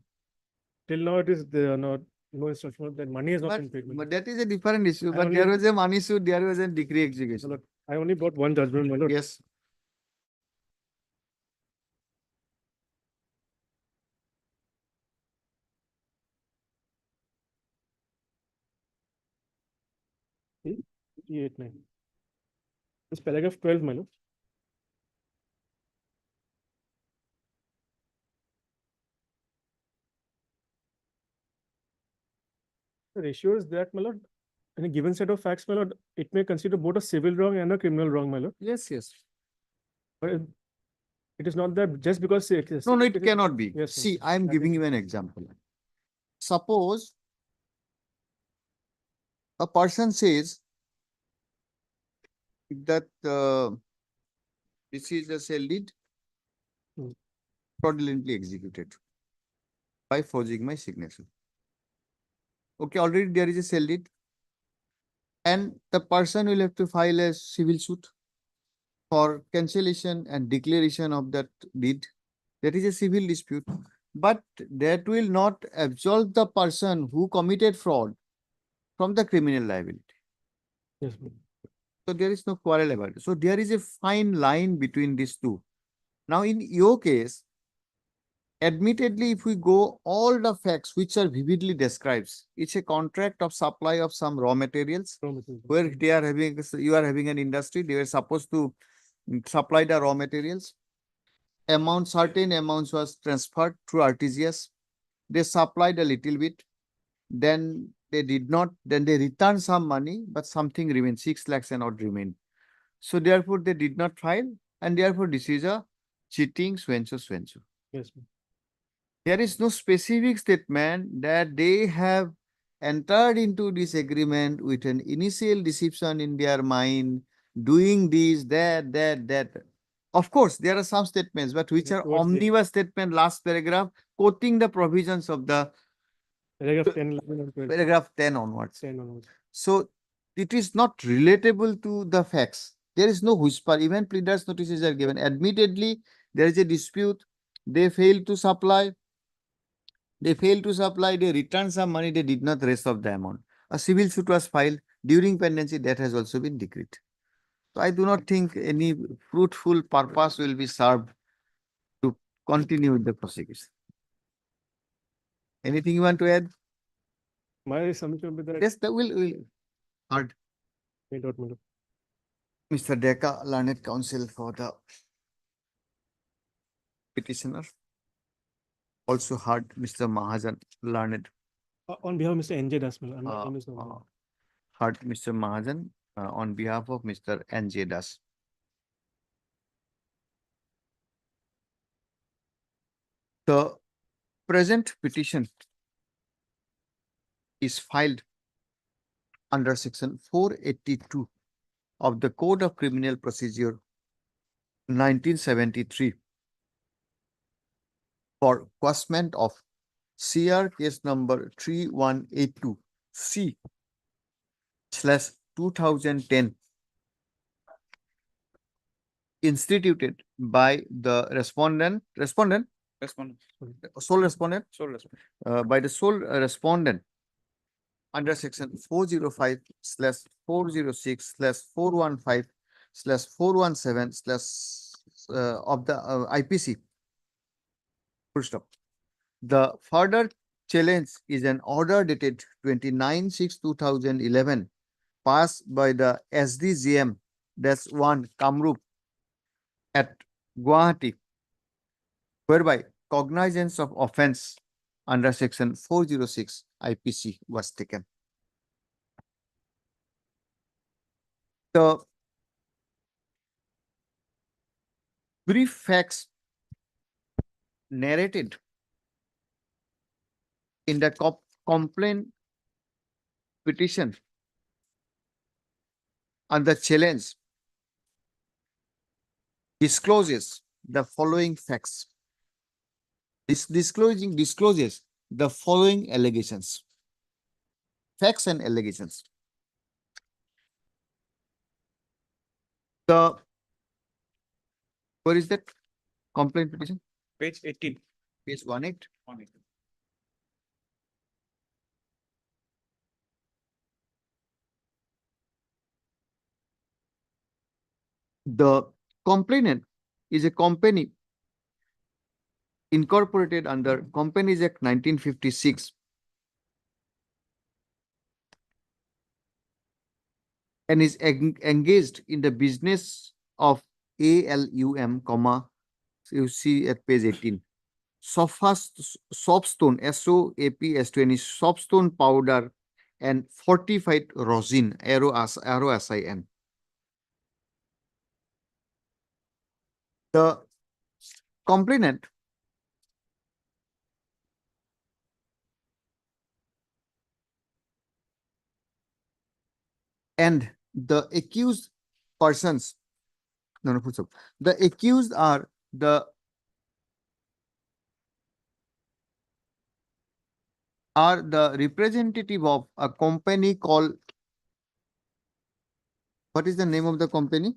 Till now, it is there not no instruction that money has not been paid. my But lord. that is a different issue. I But only- there was a money suit, there was a decree My execution. lord, I only brought one judgment, my lord. Yes. See, 58(9). This paragraph 12, my lord. The ratio is that, my lord, in a given set of facts, my lord, it may consider both a civil wrong and a criminal wrong, my lord. Yes, yes. But it is not that just because it is. No, no, it cannot be. Yes, sir. See, I am That giving is- you an example. Suppose a person says that this is a cell deed Hmm. fraudulently executed by forging my signature. Okay, already there is a cell deed. And the person will have to file a civil suit for cancellation and declaration of that deed. That is a civil dispute. But that will not absolve the person who committed fraud from the criminal liability. Yes, my lord. So there is no quarrel about it. So there is a fine line between these two. Now in your case, admittedly, if we go all the facts which are vividly describes, it's a contract of supply of some raw materials Raw material. where they are having, you are having an industry, they were supposed to supply the raw materials. Certain amounts was transferred through RTGS. They supplied a little bit. Then they did not, then they returned some money, but something remained, 6 lakhs and not remained. So therefore they did not file, and therefore this is a cheating, so. Yes, ma'am. There is no specific statement that they have entered into this agreement with an initial deception in their mind, doing this, that. Of course, there are some statements, but which are Towards the- omnibus statement, last paragraph, quoting the provisions of the Paragraph 10, 11, and 12. paragraph 10 onwards. 10 onwards. So it is not relatable to the facts. There is no whisper. Even pleaders notices are given. Admittedly, there is a dispute. They failed to supply. They returned some money. They did not rest of the amount. A civil suit was filed during pendency. That has also been decreed. So I do not think any fruitful purpose will be served to continue with the prosecution. Anything you want to add? My submission with that. Yes, that will heard. Made out, my lord. Mr. Deka, learned counsel for the petitioner. Also heard Mr. Mahajan, learned, On behalf of Mr. NJ Das, my lord. My name is not- heard Mr. Mahajan on behalf of Mr. N.J. Das. The present petition is filed under section 482 of the Code of Criminal Procedure 1973 for quashment of CR case number 3182 C/2010 instituted by the sole respondent by the sole respondent under section 405/406/415 of the IPC. Full stop. The further challenge is an order dated 29/6/2011 passed by the SDGM -1 Kamrup at Guwahati, whereby cognizance of offense under section 406 IPC was taken. The brief facts narrated in the complaint petition and the challenge discloses the following facts. This discloses the following allegations. Facts and allegations. Where is that complaint petition? Page 18. Page 18. The complainant is a company incorporated under Companies Act 1956 and is engaged in the business of ALUM, you see at page 18. Soapstone, SOAPS20, soapstone powder and fortified rosin, ROSIN. The complainant and the accused persons, the accused are the representative of a company called, what is the name of the company?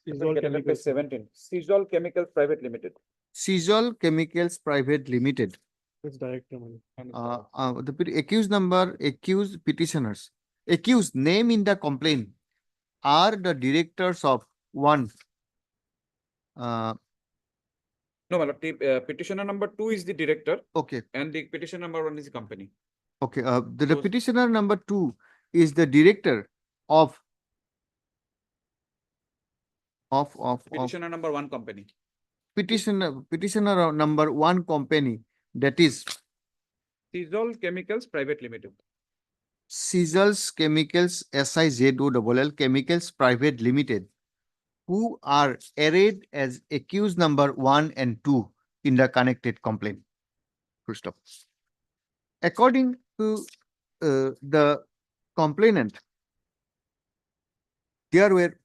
Sizol Chemicals 17. Sizol Chemicals Private Limited. Sizol Chemicals Private Limited. It's director. The accused petitioners. Accused name in the complaint are the directors of one. No, my lord, the petitioner number 2 is the director. Okay. And the petitioner number 1 is the company. Okay. The petitioner number 2 is the director of Petitioner number 1 company. Petitioner number 1 company, that is Sizol Chemicals Private Limited. Sizol Chemicals SIZOLL Chemicals Private Limited, who are arrayed as accused number 1 and 2 in the connected complaint. Full stop. According to the complainant, there were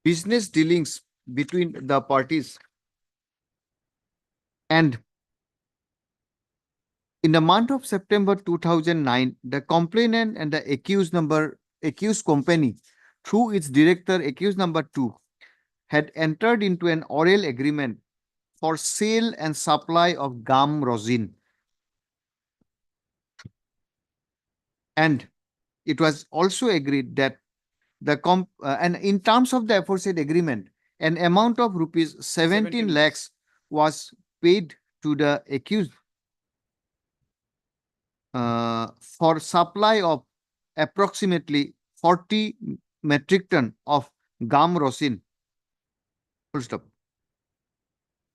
business dealings between the parties, and in the month of September 2009, the complainant and the accused company, through its director, accused number 2, had entered into an oral agreement for sale and supply of gum rosin. And it was also agreed that and in terms of the aforesaid agreement, an amount of rupees 17 lakhs was paid to the accused for supply of approximately 40 metric ton of gum rosin. Full stop.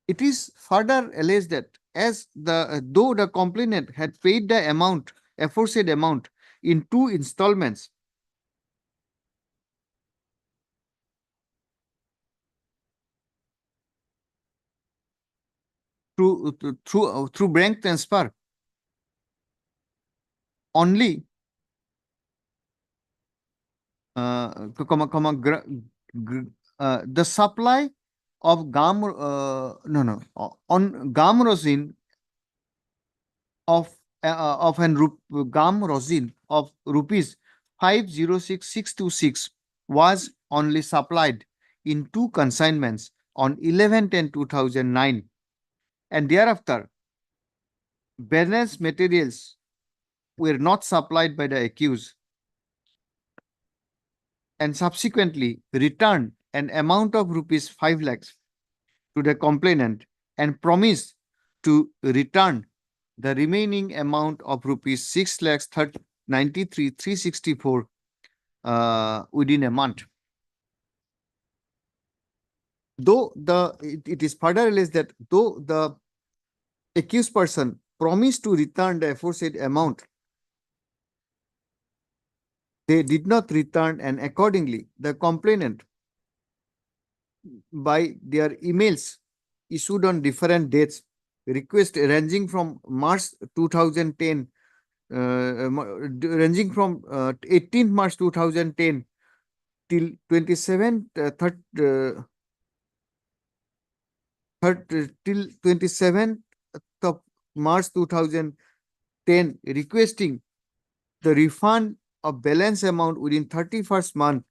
It is further alleged that though the complainant had paid the aforesaid amount in 2 installments, through bank transfer, only the supply of gum on gum rosin of gum rosin of rupees 506,626 was only supplied in 2 consignments on 11/10/2009, and thereafter balance materials were not supplied by the accused. and subsequently returned an amount of rupees 5 lakhs to the complainant and promised to return the remaining amount of rupees 6 lakhs 93,364 within a month. Though it is further alleged that though the accused person promised to return the aforesaid amount, they did not return, and accordingly the complainant by their emails issued on different dates request ranging from March 2010 ranging from 18th March 2010 till 27th till 27th of March 2010 requesting the refund of balance amount within 31st month.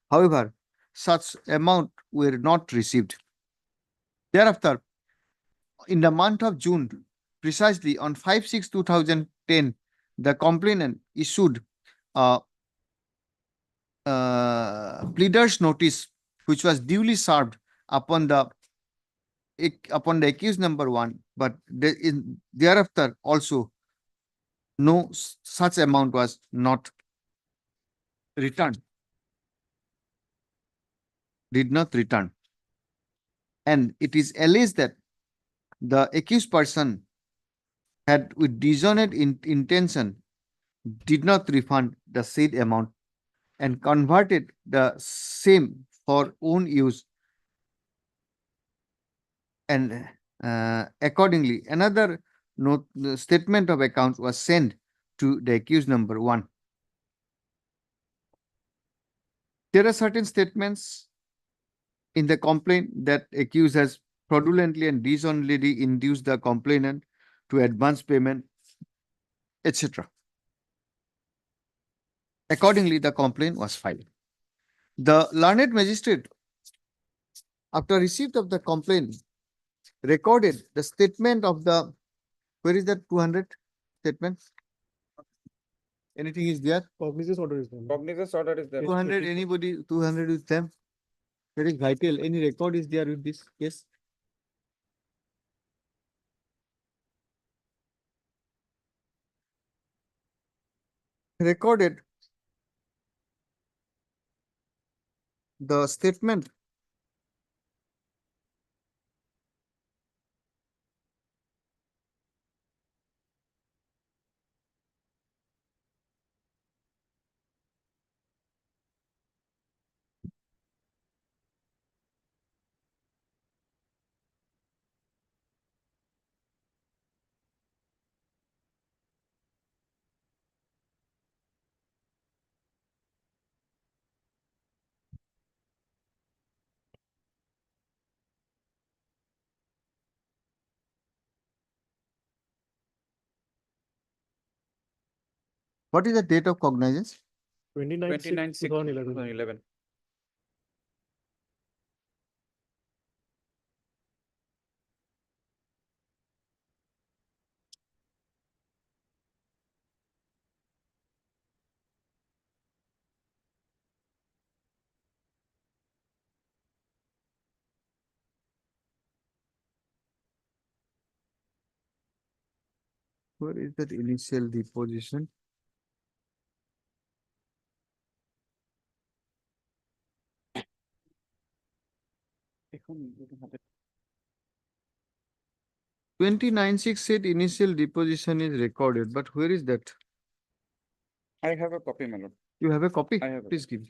However, such amount were not received. Thereafter, in the month of June, precisely on 5/6/2010, the complainant issued a pleader's notice, which was duly served upon the accused number 1, but thereafter also no such amount was not returned, did not return. And it is alleged that the accused person had with dishonest intention did not refund the said amount and converted the same for own use, and accordingly another statement of accounts was sent to the accused number 1. There are certain statements in the complaint that accused has fraudulently and dishonestly induced the complainant to advance payment, etc. Accordingly, the complaint was filed. The learned magistrate, after receipt of the complaint, recorded the statement of the, where is that 200 statement? Anything is there? Cognizance order is there. Cognizance order is there. 200, anybody, 200 with them? Very vital. Any record is there with this case? Recorded the statement what is the date of cognizance? 29/6/2011. Where is that initial deposition? এখন 29/6 said initial deposition is recorded, but where is that? I have a copy, my lord. You have a copy? I have it. Please give.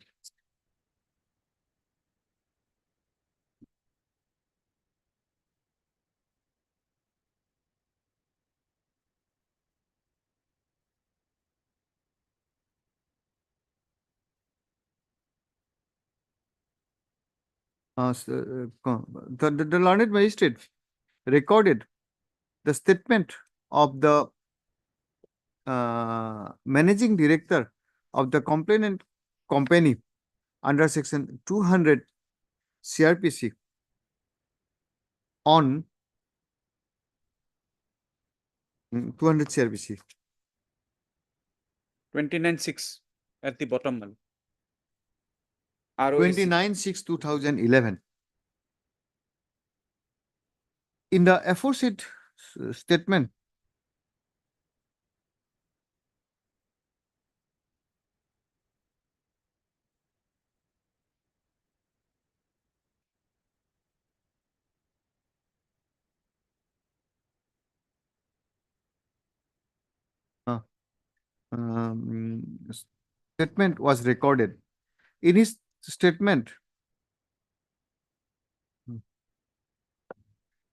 The learned magistrate recorded the statement of the managing director of the complainant company under section 200 CRPC on 200 CRPC. 29/6 at the bottom, my lord. ROEC. 29/6/2011. In the aforesaid statement, statement was recorded. In his statement,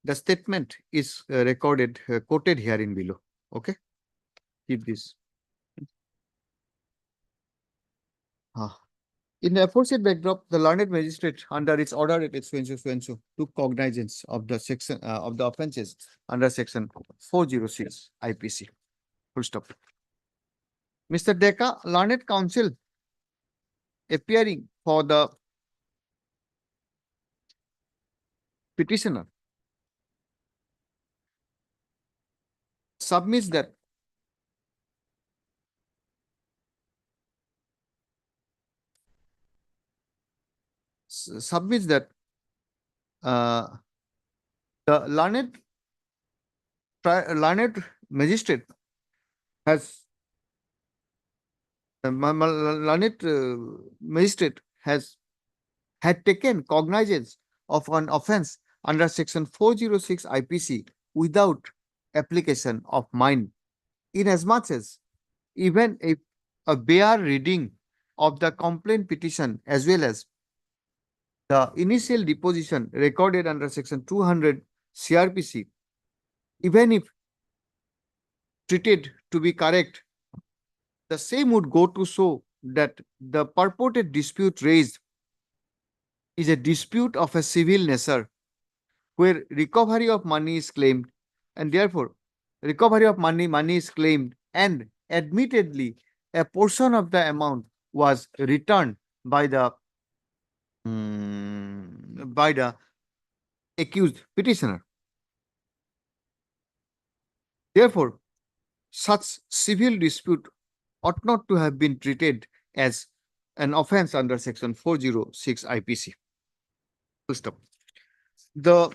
the statement is recorded, quoted here in below. Okay, keep this. In the aforesaid backdrop, the learned magistrate, under its order at its took cognizance of the section of the offences under section 406 IPC. Full stop. Mr. Deka, learned counsel, appearing for the petitioner, submits that the learned magistrate has had taken cognizance of an offence under section 406 IPC without application of mine, inasmuch as even if a bare reading of the complaint petition as well as the initial deposition recorded under section 200 CRPC, even if treated to be correct, the same would go to show that the purported dispute raised is a dispute of a civil nature where recovery of money is claimed, and therefore recovery of money is claimed, and admittedly a portion of the amount was returned by the accused petitioner. Therefore, such civil dispute ought not to have been treated as an offence under section 406 IPC. Full stop. The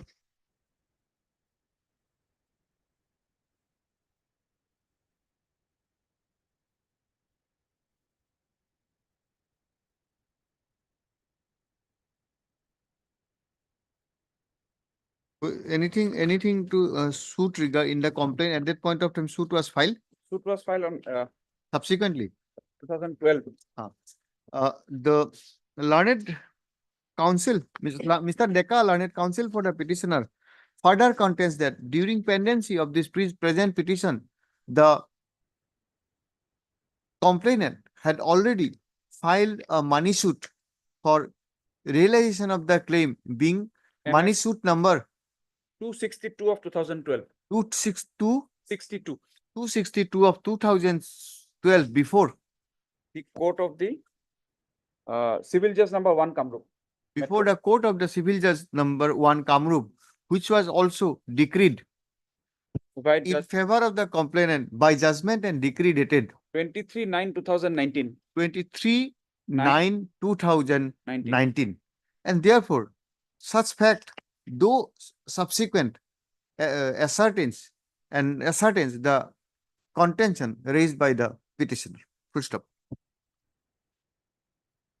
anything to suit regard in the complaint at that point of time, suit was filed? Suit was filed on Subsequently? 2012. The learned counsel, Mr. Deka, learned counsel for the petitioner, further contends that during pendency of this present petition, the complainant had already filed a money suit for realization of the claim, being money suit number 262 of 2012. 262 of 2012 before The court of the civil judge number 1 Kamrup. before the court of the civil judge number 1 Kamrup, which was also decreed in favor of the complainant by judgment and decree dated 23/9/2019. 23/9/2019. And therefore, such fact, though subsequent ascertains the contention raised by the petitioner. Full stop.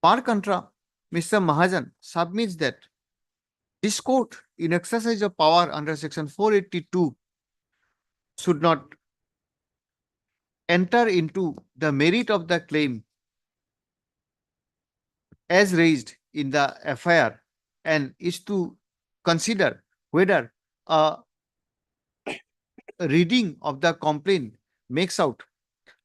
Par contra, Mr. Mahajan submits that this court, in exercise of power under section 482, should not enter into the merit of the claim as raised in the FIR, and is to consider whether a reading of the complaint makes out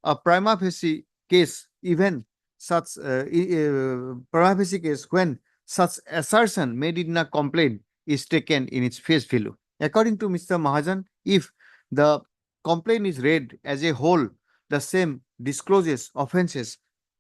a prima facie case, even such prima facie case when such assertion made in a complaint is taken in its face value. According to Mr. Mahajan, if the complaint is read as a whole, the same discloses offences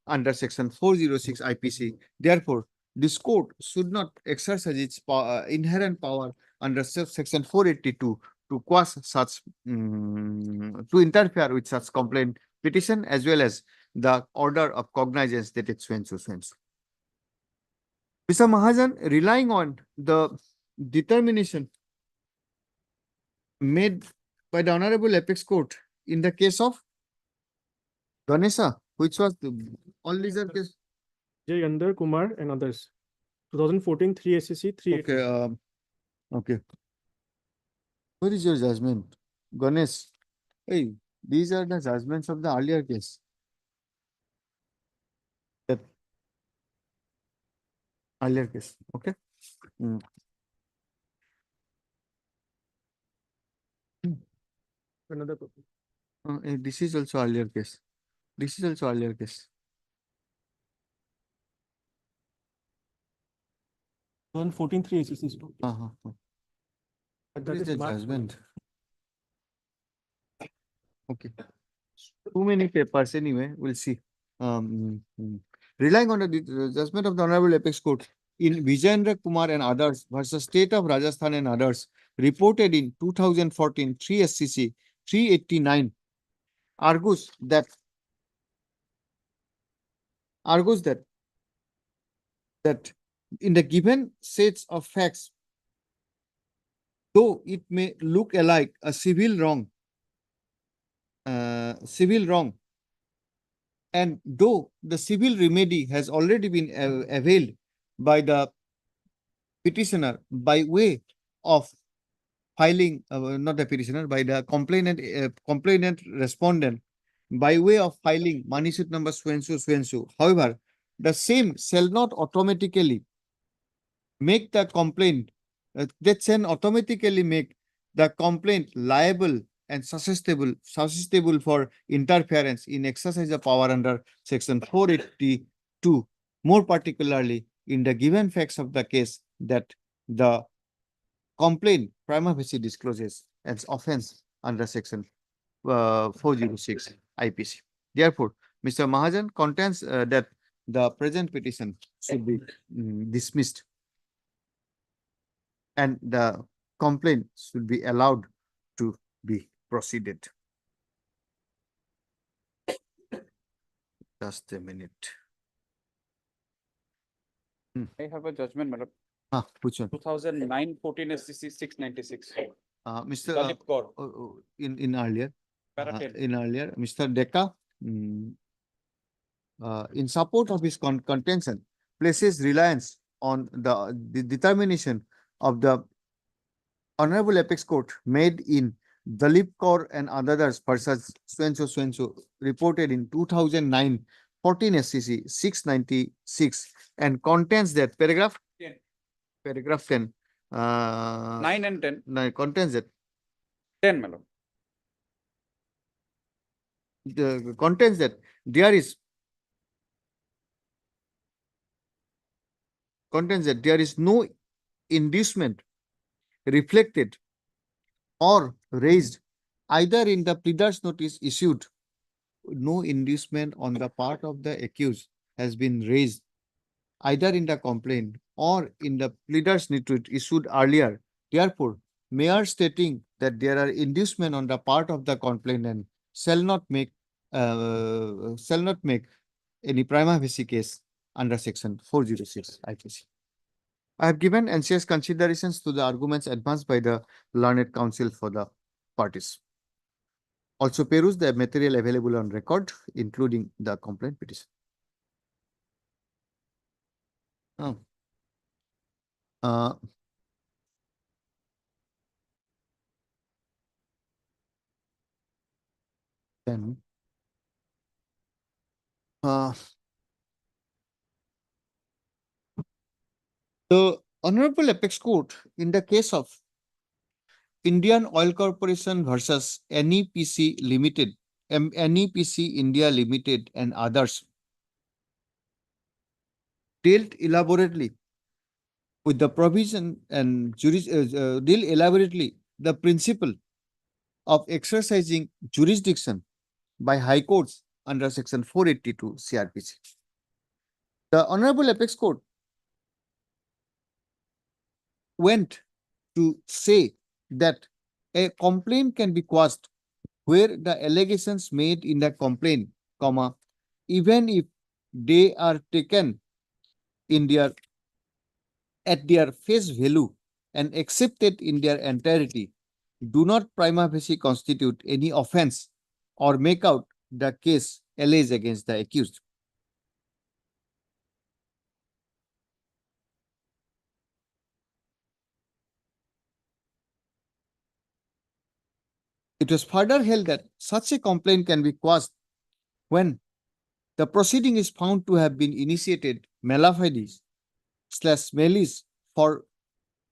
under section 406 IPC. Therefore, this court should not exercise its inherent power under section 482 to quash such, to interfere with such complaint petition, as well as the order of cognizance that it's so and so. Mr. Mahajan, relying on the determination made by the Honorable Apex Court in the case of Ganesha, which was all these are case. Jay Andar Kumar and others. 2014 3 SCC 3. Okay, okay. What is your judgment? Ganesh, hey, these are the judgments of the earlier case. That earlier case, okay? Another copy. This is also earlier case. This is also earlier case. 2014 3 SCC. What is the judgment? Okay. Too many papers anyway, we'll see. Relying on the judgment of the Honorable Apex Court in Vijayendra Kumar and others versus State of Rajasthan and others, reported in 2014 3 SCC 389, argues that in the given sets of facts, though it may look alike a civil wrong, and though the civil remedy has already been availed by the petitioner by way of filing, not the petitioner, by the complainant respondent by way of filing money suit number so and so. However, the same shall not automatically make the complaint, that shall automatically make the complaint liable and susceptible for interference in exercise of power under section 482, more particularly in the given facts of the case that the complaint prima facie discloses as offense under section 406 IPC. Therefore, Mr. Mahajan contends that the present petition should be dismissed and the complaint should be allowed to be proceeded. Just a minute. I have a judgment, madam. Which one? 2009 14 SCC 696. Mr. Dalip Kaur. In earlier, Para-10. in earlier, Mr. Deka, in support of his contention, places reliance on the determination of the Honorable Apex Court made in Dalip Kaur and others versus so reported in 2009 14 SCC 696 and contends that paragraph 10 9 and 10. Contents that 10, madam. the contents that there is no inducement reflected or raised either in the pleader's notice issued. No inducement on the part of the accused has been raised either in the complaint or in the pleader's notice issued earlier. Therefore, mayor stating that there are inducement on the part of the complainant shall not make any prima facie case under section 406 IPC. I have given anxious considerations to the arguments advanced by the learned counsel for the parties. Also peruse the material available on record, including the complaint petition. Then the Honorable Apex Court in the case of Indian Oil Corporation versus NEPC Limited, NEPC India Limited and others dealt elaborately with the provision and deal elaborately the principle of exercising jurisdiction by high courts under section 482 CRPC. The Honorable Apex Court went to say that a complaint can be quashed where the allegations made in the complaint, even if they are taken in their at their face value and accepted in their entirety do not prima facie constitute any offense or make out the case alleged against the accused. It was further held that such a complaint can be quashed when the proceeding is found to have been initiated mala fides / malice for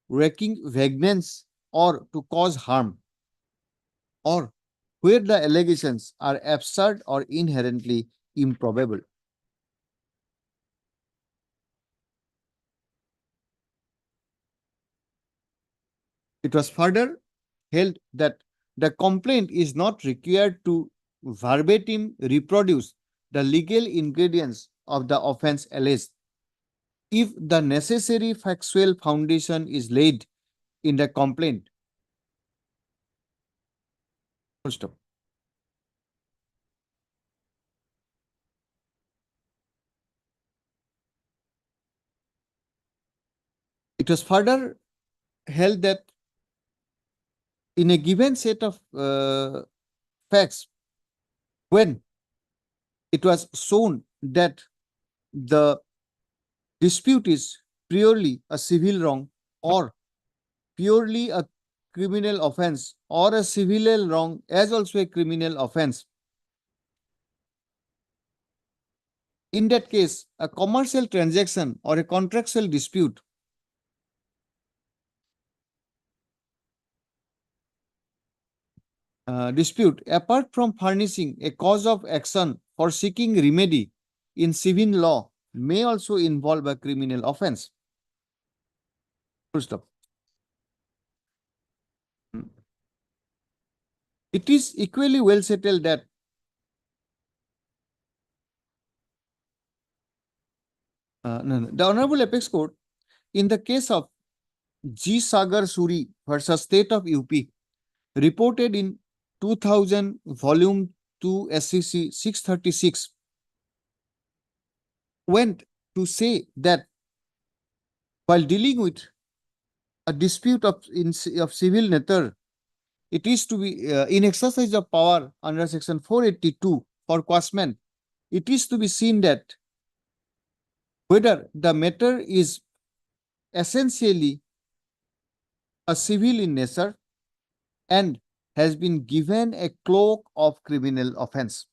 wreaking vengeance or to cause harm, or where the allegations are absurd or inherently improbable. It was further held that the complaint is not required to verbatim reproduce the legal ingredients of the offense alleged if the necessary factual foundation is laid in the complaint. Full stop. It was further held that in a given set of facts, when it was shown that the dispute is purely a civil wrong or purely a criminal offense or a civil wrong as also a criminal offense, in that case, a commercial transaction or a contractual dispute apart from furnishing a cause of action for seeking remedy in civil law may also involve a criminal offense. Full stop. It is equally well settled that the Honorable Apex Court, in the case of G. Sagar Suri versus State of UP, reported in 2000 Volume 2 SCC 636, went to say that while dealing with a dispute of civil nature, it is to be in exercise of power under Section 482 for quashment, it is to be seen that whether the matter is essentially a civil in nature and has been given a cloak of criminal offense.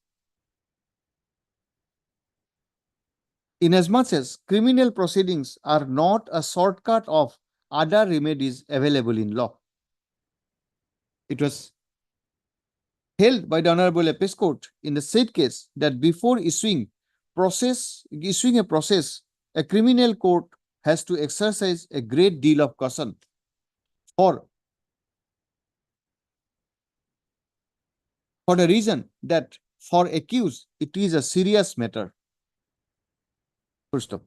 Inasmuch as criminal proceedings are not a shortcut of other remedies available in law. It was held by the Honorable Apex Court in the said case that before issuing a process, a criminal court has to exercise a great deal of caution for the reason that for accused, it is a serious matter. Full stop.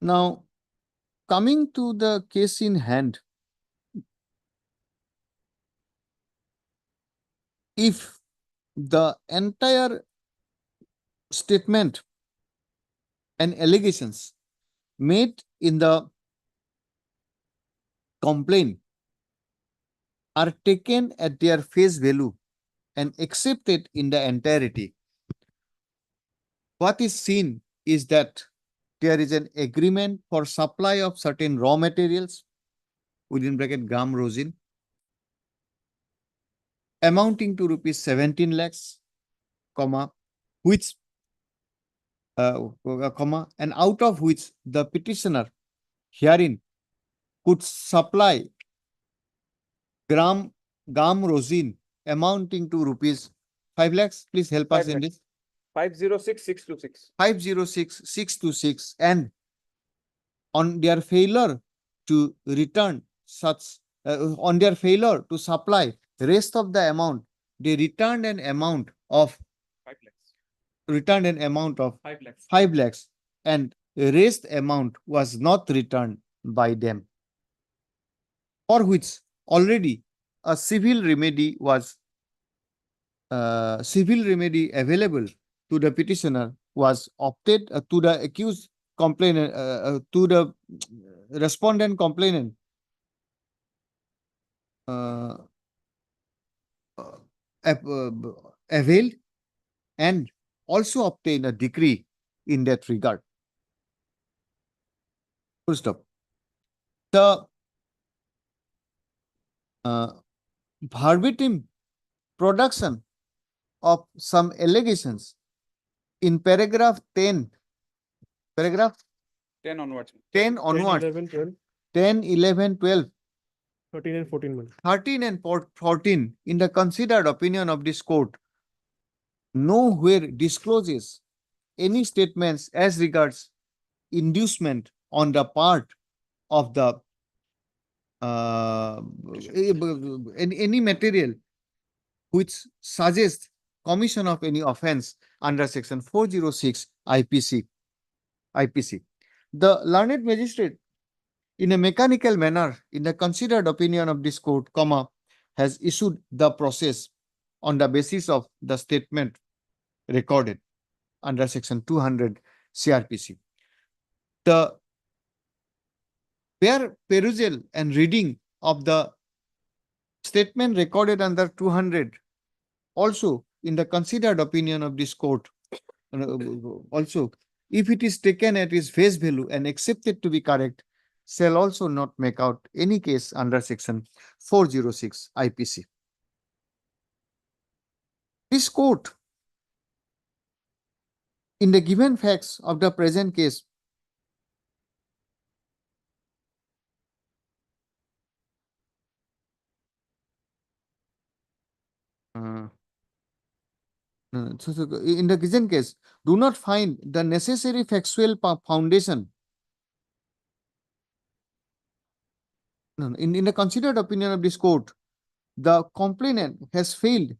Now, coming to the case in hand, if the entire statement and allegations made in the complaint are taken at their face value and accepted in the entirety, what is seen is that there is an agreement for supply of certain raw materials, within bracket gram rosin, amounting to rupees 17 lakhs, which and out of which the petitioner herein could supply gram rosin amounting to rupees 5 lakhs. Please help us in this. 506,626. 506,626, and on their failure to return such, on their failure to supply the rest of the amount, they returned an amount of 5 lakhs. 5 lakhs. 5 lakhs, and the rest amount was not returned by them, for which already a civil remedy available to the petitioner was opted to the accused complainant, to the respondent complainant availed and also obtain a decree in that regard. Full stop. The verbatim production of some allegations in paragraph 10, paragraph 10 onwards. 10 10, onwards, 11, 12, 10, 11, 12, 13 and 14. Madam. 13 and 14 in the considered opinion of this court nowhere discloses any statements as regards inducement on the part of the any material which suggests commission of any offense under section 406 IPC. The learned magistrate in a mechanical manner in the considered opinion of this court, has issued the process on the basis of the statement recorded under section 200 CRPC. The bare perusal and reading of the statement recorded under 200 also in the considered opinion of this court, also if it is taken at its face value and accepted to be correct, shall also not make out any case under section 406 IPC. This court, in the given facts of the present case, in the given case, do not find the necessary factual foundation. In the considered opinion of this court, the complainant has failed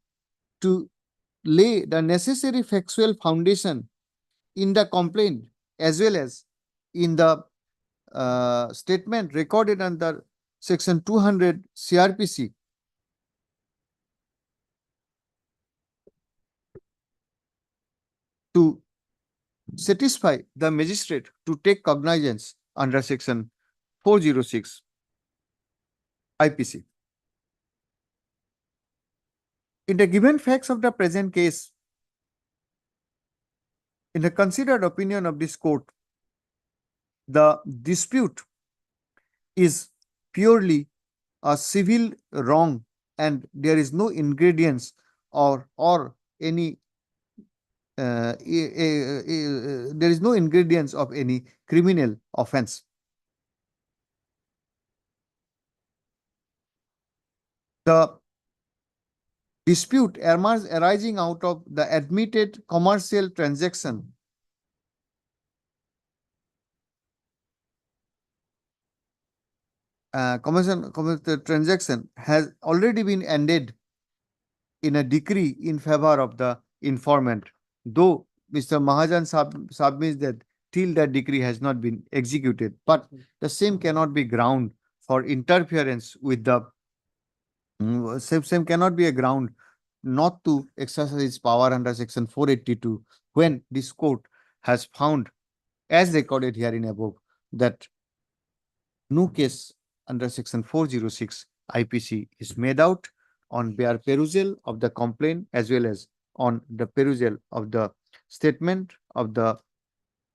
to lay the necessary factual foundation in the complaint as well as in the statement recorded under section 200 CRPC. To satisfy the magistrate to take cognizance under section 406 IPC. In the given facts of the present case, in the considered opinion of this court, the dispute is purely a civil wrong and there is no ingredients or any there is no ingredients of any criminal offense. The dispute arising out of the admitted commercial transaction commercial transaction has already been ended in a decree in favor of the informant, though Mr. Mahajan submits that till that decree has not been executed, but the same cannot be ground for interference with the same cannot be a ground not to exercise its power under section 482 when this court has found, as recorded herein above, that no case under section 406 IPC is made out on bare perusal of the complaint as well as on the perusal of the statement of the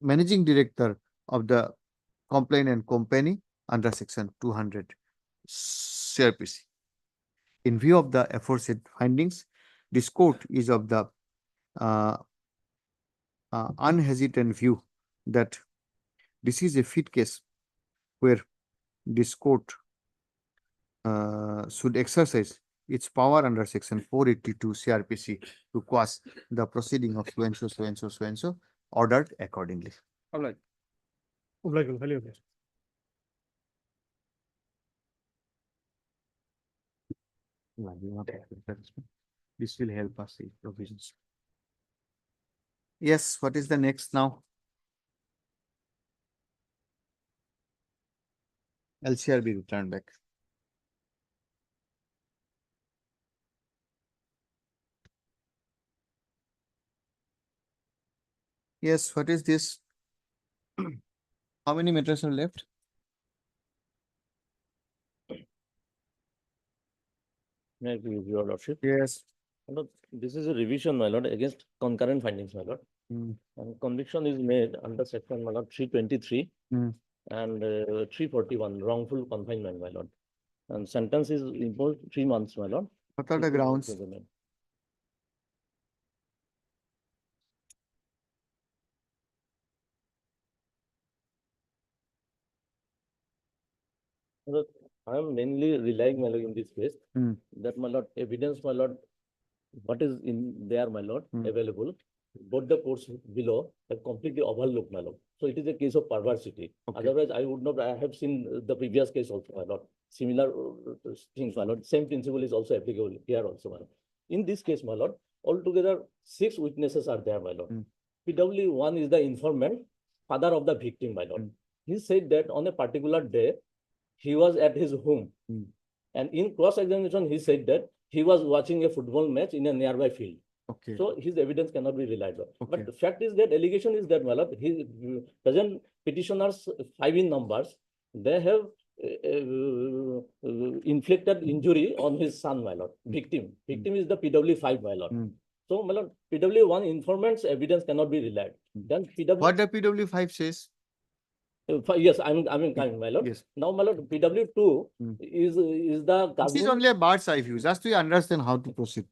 managing director of the complainant company under section 200 CRPC. In view of the aforesaid findings, this court is of the unhesitant view that this is a fit case where this court should exercise its power under section 482 CRPC to quash the proceeding of so and so ordered accordingly. Obliged. This will help us in provisions. Yes, what is the next now? LCR be returned back. Yes, what is this? How many matters are left? May I please, Your Lordship? Yes. Look, this is a revision, my lord, against concurrent findings, my lord. And conviction is made under section, my lord, 323 and 341, wrongful confinement, my lord. And sentence is imposed 3 months, my lord. What are the grounds? Look, I am mainly relying, my lord, in this case, that, my lord, evidence, my lord, what is in there, my lord, available, both the courts below have completely overlooked, my lord. So it is a case of perversity. Otherwise, I would not, I have seen the previous case also, my lord. Similar things, my lord. Same principle is also applicable here also, my lord. In this case, my lord, altogether 6 witnesses are there, my lord. PW1 is the informant, father of the victim, my lord. He said that on a particular day, he was at his home. And in cross-examination, he said that he was watching a football match in a nearby field. Okay. So his evidence cannot be relied on. But the fact is that allegation is that, my lord, his present petitioners 5 in numbers, they have inflicted injury on his son, my lord, victim. Victim is the PW5, my lord. So, my lord, PW1 informant's evidence cannot be relied. Then PW. What the PW5 says? Yes, I'm coming, my lord. Yes. Now, my lord, PW2 is the. This is only a bird's eye view, just to understand how to proceed.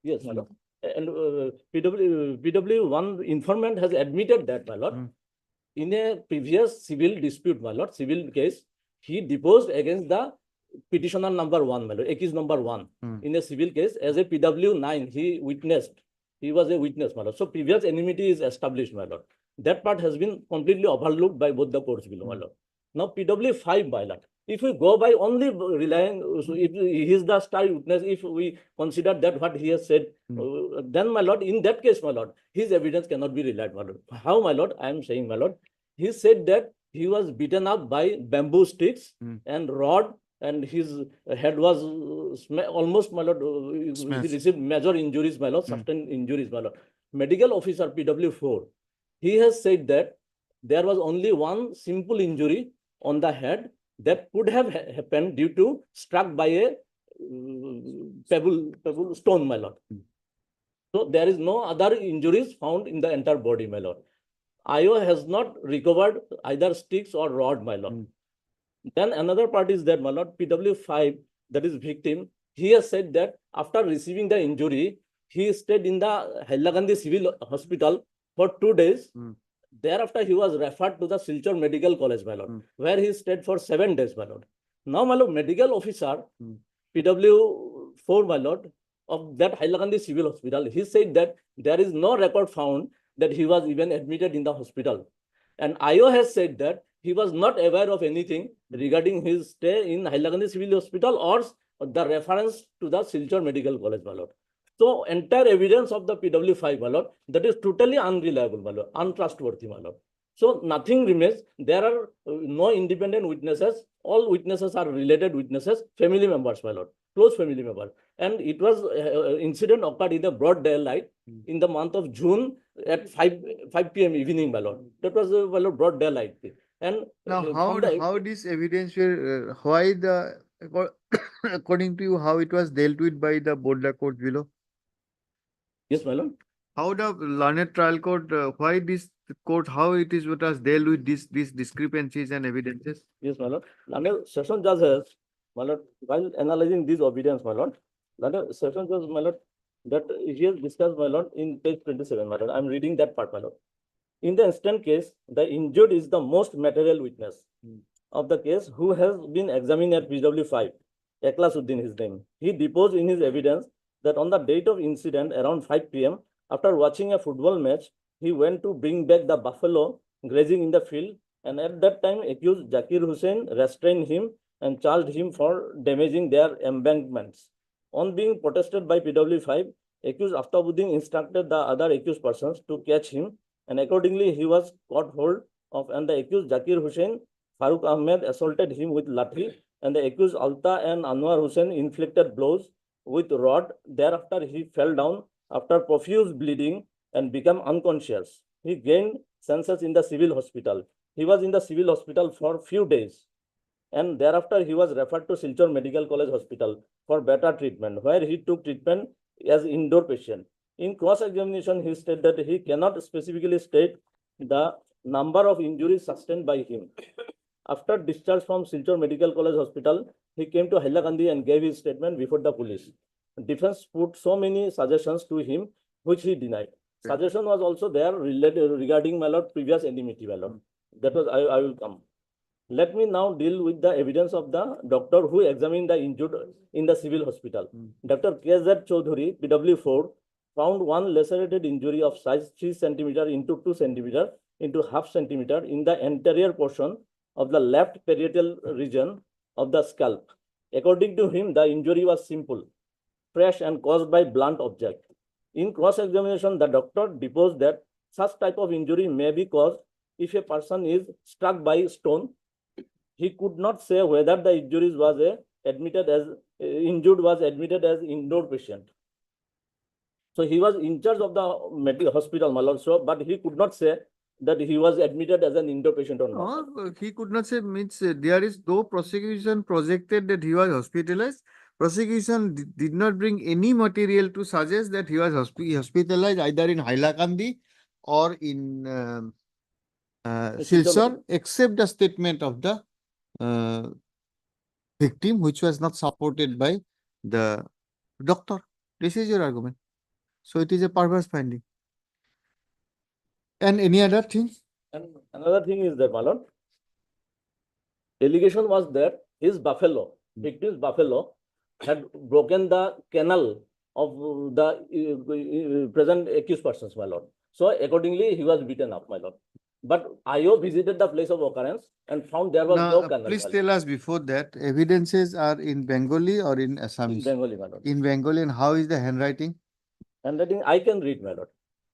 Yes, my lord. And PW1 informant has admitted that, my lord, in a previous civil dispute, my lord, civil case, he deposed against the petitioner number 1, my lord, accused number 1. In a civil case, as a PW9, he witnessed. He was a witness, my lord. So previous enmity is established, my lord. That part has been completely overlooked by both the courts below, my lord. Now PW5, my lord. If we go by only relying, so if he is the star witness, if we consider that what he has said, then, my lord, in that case, my lord, his evidence cannot be relied, my lord. How, my lord? I am saying, my lord, he said that he was beaten up by bamboo sticks and rod, and his head was almost, my lord, he received major injuries, my lord, sustained injuries, my lord. Medical officer PW4, he has said that there was only one simple injury on the head that could have happened due to struck by a pebble stone, my lord. So there is no other injuries found in the entire body, my lord. IO has not recovered either sticks or rod, my lord. Then another part is that, my lord, PW5, that is victim, he has said that after receiving the injury, he stayed in the Haila Gandhi Civil Hospital for 2 days. Thereafter, he was referred to the Silchar Medical College, my lord, where he stayed for 7 days, my lord. Now, my lord, medical officer, PW4, my lord, of that Haila Gandhi Civil Hospital, he said that there is no record found that he was even admitted in the hospital. And IO has said that he was not aware of anything regarding his stay in Haila Gandhi Civil Hospital or the reference to the Silchar Medical College, my lord. So entire evidence of the PW5, my lord, that is totally unreliable, my lord, untrustworthy, my lord. So nothing remains. There are no independent witnesses. All witnesses are related witnesses, family members, my lord, close family members. And it was incident occurred in the broad daylight in the month of June at 5 p.m. evening, my lord. That was my lord, broad daylight. And now, how this evidence were, why the, according to you, how it was dealt with by the Bodla court below? Yes, my lord. How the learned trial court, why this court, how it is, what was dealt with these discrepancies and evidences? Yes, my lord. Learned session judge has, my lord, while analyzing these evidence, my lord, learned session judge, my lord, that he has discussed, my lord, in page 27, my lord. I am reading that part, my lord. In the instant case, the injured is the most material witness of the case who has been examined at PW5. Ekhlasuddin, his name. He deposed in his evidence that on the date of incident around 5 p.m., after watching a football match, he went to bring back the buffalo grazing in the field, and at that time, accused Zakir Hussain restrained him and charged him for damaging their embankments. On being protested by PW5, accused Aftabuddin instructed the other accused persons to catch him, and accordingly, he was caught hold of, and the accused Zakir Hussain, Farooq Ahmed assaulted him with lathi, and the accused Alta and Anwar Hussain inflicted blows with rod. Thereafter, he fell down after profuse bleeding and became unconscious. he gained census in the civil hospital. He was in the civil hospital for few days. And thereafter, he was referred to Silchar Medical College Hospital for better treatment, where he took treatment as indoor patient. In cross-examination, he stated that he cannot specifically state the number of injuries sustained by him. After discharge from Silchar Medical College Hospital, he came to Hailakandi and gave his statement before the police. Defense put so many suggestions to him, which he denied. Suggestion was also there related regarding my lord previous enmity, my lord. That was I will come. Let me now deal with the evidence of the doctor who examined the injured in the civil hospital. Dr. K.Z. Chaudhary, PW4, found one lacerated injury of size 3 centimeter into 2 centimeter into half centimeter in the anterior portion of the left parietal region of the scalp. According to him, the injury was simple, fresh and caused by blunt object. In cross-examination, the doctor deposed that such type of injury may be caused if a person is struck by stone. He could not say whether the injuries was admitted as indoor patient. So he was in charge of the medical hospital, my lord, so, but he could not say that he was admitted as an indoor patient or not. No, he could not say, means there is no prosecution projected that he was hospitalized. Prosecution did not bring any material to suggest that he was hospitalized either in Hailakandi or in Silchar, except the statement of the victim, which was not supported by the doctor. This is your argument. So it is a perverse finding. And any other thing? And another thing is that, my lord, allegation was that his buffalo, victim's buffalo, had broken the canal of the present accused persons, my lord. So accordingly, he was beaten up, my lord. But IO visited the place of occurrence and found there was no canal. Please tell us before that, evidences are in Bengali or in Assamese? In Bengali, my lord. In Bengali, and how is the handwriting? Handwriting, I can read, my lord.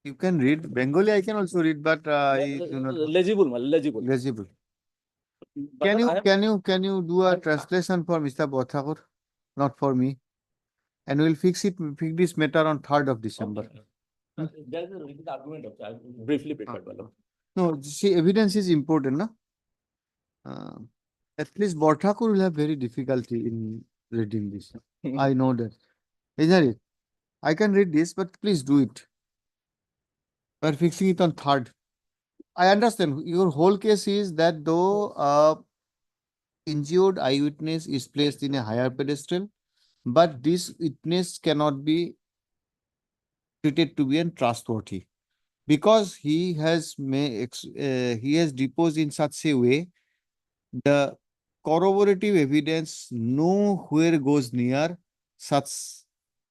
You can read. Bengali, I can also read, but I do not. Legible, my lord, legible. Legible. But Can you do a translation for Mr. Bothakur? Not for me. And we'll fix this matter on 3rd of December. There is a written argument also. I briefly prepared, my lord. No, see, evidence is important, no? At least Bothakur will have very difficulty in reading this. I know that. Isn't it? I can read this, but please do it. We're fixing it on 3rd. I understand your whole case is that though injured eyewitness is placed in a higher pedestal, but this witness cannot be treated to be untrustworthy because he has deposed in such a way the corroborative evidence nowhere goes near such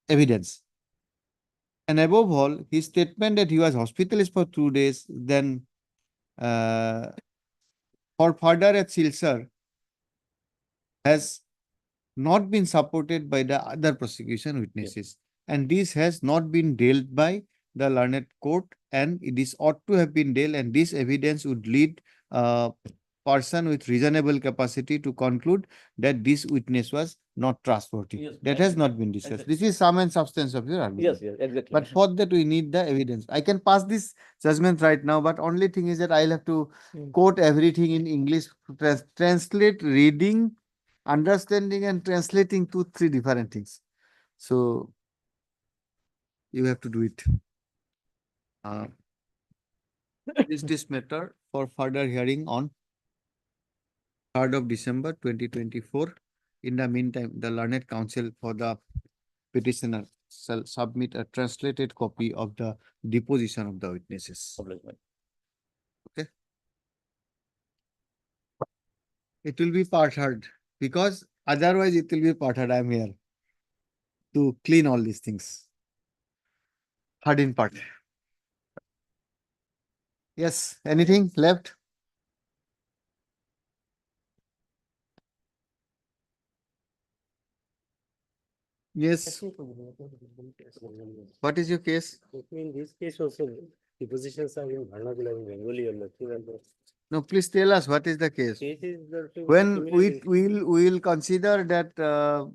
evidence. And above all, his statement that he was hospitalized for 2 days, then for further at Silchar has not been supported by the other prosecution witnesses. And this has not been dealt by the learned court, and it is ought to have been dealt, and this evidence would lead a person with reasonable capacity to conclude that this witness was not trustworthy. Yes, that has not been discussed. exactly. This is sum and substance of your argument. Yes, exactly. But for that, we need the evidence. I can pass this judgment right now, but only thing is that I'll have to quote everything in English, translate reading, understanding, and translating 2-3 different things. So you have to do it. This matter for further hearing on 3rd of December 2024. In the meantime, the learned counsel for the petitioner shall submit a translated copy of the deposition of the witnesses. Okay. It will be part heard because otherwise it will be part heard. I am here to clean all these things. Heard in part. Yes, anything left? Yes. What is your case? In this case also, the positions are in Bharnakula in Bengali or No, please tell us what is the case. Case is that When we will consider that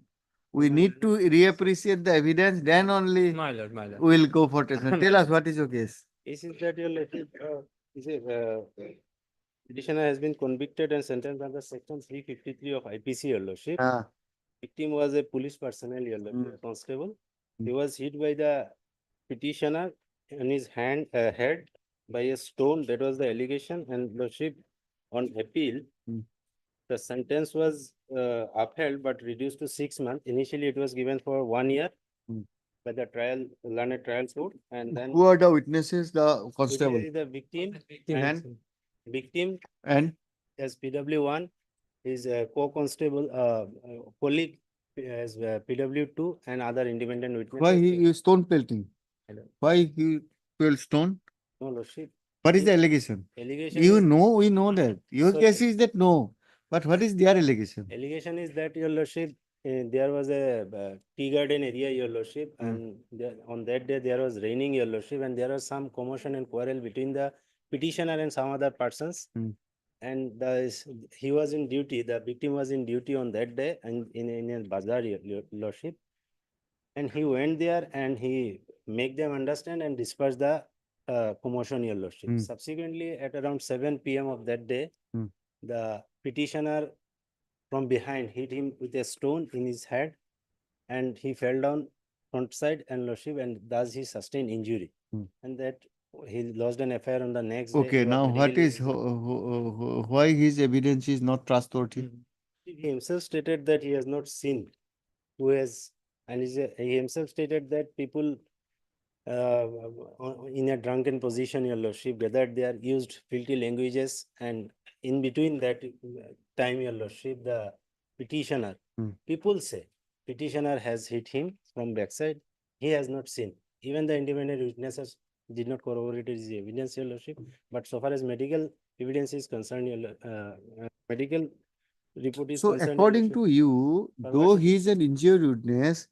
we need to reappreciate the evidence, then only My lord. we will go for testimony. Tell us what is your case. This is that your lordship, is a petitioner has been convicted and sentenced under section 353 of IPC, your lordship. Ah. Victim was a police personnel, your lordship, constable. He was hit by the petitioner in his head by a stone. That was the allegation, and lordship, on appeal, the sentence was upheld but reduced to 6 months. Initially, it was given for 1 year by the learned trial court, and then Who are the witnesses? The constable. witness is the victim And victim and as PW1, his co-constable colleague as PW2, and other independent witnesses. why he is stone pelting? Why he fell stone? No, lordship. What is the allegation? Allegation You is- know, we know that. Your Sorry. case is that no. But what is their allegation? Allegation is that, your lordship, there was a tea garden area, your lordship, and on that day there was raining, your lordship, and there was some commotion and quarrel between the petitioner and some other persons. And he was in duty, the victim was in duty on that day and in a bazaar, your lordship. And he went there and he make them understand and disperse the commotion, your lordship. Subsequently, at around 7 PM of that day, the petitioner from behind hit him with a stone in his head, and he fell down front side and lordship, and thus he sustained injury. And that he lost an affair on the next day. Okay, He was now what medically is why his evidence is not trustworthy? He himself stated that he has not seen who has, and he himself stated that people in a drunken position, your lordship, whether they are used filthy languages, and in between that time, your lordship, the petitioner, people say petitioner has hit him from backside. He has not seen. Even the independent witnesses did not corroborate his evidence, your lordship. But so far as medical evidence is concerned, medical report is So concerned, according your to you, though he is an injured witness,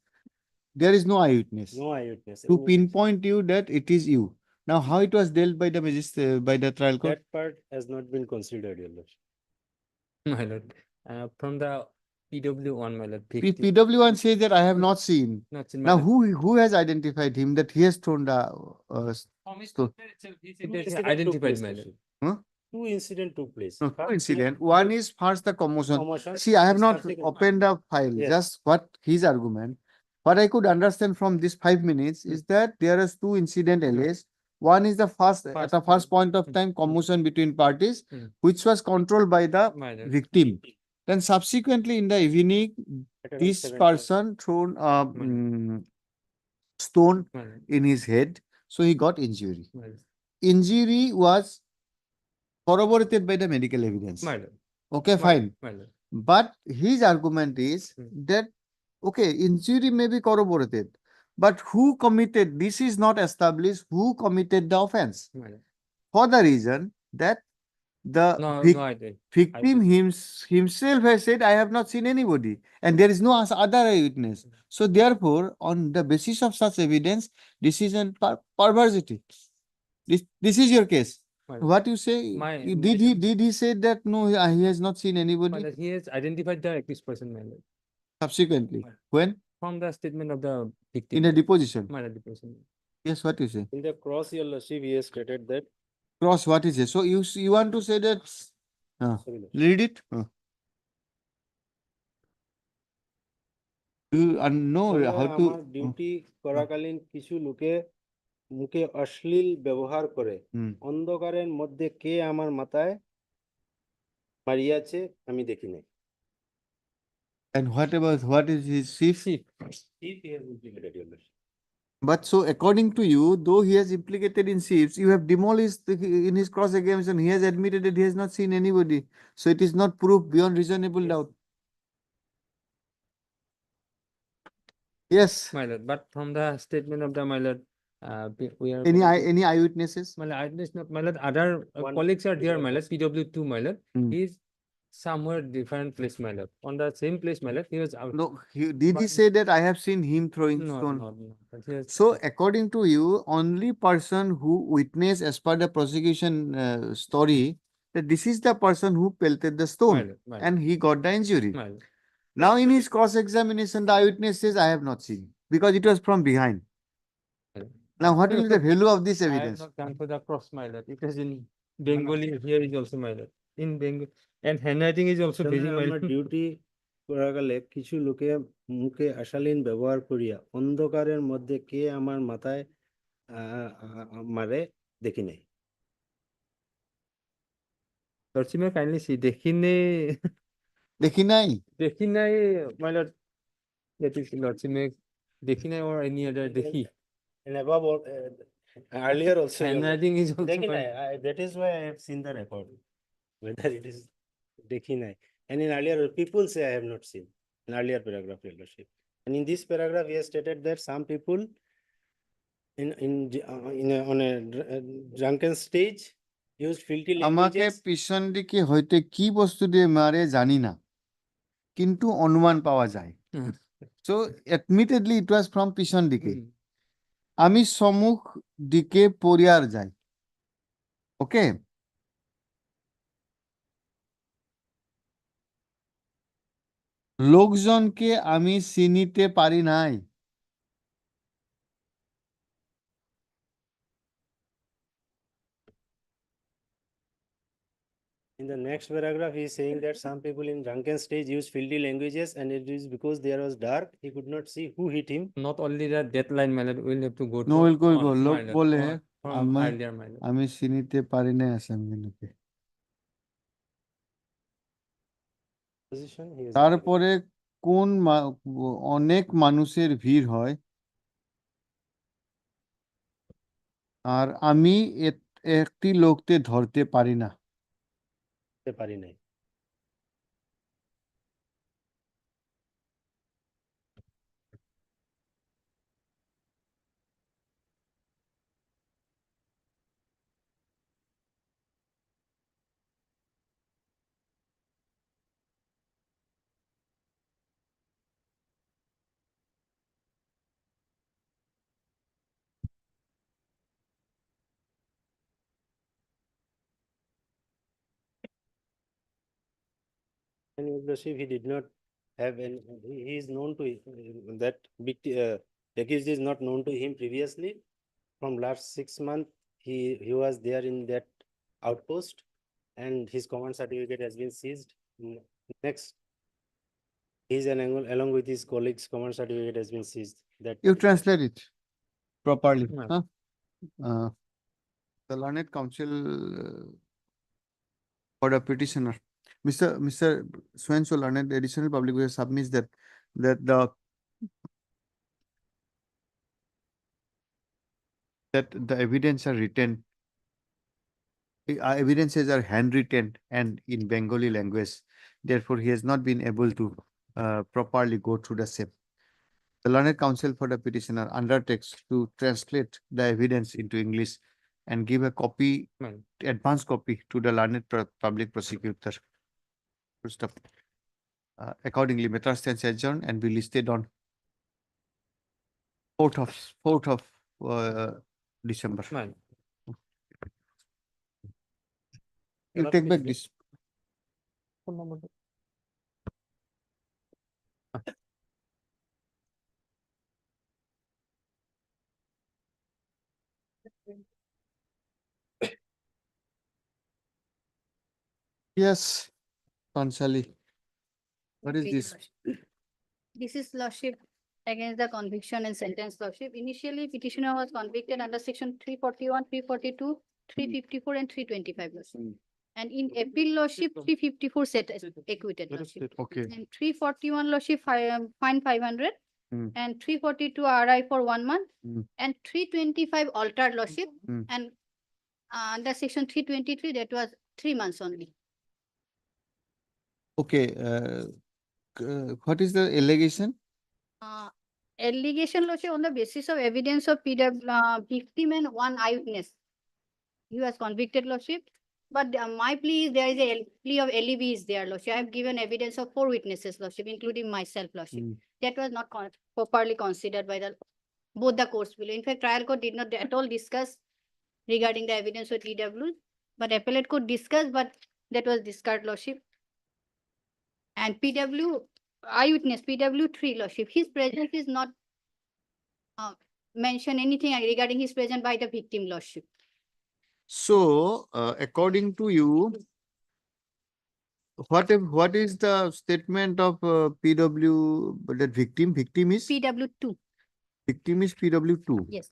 there is no eyewitness. No eyewitness. To pinpoint you that it is you. Now, how it was dealt by the magistrate, by the trial court? That part has not been considered, your lordship. My lord, from the PW1, my lord. PW1 says that I have not seen. Not seen, my Now, lord. who has identified him that he has thrown the stone? He said that he identified, my lord. Huh? Two incidents took place. No, two First, incident. One is first the commotion. Commotion. See, I have not Subsequent- opened the file, Yes. just what his argument. What I could understand from this 5 minutes is that there is two incident alleged. One is the first, at the first point of time, commotion between parties, which was controlled by the My lord. victim. Then subsequently in the evening, At around this 7 person thrown a stone My lord. in his head, so he got injury. My lord. Injury was corroborated by the medical evidence. My lord. Okay, fine. My lord. But his argument is that, okay, injury may be corroborated, but who committed, this is not established, who committed the offense. My lord. For the reason that the No, vic- no, I did. victim himself has said, I have not seen anybody, and there is no other eyewitness. So therefore, on the basis of such evidence, this is an perversity. This is your case. My- What you say? my- Did he say that no, he has not seen My anybody lord, he has identified the accused person, my lord. subsequently? When? From the statement of the victim. In a deposition? My lord, deposition. Yes, what you say? In the cross, your lordship, he has stated that. Cross, what is it? So you want to say that, read it? You know how to, আমার duty করাকালীন কিছু লোকে মুখে অশ্লীল ব্যবহার করে অন্ধকারের মধ্যে কে আমার মাথায় মারিয়াছে আমি দেখি নাই। and what is his chief? If he has implicated, your lordship. But so according to you, though he has implicated in thieves, you have demolished in his cross examination, he has admitted that he has not seen anybody. So it is not proof beyond reasonable doubt. Yes. My lord, but from the statement of the, my lord, we are. Any eyewitnesses? My lord, eyewitness not, my lord, other One colleagues are there, my lord, PW2, PW2, my lord. He is somewhere different place, my lord. On the same place, my lord, he was out. No, did he say that I have seen him throwing No, stone? no, no. But he has- So according to you, only person who witnessed as per the prosecution story, that this is the person who pelted the My stone lord, my lord, and he got the injury. my lord. Now in his cross examination, the eyewitness says, I have not seen because it was from behind. Now, what will be the value of this I have evidence? not come to the cross, my lord. It is in Bengali, here is also my lord. In Bengal, and handwriting is also very my আমার lord. Duty করাকালে কিছু লোকে মুখে আশালীন ব্যবহার করিয়া অন্ধকারের মধ্যে কে আমার মাথায় মারে দেখি নাই। Lord Sima, kindly see, দেখিনে দেখি নাই? দেখিনাই, my lord. That is Lord Sima, দেখিনাই or any other দেখি. And above all, earlier also. Handwriting is also দেখি নাই, my- that is why I have seen the record, whether it is দেখি নাই. And in earlier, people say I have not seen, in earlier paragraph, Your Lordship. And in this paragraph, he has stated that some people on a drunken stage used filthy আমাকে languages. পিছন দিকে হইতে কি বস্তু দিয়ে মারে জানি না, কিন্তু অনুমান পাওয়া যায়। So admittedly it was from পিছন দিকে। আমি সম্মুখ দিকে পড়িয়ার যাই। Okay? লোকজনকে আমি চিনিতে পারি নাই। In the next paragraph, he is saying that some people in drunken stage use filthy languages, and it is because there was dark, he could not see who hit him. Not only that deadline, my lord, we'll have to go to. No, we'll go. my লোক lord, বলে from earlier, my lord. আমি চিনিতে পারি নাই আসামিগুলোকে। Position, he is তারপরে কোন অনেক মানুষের ভিড় হয় আর আমি একটি লোককে ধরতে পারি না। পারি নাই। And Your Lordship, he did not have any, he is known to, that accused is not known to him previously. From last 6 months, he was there in that outpost, and his command certificate has been seized. Next, he's along with his colleagues, command certificate has been seized. That You translate it properly. No. Huh? The learned counsel for the petitioner, Mr. Swenso, learned additional public will submits that the evidence are written, evidences are handwritten and in Bengali language. Therefore, he has not been able to properly go through the same. The learned counsel for the petitioner undertakes to translate the evidence into English and give a copy, advance copy to the learned public prosecutor. Good stuff. Accordingly, matter stands adjourned and be listed on 4th of December. You take back this. Yes, Pansali. What is this? This is Lordship against the conviction and sentence, Lordship. Initially, petitioner was convicted under section 341, 342, 354, and 325, Lordship. And in appeal, Lordship, 354 set as acquitted, Lordship. Okay. And 341, Lordship, fine 500. And 342 RI for 1 month. And 325 altered, Lordship. And under section 323, that was 3 months only. Okay. What is the allegation? Allegation, Lordship, on the basis of evidence of victim and one eyewitness. He was convicted, Lordship. But my plea is there is a plea of LEB is there, Lordship. I have given evidence of 4 witnesses, Lordship, including myself, Lordship. That was not properly considered by both the courts below. In fact, trial court did not at all discuss regarding the evidence of TW, but appellate court discussed, but that was discarded, Lordship. And PW, eyewitness, PW3, Lordship, his presence is not mention anything regarding his presence by the victim lordship. So, according to you, what is the statement of PW, that victim? Victim is PW2. PW2. Yes.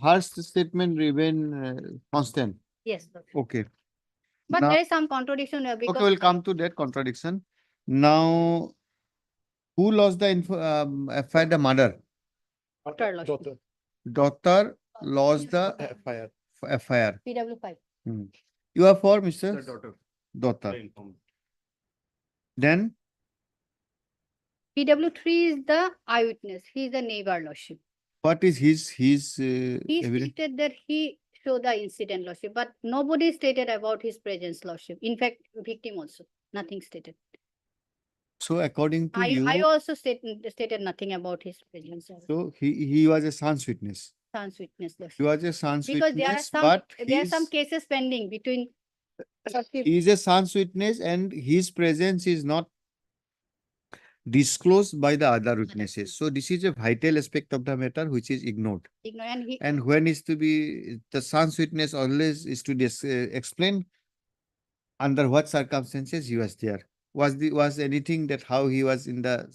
Her statement remain constant. Yes. Okay. But Now- there is some contradiction because Okay, we'll come to that contradiction. Now, who lost the FIR? The mother. daughter lordship. Daughter lost the FIR. FIR. PW5. You are for Mr. The daughter. Daughter. Then PW3 is the eyewitness. He is the neighbor lordship. what is his He evidence? stated that he showed the incident lordship, but nobody stated about his presence lordship. In fact, victim also, nothing stated. So according to I you, also stated nothing about his presence. so he was a son's witness. Son's witness He lordship. was a son's Because there are witness, some, but there are some his- cases pending between lordship. he is a son's witness and his presence is not disclosed by the other witnesses. So this is a vital aspect of the matter which is ignored. Ignorant. He, And when is to be, the son's witness always is to explain under what circumstances he was there. Was anything that how he was in the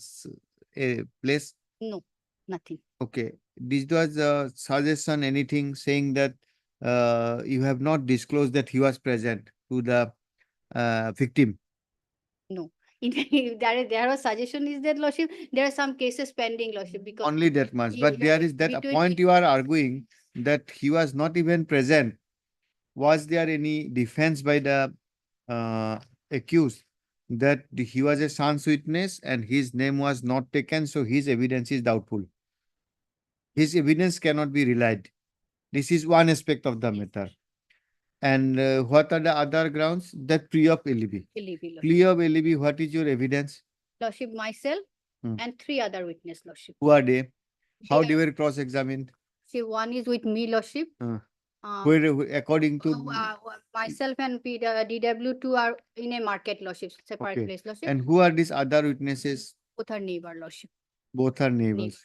place? no, nothing. Okay, this was a suggestion, anything saying that you have not disclosed that he was present to the victim. No. In fact, there was suggestion is that lordship, there are some cases pending lordship because Only that much, he- but there is that a between- point you are arguing that he was not even present. Was there any defense by the accused that he was a son's witness and his name was not taken, so his evidence is doubtful? His evidence cannot be relied. This is one aspect of the matter. And what are the other grounds? That plea of alibi. Lordship. Plea of alibi, what is your evidence? Lordship, myself Hmm. and 3 other witness lordship. Who are they? How They they were cross-examined? See, one is with me lordship. Where, according to, Myself and DW2 are in a market lordship, separate okay. place lordship. And who are these other witnesses? Both are neighbor lordship. Both are neighbors.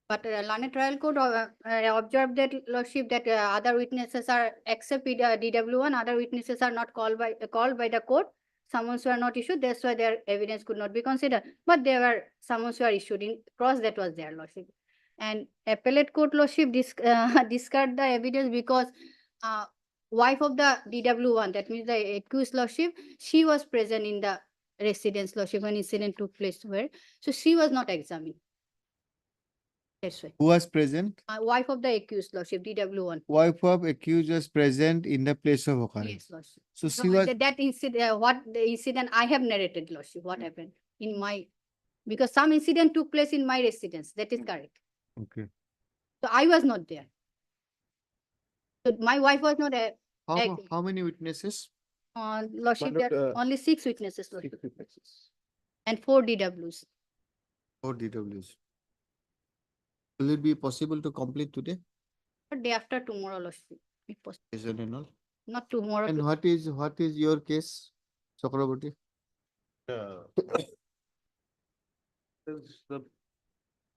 But Learned Trial Court observed that lordship that other witnesses are except DW1, other witnesses are not called by the court. Summons were not issued. That's why their evidence could not be considered. But there were summons were issued in cross, that was their lordship. And appellate court lordship discard the evidence because wife of the DW1, that means the accused lordship, she was present in the residence lordship when incident took place where, so she was not examined. That's why. Who was present? Wife of the accused lordship, DW1. Wife of accused was present in the place of occurrence. Yes, lordship. So So she was, that incident, what the incident I have narrated, lordship, what happened in my, because some incident took place in my residence, that is correct. okay. So I was not there. So my wife was not a, How many witnesses? lordship, But, there are only 6 witnesses, Six lordship, witnesses. and 4 DWs. Or DWs. Will it be possible to complete today? But day after tomorrow, lordship, if possible. Isn't it not? Not tomorrow. And what is your case, Chakraborty? The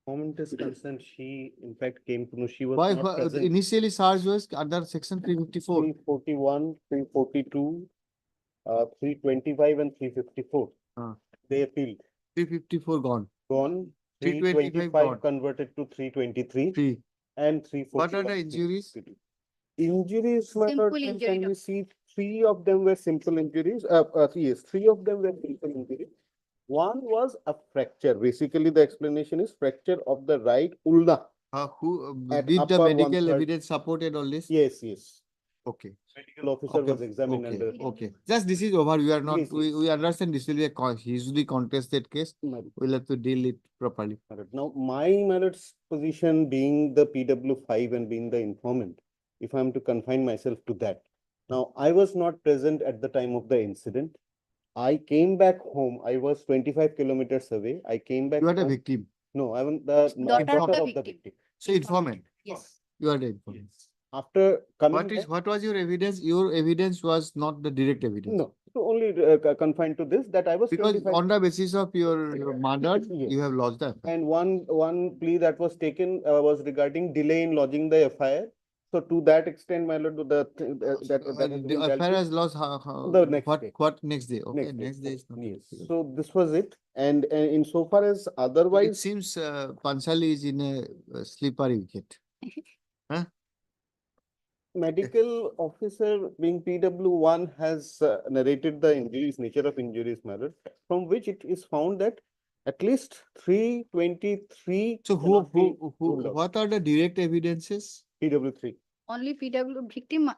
moment is concerned, she in fact came to know she was Why, not present. initially charge was under section 354. 341, 342, 325 and 354. They appealed. 354 gone. Gone. 325 325 converted to 323 Three. and 341. What are the injuries? Injuries, my Simple lord, injury, can you doctor. see 3 of them were simple injuries? Yes, 3 of them were simple injuries. One was a fracture. Basically, the explanation is fracture of the right ulna. Who At did the upper medical 1/3. evidence supported all this? Yes, yes. Okay. Medical officer was examined Okay, under. okay. Just this is over. We are not, Yes, we understand this will be a hugely contested case. We'll have to deal it properly. Now, my lord's position being the PW5 and being the informant, if I am to confine myself to that. Now, I was not present at the time of the incident. I came back home. I was 25 kilometers away. I came back. You are the home. victim. No, I was the daughter of the victim. So informant. Yes. You are the informant. After coming What is, what was your evidence? Your evidence was not the direct evidence. No, only confined to this, that I was Because 25. on the basis of your murder, you have lodged the FIR. And one plea that was taken was regarding delay in lodging the FIR. So to that extent, my lord, that has been The dealt FIR with. has lost The next day. what next day? Okay, Next day. next day is not. Yes. So this was it. And insofar as It otherwise, seems Pansali is in a slippery wicket. Huh? medical officer being PW1 has narrated the injuries, nature of injuries, my lord, from which it is found that at least 323. So what are the direct evidences? PW3. Only PW victim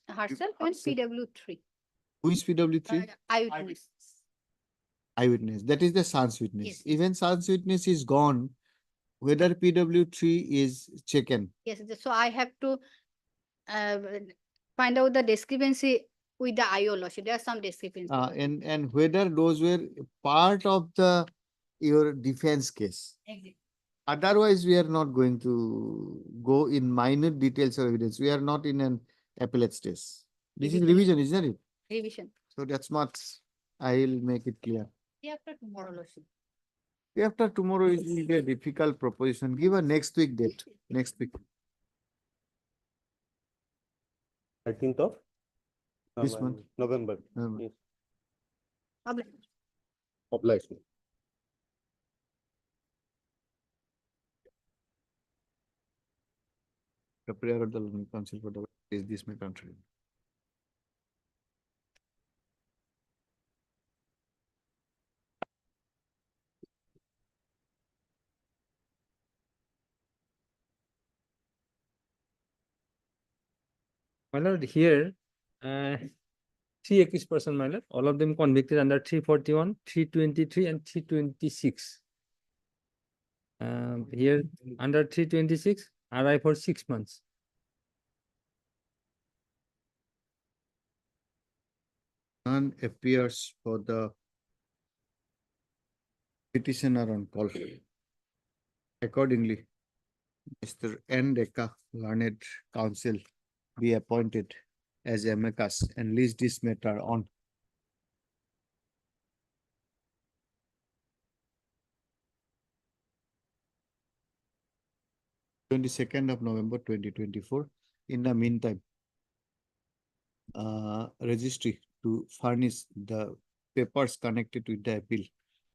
herself and PW3. Who is PW3? Eyewitness. Eyewitness. That is the son's witness. Yes. Even son's witness is gone. Whether PW3 is taken. Yes, so I have to find out the discrepancy with the IO lordship. There are some discrepancies. And whether those were part of your defense case. Exactly. Otherwise, we are not going to go in minute details of evidence. We are not in an appellate stage. This is revision, isn't it? Revision. So that's what I'll make it clear. Day after tomorrow, lordship. Day after tomorrow is a difficult proposition. Give a next week date. Next week. 13th of This month. November. November. Yes. Public. Obliged. The prayer of the London Council for the is this my country. My lord, here, three accused person, my lord, all of them convicted under 341, 323, and 326. Here, under 326, RI for 6 months. None appears for the petitioner on call. Accordingly, Mr. N. Deka, Learned Counsel, be appointed as amicus and list this matter on November 22nd, 2024. In the meantime, registry to furnish the papers connected with the appeal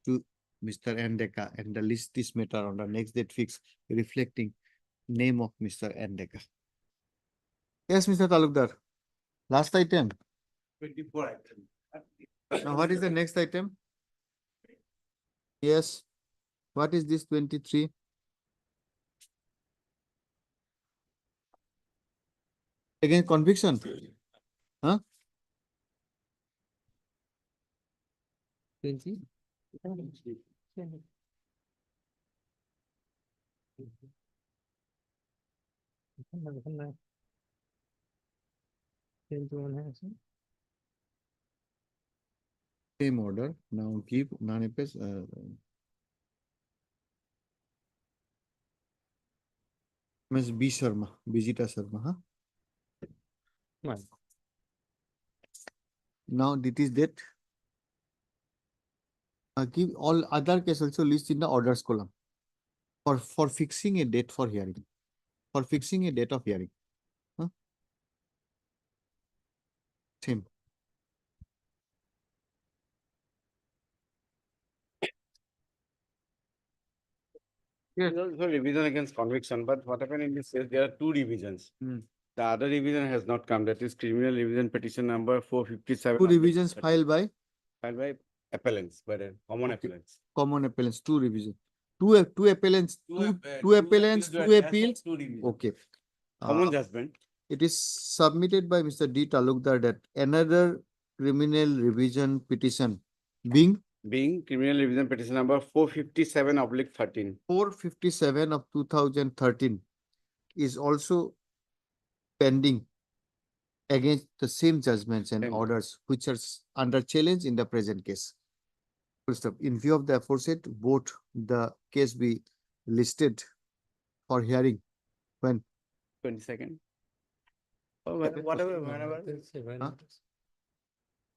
to Mr. N. Deka and the list this matter on the next date fixed reflecting name of Mr. N. Deka. Yes, Mr. Talukdar. Last item. 24 item. Now, what is the next item? Yes. What is this 23? Again, conviction. Huh? 20? Same order. Now keep non-EPS. Ms. B. Sharma, Bijita Sharma, huh? Right. Now it is that. Give all other case also list in the orders column for fixing a date for hearing. For fixing a date of hearing. Huh? Same. Yes, also revision against conviction, but what happened in this case, there are two revisions. The other revision has not come, that is criminal revision petition number 457. Two revisions filed by appellants, but common appellants. Common appellants, two revisions. Two appellants, two appellants, two appeals. Okay. Common judgment. It is submitted by Mr. D. Talukdar that another criminal revision petition being criminal revision petition number 457/13. 457 of 2013 is also pending against the same judgments and orders which are under challenge in the present case. First up, in view of the aforesaid, both the case be listed for hearing when 22nd. Or whatever, whenever. Huh?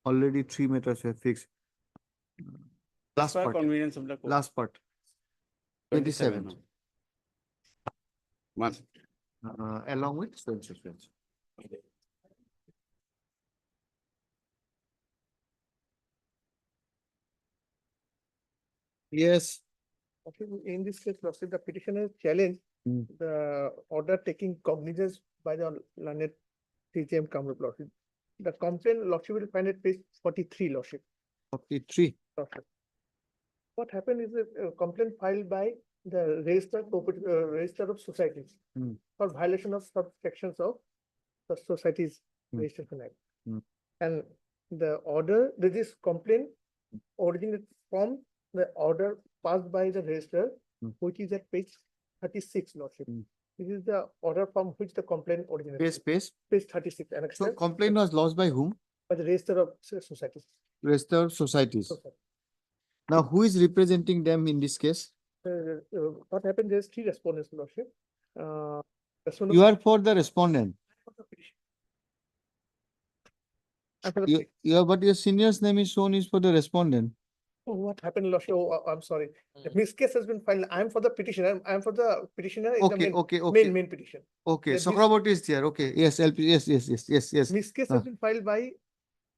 Already 3 matters were fixed. Last For part, convenience of the court. last part. 27th. One. Along with suspense. Yes. Okay, in this case, Lordship, the petitioner challenged the order taking cognizance by the learned CJM Kamrup Lordship. The complaint, Lordship, will find at page 43, Lordship. 43. Lordship. What happened is a complaint filed by the register of societies for violation of subsections of the Societies Registration Act. And the order, this complaint originated from the order passed by the register, which is at page 36, Lordship. This is the order from which the complaint originated. Page. Page 36. So complaint was lodged by whom? By the register of societies. Register of societies. Society. Now, who is representing them in this case? What happened? There's 3 respondents, Lordship. You are for the respondent. But your senior's name is shown is for the respondent. Oh, what happened, Lordship? Oh, I'm sorry. The missed case has been filed. I'm for the petitioner. I'm for the petitioner in the main petition. Okay, Chakraborty is there. Okay, yes, LP, yes. Missed case has been filed by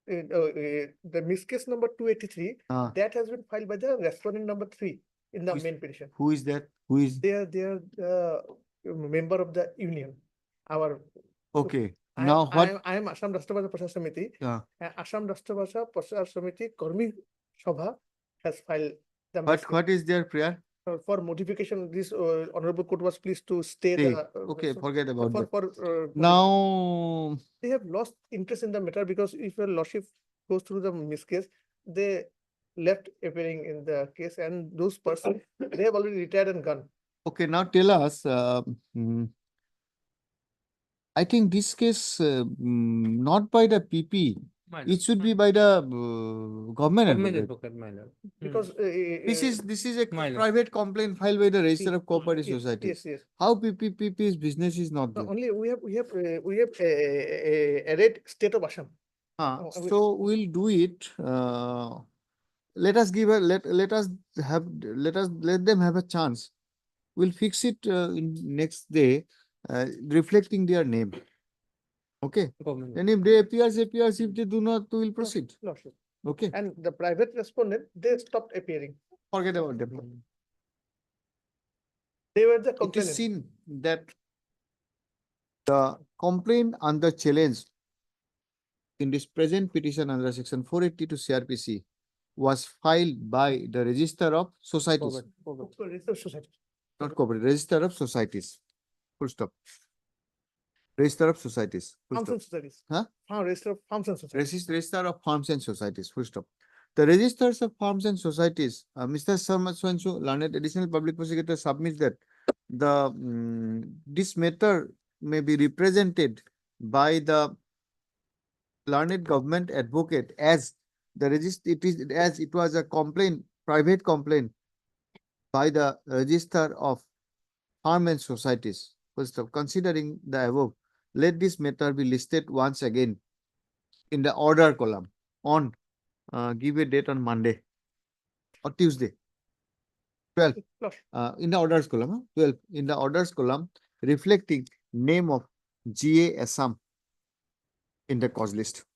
the missed case number 283. That has been filed by the respondent number 3 in the main petition. Who is that? Who is? They are the member of the union. Our. Okay. Now what? I am Assam Rashtra Bhasha Prasar Samiti. Assam Rashtra Bhasha Prasar Samiti Karmi Sabha has filed the. What is their prayer? For modification, this honorable court was pleased to stay. The, okay, forget about that. Now they have lost interest in the matter because if a lordship goes through the missed case, they left appearing in the case, and those persons they have already retired and gone. Okay, now tell us. I think this case not by the PP. It should be by the government advocate. Because this is a private complaint filed by the Register of Cooperative Societies. Yes. How PP's business is not there? Only we have a red state of Assam. So we'll do it. Let us let them have a chance. We'll fix it in next day, reflecting their name. Okay. And if they appears. If they do not, we will proceed. No, sure. Okay. And the private respondent, they stopped appearing. Forget about them. They were the It complainant. is seen that the complaint under challenge in this present petition under section 482 CRPC was filed by the Register of Societies. Not cooperative, Register of Societies. Full stop. Register of Societies. Farms and societies. Huh? Register of Farms and Societies. Register of Farms and Societies. Full stop. The registers of farms and societies, Mr. Sarma Swanshu, learned additional public prosecutor submits that the this matter may be represented by the learned government advocate as the register. It was a complaint, private complaint by the Register of Farm and Societies. First of considering the above, let this matter be listed once again in the order column on give a date on Monday or Tuesday. 12 in the orders column. 12 in the orders column reflecting name of GA Assam in the cause list.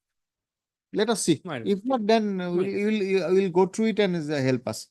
Let us see. If not, then we'll go through it and help us.